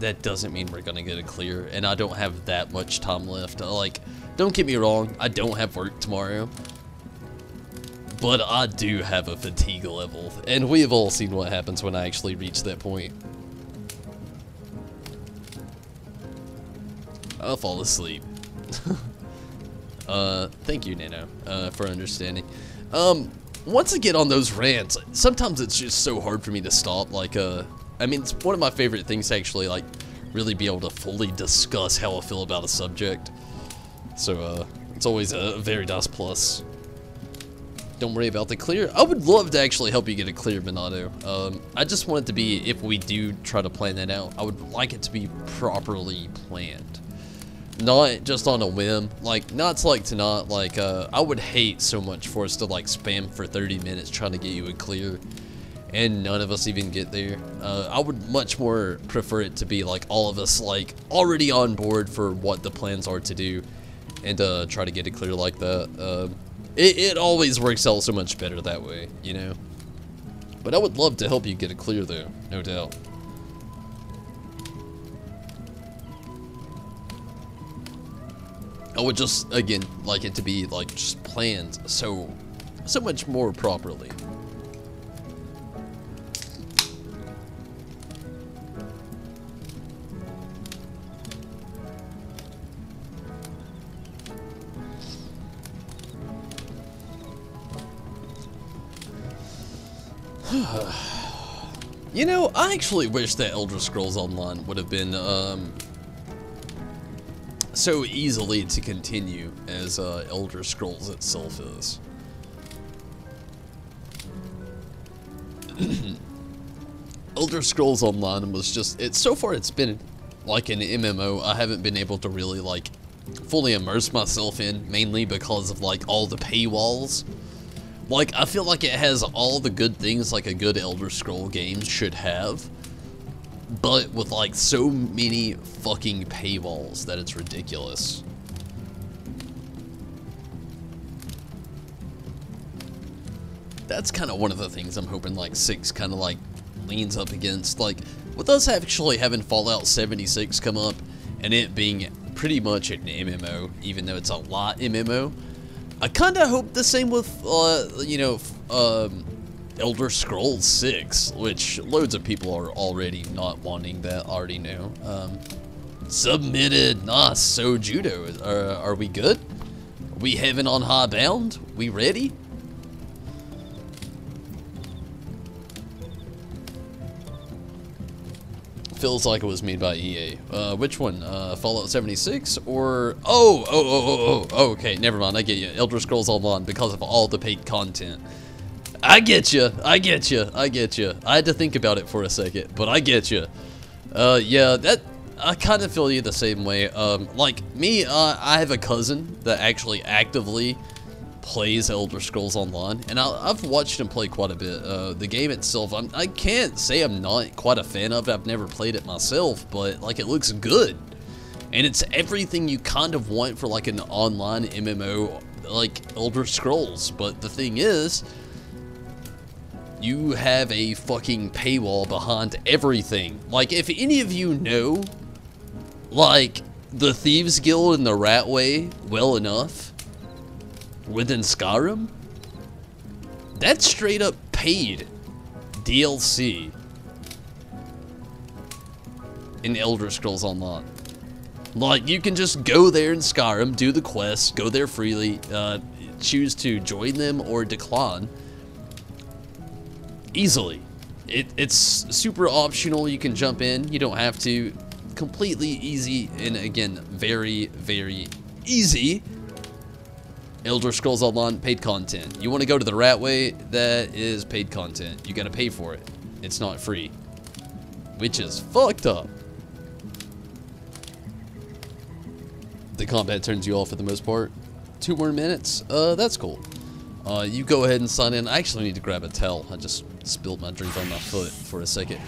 that doesn't mean we're gonna get a clear, and I don't have that much time left. Like, don't get me wrong, I don't have work tomorrow. But I do have a fatigue level, and we've all seen what happens when I actually reach that point. I'll fall asleep. Thank you, Nano, for understanding. Once I get on those rants, sometimes it's just so hard for me to stop. Like, I mean, it's one of my favorite things to actually, like, really be able to fully discuss how I feel about a subject. So, it's always a very nice plus. Don't worry about the clear. I would love to actually help you get a clear, Minato. I just want it to be, if we do try to plan that out, I would like it to be properly planned. Not just on a whim. Like, not like tonight. Like, I would hate so much for us to, like, spam for 30 minutes trying to get you a clear, and none of us even get there. I would much more prefer it to be, like, all of us, like, already on board for what the plans are to do, and try to get it clear like that. It always works out so much better that way, you know? But I would love to help you get it clear, though, no doubt. I would just, again, like it to be, like, just planned so much more properly. You know, I actually wish that Elder Scrolls Online would have been so easily to continue as Elder Scrolls itself is. Elder Scrolls Online was just, so far it's been like an MMO I haven't been able to really like fully immerse myself in, mainly because of like all the paywalls. Like, I feel like it has all the good things like a good Elder Scroll game should have, but with like so many fucking paywalls that it's ridiculous. That's kind of one of the things I'm hoping like 6 kind of like leans up against. Like, with us actually having Fallout 76 come up and it being pretty much an MMO, even though it's a lot MMO, I kind of hope the same with, you know, Elder Scrolls 6, which loads of people are already not wanting that, already know. Submitted. Nice. So, Judo, are we good? We heaven on high bound? We ready? Feels like it was made by EA. Which one? Fallout 76 or... Oh, okay, never mind, I get you. Elder Scrolls Online because of all the paid content. I get you. I had to think about it for a second, but I get you. Yeah, I kind of feel you the same way. Like me, I have a cousin that actually actively plays Elder Scrolls Online, and I've watched him play quite a bit. The game itself, I can't say I'm not quite a fan of it. I've never played it myself, but like it looks good, and it's everything you kind of want for like an online MMO like Elder Scrolls. But the thing is, you have a fucking paywall behind everything. Like, if any of you know like the Thieves Guild and the Ratway well enough within Skyrim, that's straight up paid DLC in Elder Scrolls Online. Like, you can just go there in Skyrim, do the quests, go there freely, choose to join them or decline easily. It's super optional. You can jump in, you don't have to. Completely easy, and again, very, very easy. Elder Scrolls Online paid content. You want to go to the Ratway, that is paid content. You gotta pay for it. It's not free, which is fucked up. The combat turns you off for the most part. 2 more minutes. That's cool. You go ahead and sign in. I actually need to grab a towel. I just spilled my drink on my foot for a second.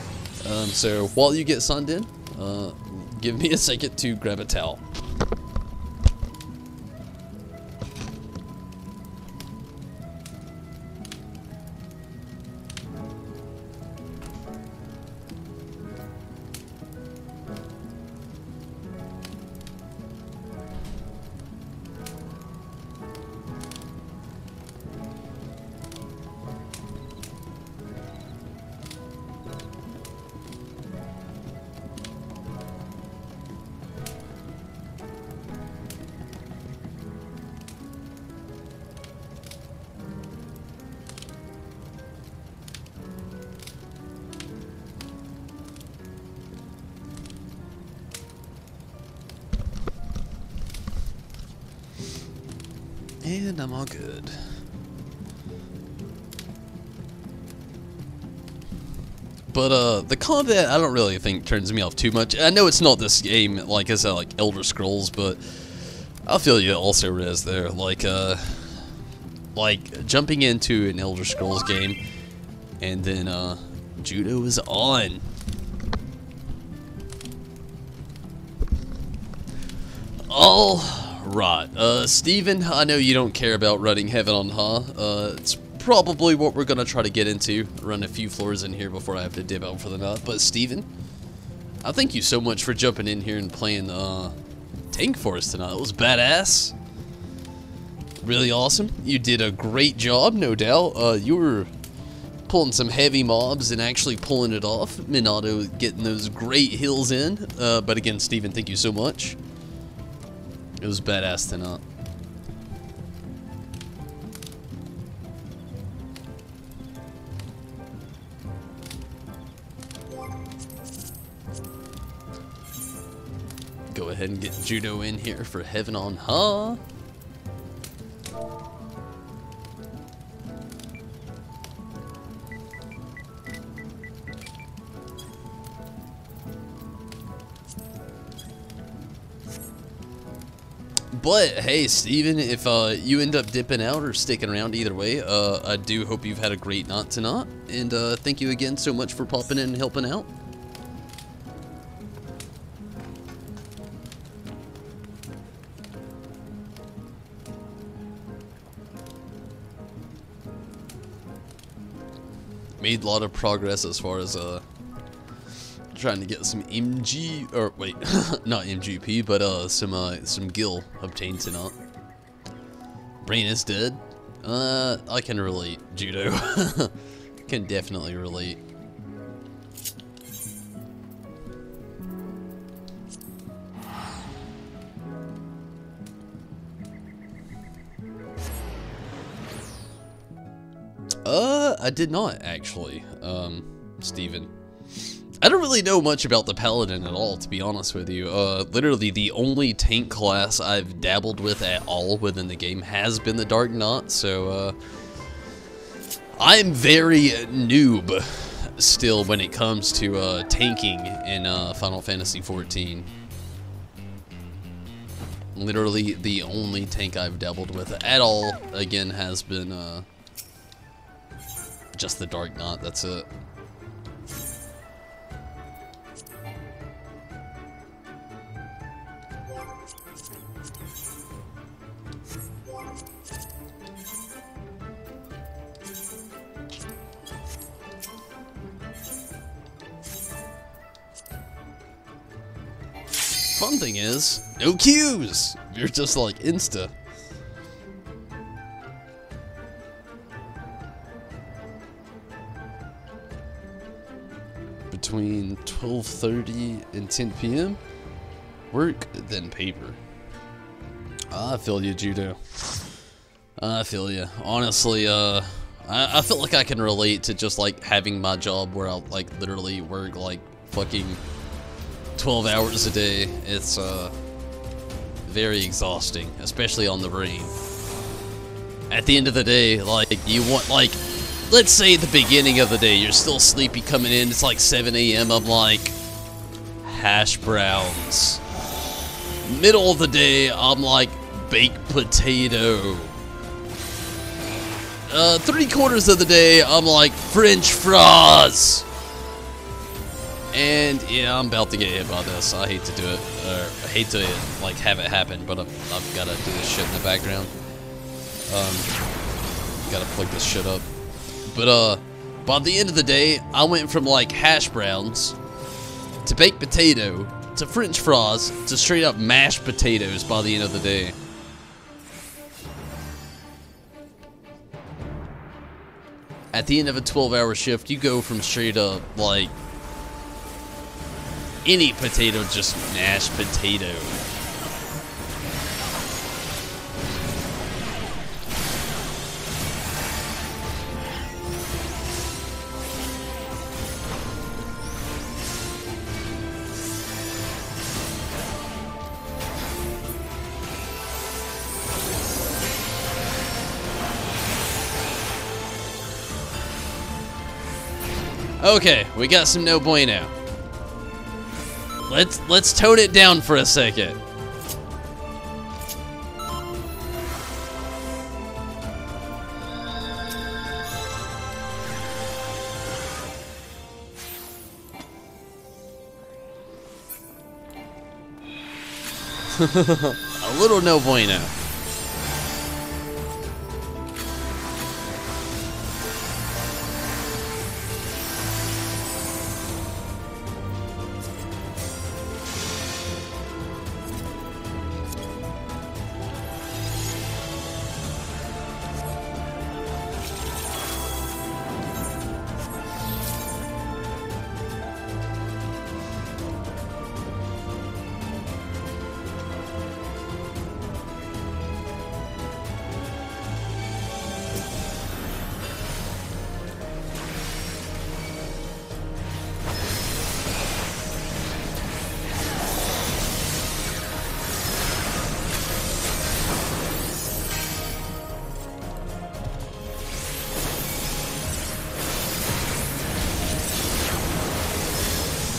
So while you get signed in, give me a second to grab a towel. And I'm all good. But the combat, I don't really think turns me off too much. I know it's not this game, like I said, like Elder Scrolls, but I feel you also, Rez, there. Like jumping into an Elder Scrolls game, and then Judo is on. All right, Steven, I know you don't care about running Heaven on High. It's probably what we're gonna try to get into. Run a few floors in here before I have to dip out for the night. But Steven, I thank you so much for jumping in here and playing Tank for us tonight. It was badass. Really awesome. You did a great job, no doubt. You were pulling some heavy mobs and actually pulling it off. Minato getting those great hills in. But again, Steven, thank you so much. It was badass tonight. go ahead and get Judo in here for Heaven on HoH. But hey, Steven, if you end up dipping out or sticking around either way, I do hope you've had a great night tonight. And thank you again so much for popping in and helping out. Made a lot of progress as far as trying to get some MG, or wait, not MGP, but some gil obtained tonight. Brain is dead. I can relate, Judo. Can definitely relate. I did not actually, Steven. I don't really know much about the Paladin at all, to be honest with you. Literally the only tank class I've dabbled with at all within the game has been the Dark Knight, so I'm very noob still when it comes to tanking in Final Fantasy XIV. Literally the only tank I've dabbled with at all, again, has been just the Dark Knight, that's it. Fun thing is, no queues! You're just like insta. Between 12:30 and 10 p.m. Work, then paper. I feel you, Judo. I feel you. Honestly, I feel like I can relate to just like having my job where I'll like literally work like fucking 12 hours a day. It's very exhausting, especially on the brain. At the end of the day, like, you want, like, let's say at the beginning of the day, you're still sleepy coming in, it's like 7 a.m, I'm like, hash browns. Middle of the day, I'm like, baked potato. 3/4 of the day, I'm like, French fries. And yeah, I'm about to get hit by this. I hate to do it, or I hate to like have it happen, but I've got to do this shit in the background. Gotta plug this shit up. But by the end of the day, I went from like hash browns to baked potato to French fries to straight up mashed potatoes by the end of the day. At the end of a 12-hour shift, you go from straight up like any potato, just mashed potato. Okay, we got some no bueno. Let's tone it down for a second. A little no bueno.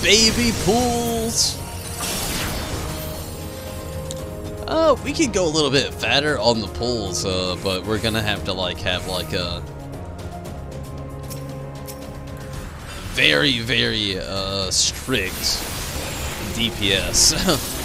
baby pools. We could go a little bit fatter on the pools, but we're gonna have to like have like a very, very strict DPS.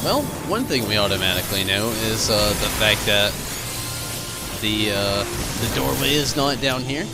Well, one thing we automatically know is the fact that the doorway is not down here.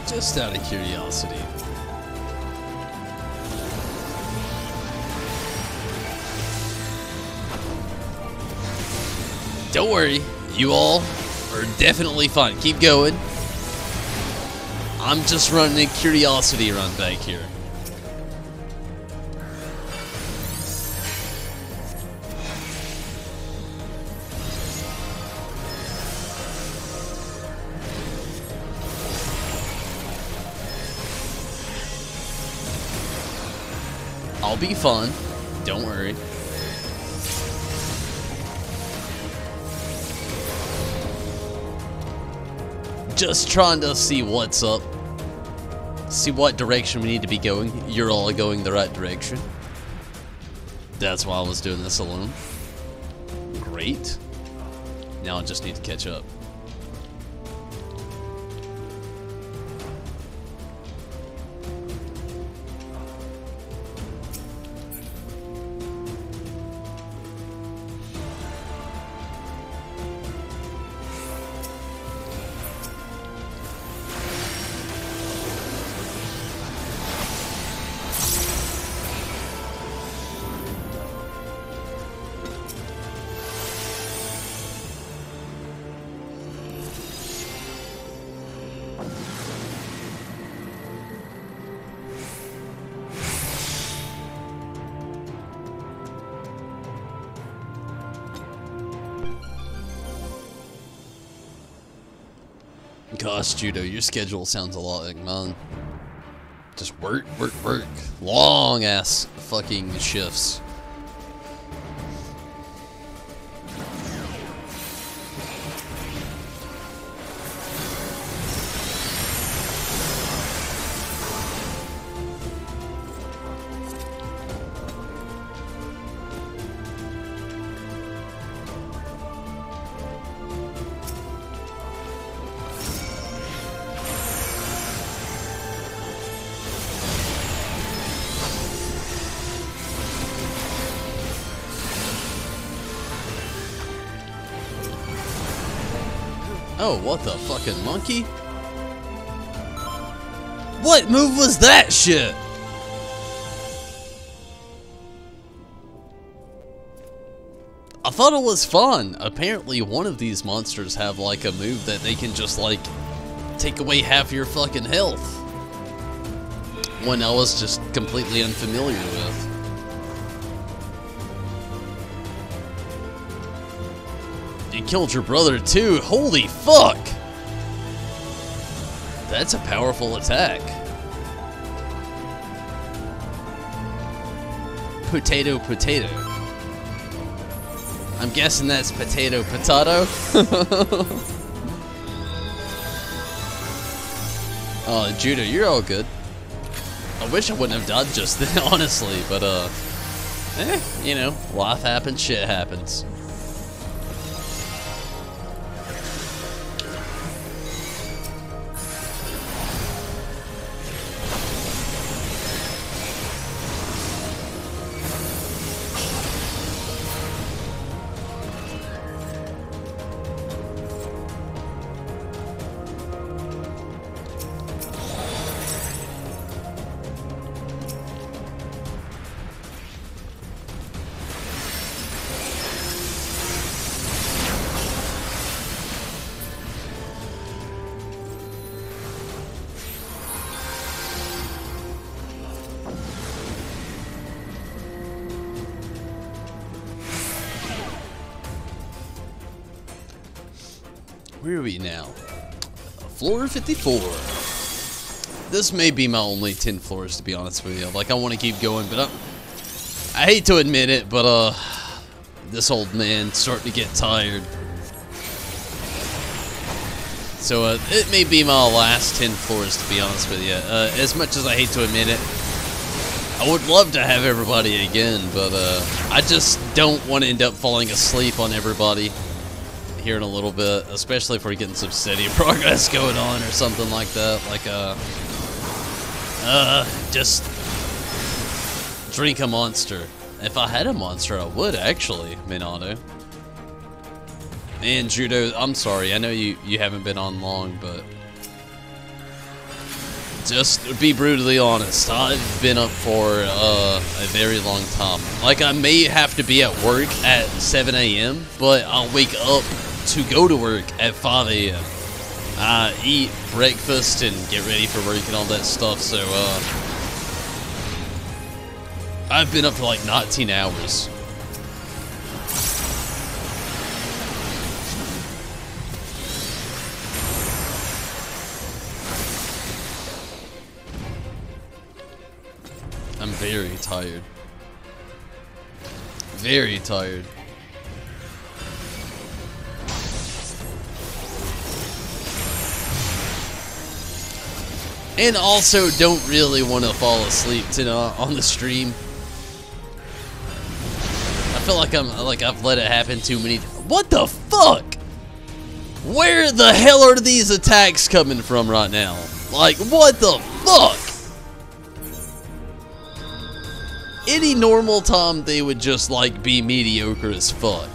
Just out of curiosity. Don't worry, you all are definitely fine. Keep going. I'm just running a curiosity run back here. I'll be fun. Don't worry. Just trying to see what's up. See what direction we need to be going. You're all going the right direction. That's why I was doing this alone. Great. Now I just need to catch up. Gosh, Judo, your schedule sounds a lot like mine. Just work, work, work. Long ass fucking shifts. Oh, what the fucking monkey? What move was that shit? I thought it was fun. Apparently one of these monsters have like a move that they can just like take away half your fucking health. One I was just completely unfamiliar with. You killed your brother too? Holy fuck! That's a powerful attack. Potato, potato. I'm guessing that's potato, potato. Oh, Judo, you're all good. I wish I wouldn't have died just then, honestly, but, you know, life happens, shit happens. Where are we now? Floor 54. This may be my only 10 floors, to be honest with you. Like, I want to keep going, but I hate to admit it, but, this old man's starting to get tired. So, it may be my last 10 floors, to be honest with you. As much as I hate to admit it, I would love to have everybody again, but, I just don't want to end up falling asleep on everybody here in a little bit, especially if we're getting some steady progress going on or something like that. Like, just drink a monster. If I had a monster, I would actually, Minato. And Judo, I'm sorry, I know you haven't been on long, but just to be brutally honest, I've been up for a very long time. Like, I may have to be at work at 7 a.m., but I'll wake up to go to work at 5 a.m. I eat breakfast and get ready for work and all that stuff, so, I've been up for like 19 hours. I'm very tired. Very tired. And also don't really want to fall asleep tonight on the stream. I feel like I've let it happen too many. What the fuck? Where the hell are these attacks coming from right now? Like, what the fuck? Any normal time they would just like be mediocre as fuck.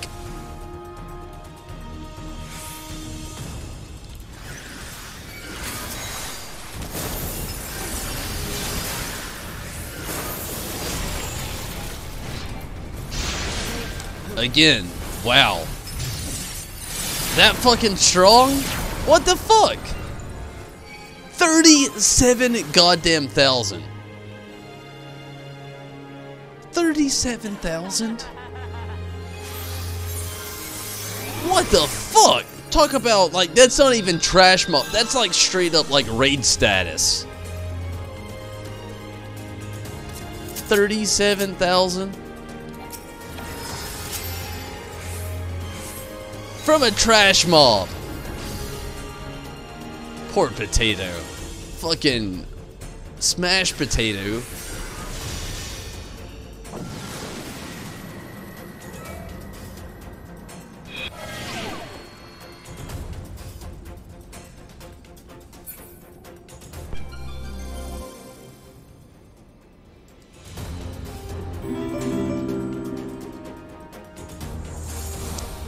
Again, wow. That fucking strong? What the fuck? 37 goddamn thousand. 37,000? What the fuck? Talk about, like, that's not even trash mob. That's like straight up like raid status. 37,000? From a trash mob. Poor potato. Fucking smash potato.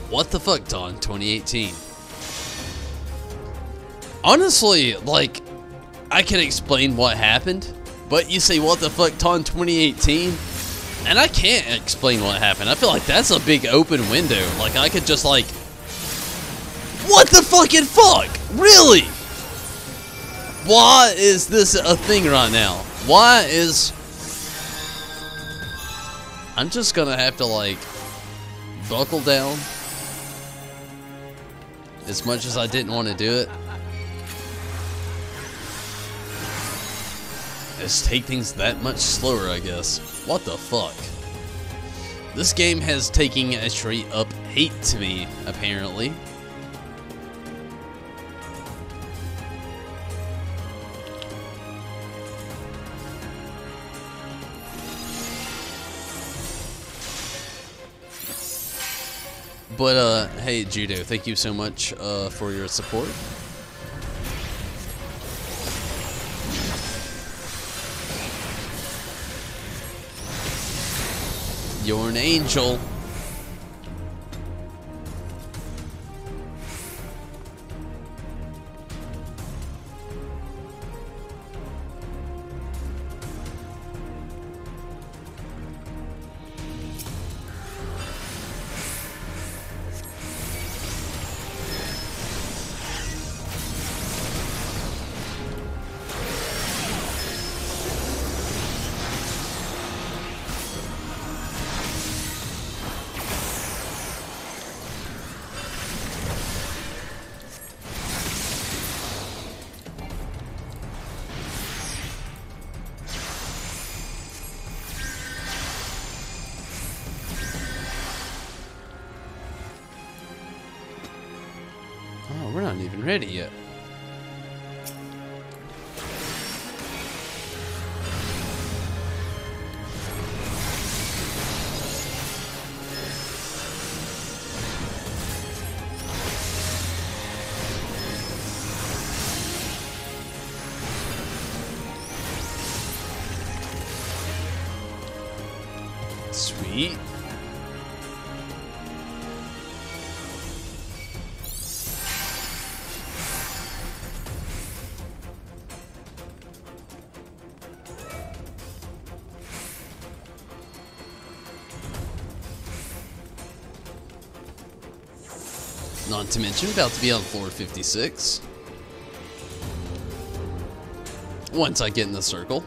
What the fuck, Dawn 2018? Honestly, like, I can explain what happened, but you say, what the fuck, Dawn 2018? And I can't explain what happened. I feel like that's a big open window. Like, I could just, like... What the fucking fuck? Really? Why is this a thing right now? Why is... I'm just gonna have to, like, buckle down. As much as I didn't want to do it. Just take things that much slower, I guess. What the fuck? This game has taken a straight up hate to me, apparently. But, hey, Judo, thank you so much for your support. You're an angel. Oh, we're not even ready yet. Sweet. Not to mention, about to be on floor 56. Once I get in the circle.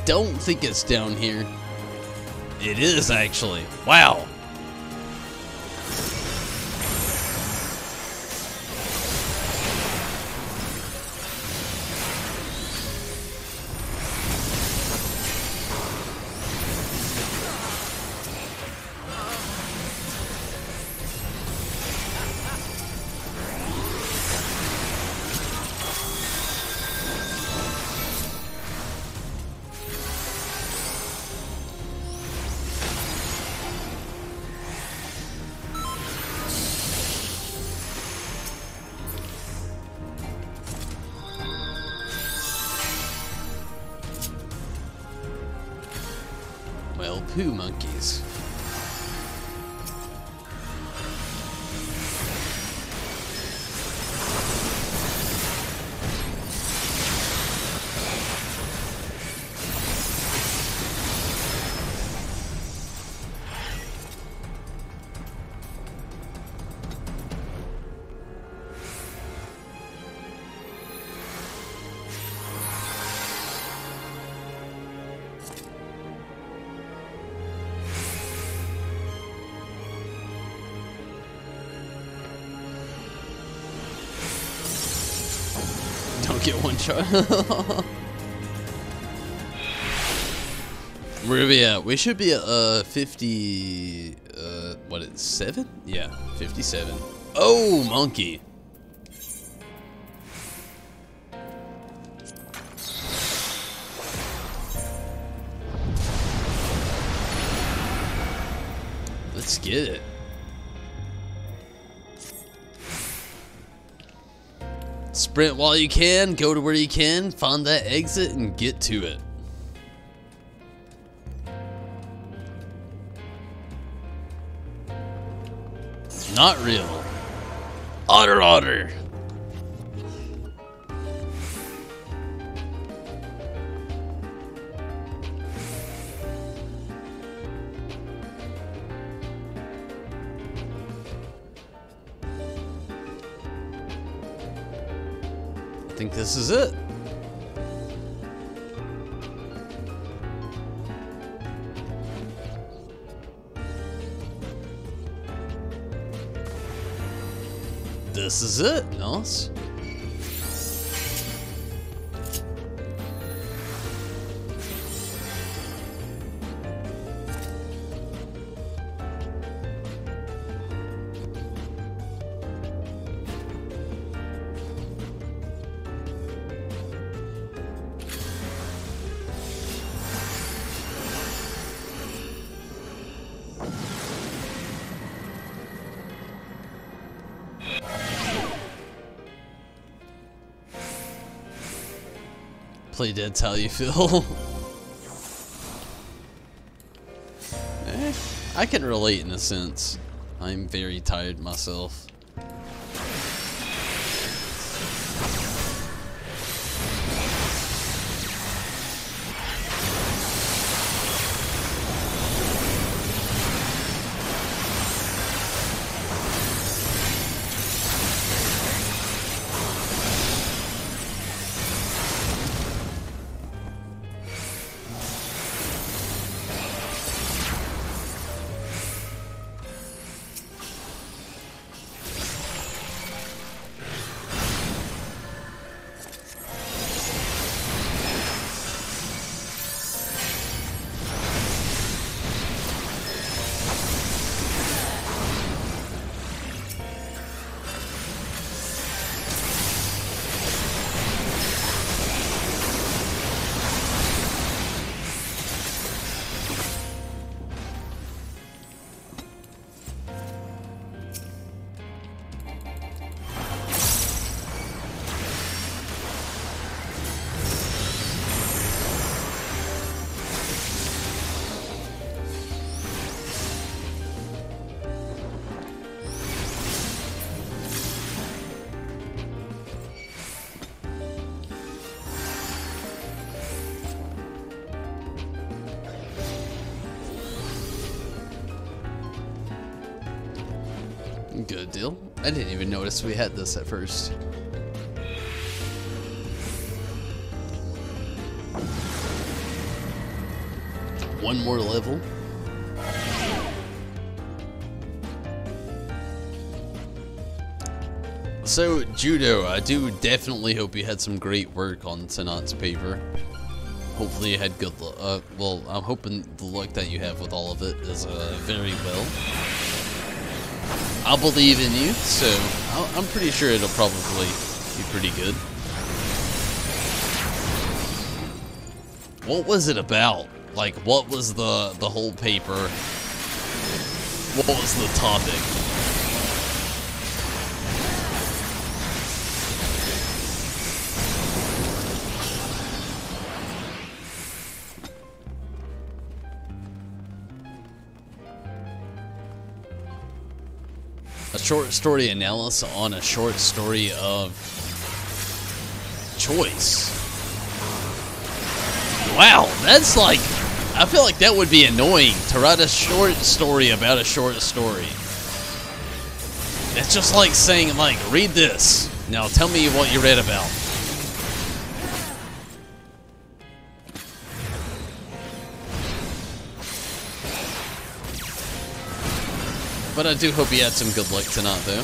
Don't think it's down here. It is actually. Wow. Well, poo monkeys. get one shot. Where are we at? We should be at 50. What is 7? Yeah, 57. Oh, monkey. Let's get it. Sprint while you can, go to where you can, find that exit, and get to it. Not real. Otter, otter. I think this is it. This is it. Nice. Play dead's how you feel. I can relate in a sense. I'm very tired myself. Good deal. I didn't even notice we had this at first. One more level. So, Judo, I do definitely hope you had some great work on tonight's paper. Hopefully you had good luck. Well, I'm hoping the luck that you have with all of it is very well. I believe in you, so I'm pretty sure it'll probably be pretty good. What was it about? Like, what was the whole paper? What was the topic? A short story analysis on a short story of choice. Wow, that's like, I feel like that would be annoying to write a short story about a short story. It's just like saying, like, read this. Now tell me what you read about. But I do hope you had some good luck tonight, though.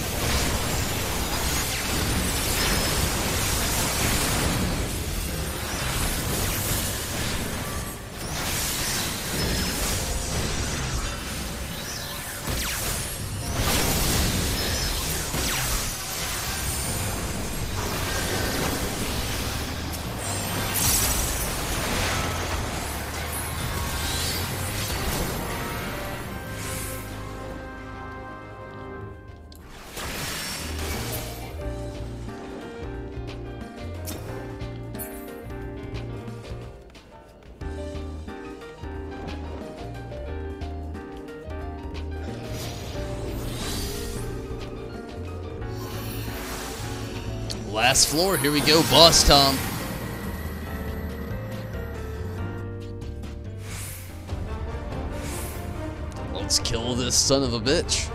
Last floor, here we go, boss Tom. Let's kill this son of a bitch.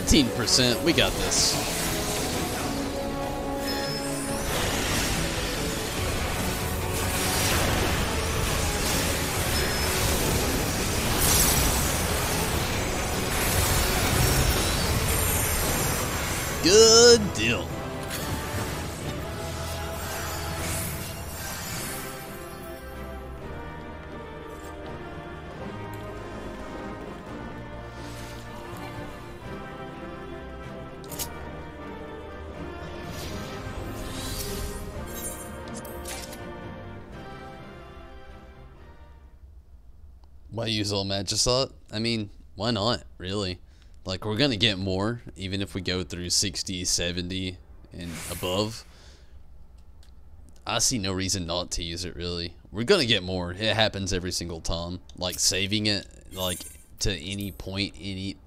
%, we got this. Good deal. Why use all Magisot? I mean, why not, really? Like, we're gonna get more, even if we go through 60, 70, and above. I see no reason not to use it, really. We're gonna get more. It happens every single time. Like, saving it, like, to any point,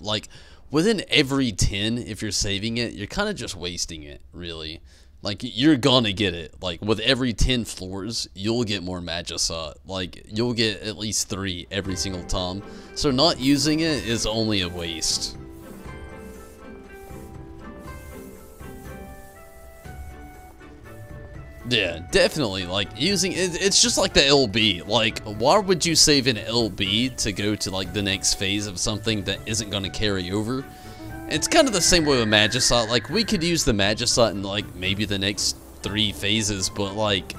like, within every 10, if you're saving it, you're kind of just wasting it, really. Like, you're gonna get it. Like, with every 10 floors, you'll get more Magisot. Like, you'll get at least 3 every single time. So not using it is only a waste. Yeah, definitely. Like, using it, it's just like the LB. Like, why would you save an LB to go to, like, the next phase of something that isn't gonna carry over? It's kind of the same way with Magisot. Like, we could use the Magisot in, like, maybe the next 3 phases, but, like,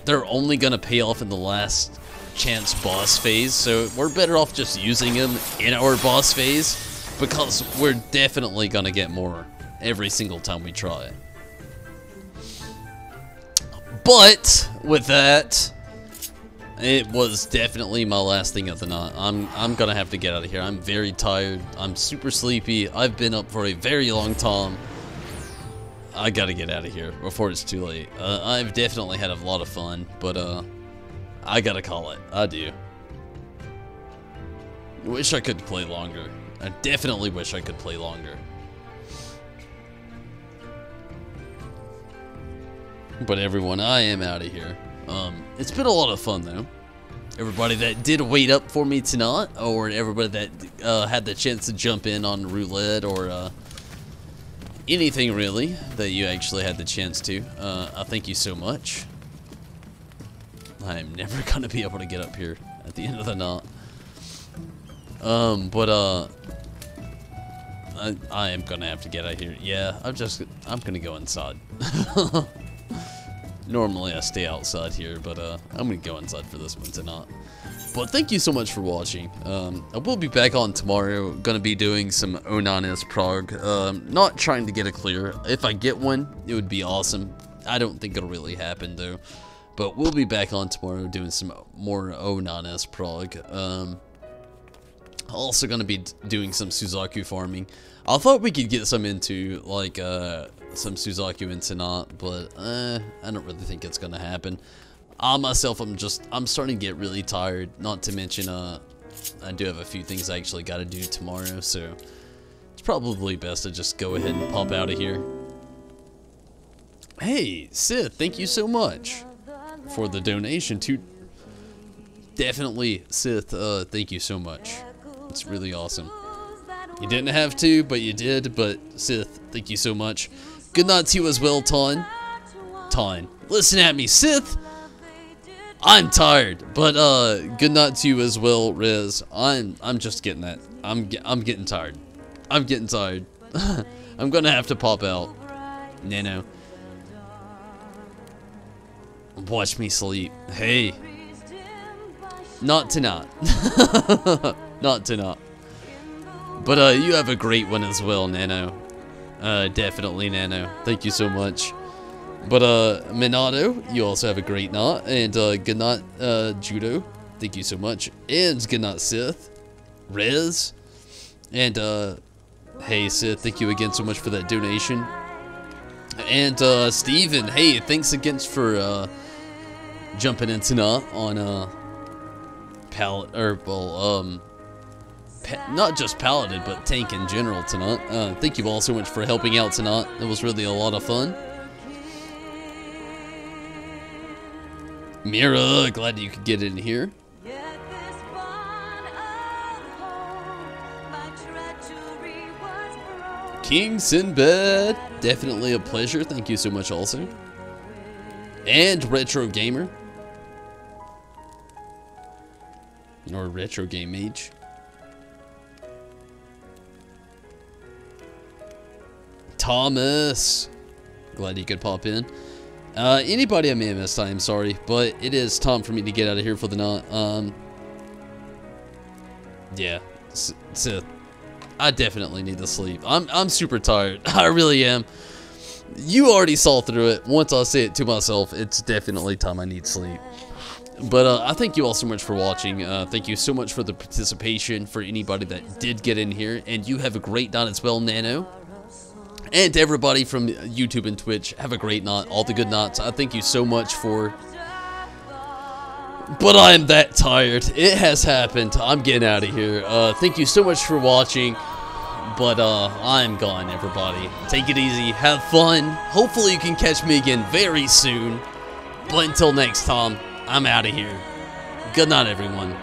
they're only gonna pay off in the last chance boss phase, so we're better off just using them in our boss phase, because we're definitely gonna get more every single time we try it. But, with that, it was definitely my last thing of the night. I'm gonna have to get out of here. I'm very tired. I'm super sleepy. I've been up for a very long time. I gotta get out of here before it's too late. I've definitely had a lot of fun, but I gotta call it. I do. Wish I could play longer. I definitely wish I could play longer. But everyone, I am out of here. It's been a lot of fun, though. Everybody that did wait up for me tonight, or everybody that had the chance to jump in on Roulette, or anything really that you actually had the chance to, I thank you so much. I am never gonna be able to get up here at the end of the night. I am gonna have to get out of here. Yeah, I'm gonna go inside. Normally I stay outside here, but I'm gonna go inside for this one tonight. But thank you so much for watching. I will be back on tomorrow. Gonna be doing some HoH Prog. Not trying to get a clear. If I get one, it would be awesome. I don't think it'll really happen though. But we'll be back on tomorrow doing some more HoH Prog. Also gonna be doing some Suzaku farming. I thought we could get some into like some Suzaku in tonight, but I don't really think it's gonna happen. I myself, I'm starting to get really tired. Not to mention I do have a few things I actually got to do tomorrow, so it's It's probably best to just go ahead and pop out of here. Hey, Sith, thank you so much for the donation to... Definitely, Sith, thank you so much. It's really awesome. You didn't have to, but you did. But Sith, thank you so much. Good night to you as well, Ton. Listen at me, Sith. I'm tired, but good night to you as well, Rez. I'm just getting that. I'm getting tired. I'm getting tired. I'm gonna have to pop out. Nano. Watch me sleep. Hey. Not tonight. Not tonight. But you have a great one as well, Nano. Definitely, Nano. Thank you so much. But Minato, you also have a great night. And good night, Judo. Thank you so much. And good night, Sith. Rez. And hey, Sith, thank you again so much for that donation. And Steven, hey, thanks again for jumping in tonight on not just Paladin, but Tank in general tonight. Thank you all so much for helping out tonight. It was really a lot of fun. Mira, glad you could get in here. King Sinbad, definitely a pleasure. Thank you so much also. And Retro Gamer. Or Retro Game Mage. Thomas, glad you could pop in. Anybody I may have missed, I am sorry, but it is time for me to get out of here for the night. Yeah, Sith, I definitely need to sleep. I'm super tired. I really am. You already saw through it. Once I say it to myself, it's definitely time I need sleep. But I thank you all so much for watching. Thank you so much for the participation, for anybody that did get in here. And you have a great night as well, Nano. And to everybody from YouTube and Twitch, have a great night. All the good nights. I thank you so much for... But I am that tired. It has happened. I'm getting out of here. Thank you so much for watching. But I'm gone, everybody. Take it easy. Have fun. Hopefully you can catch me again very soon. But until next time, I'm out of here. Good night, everyone.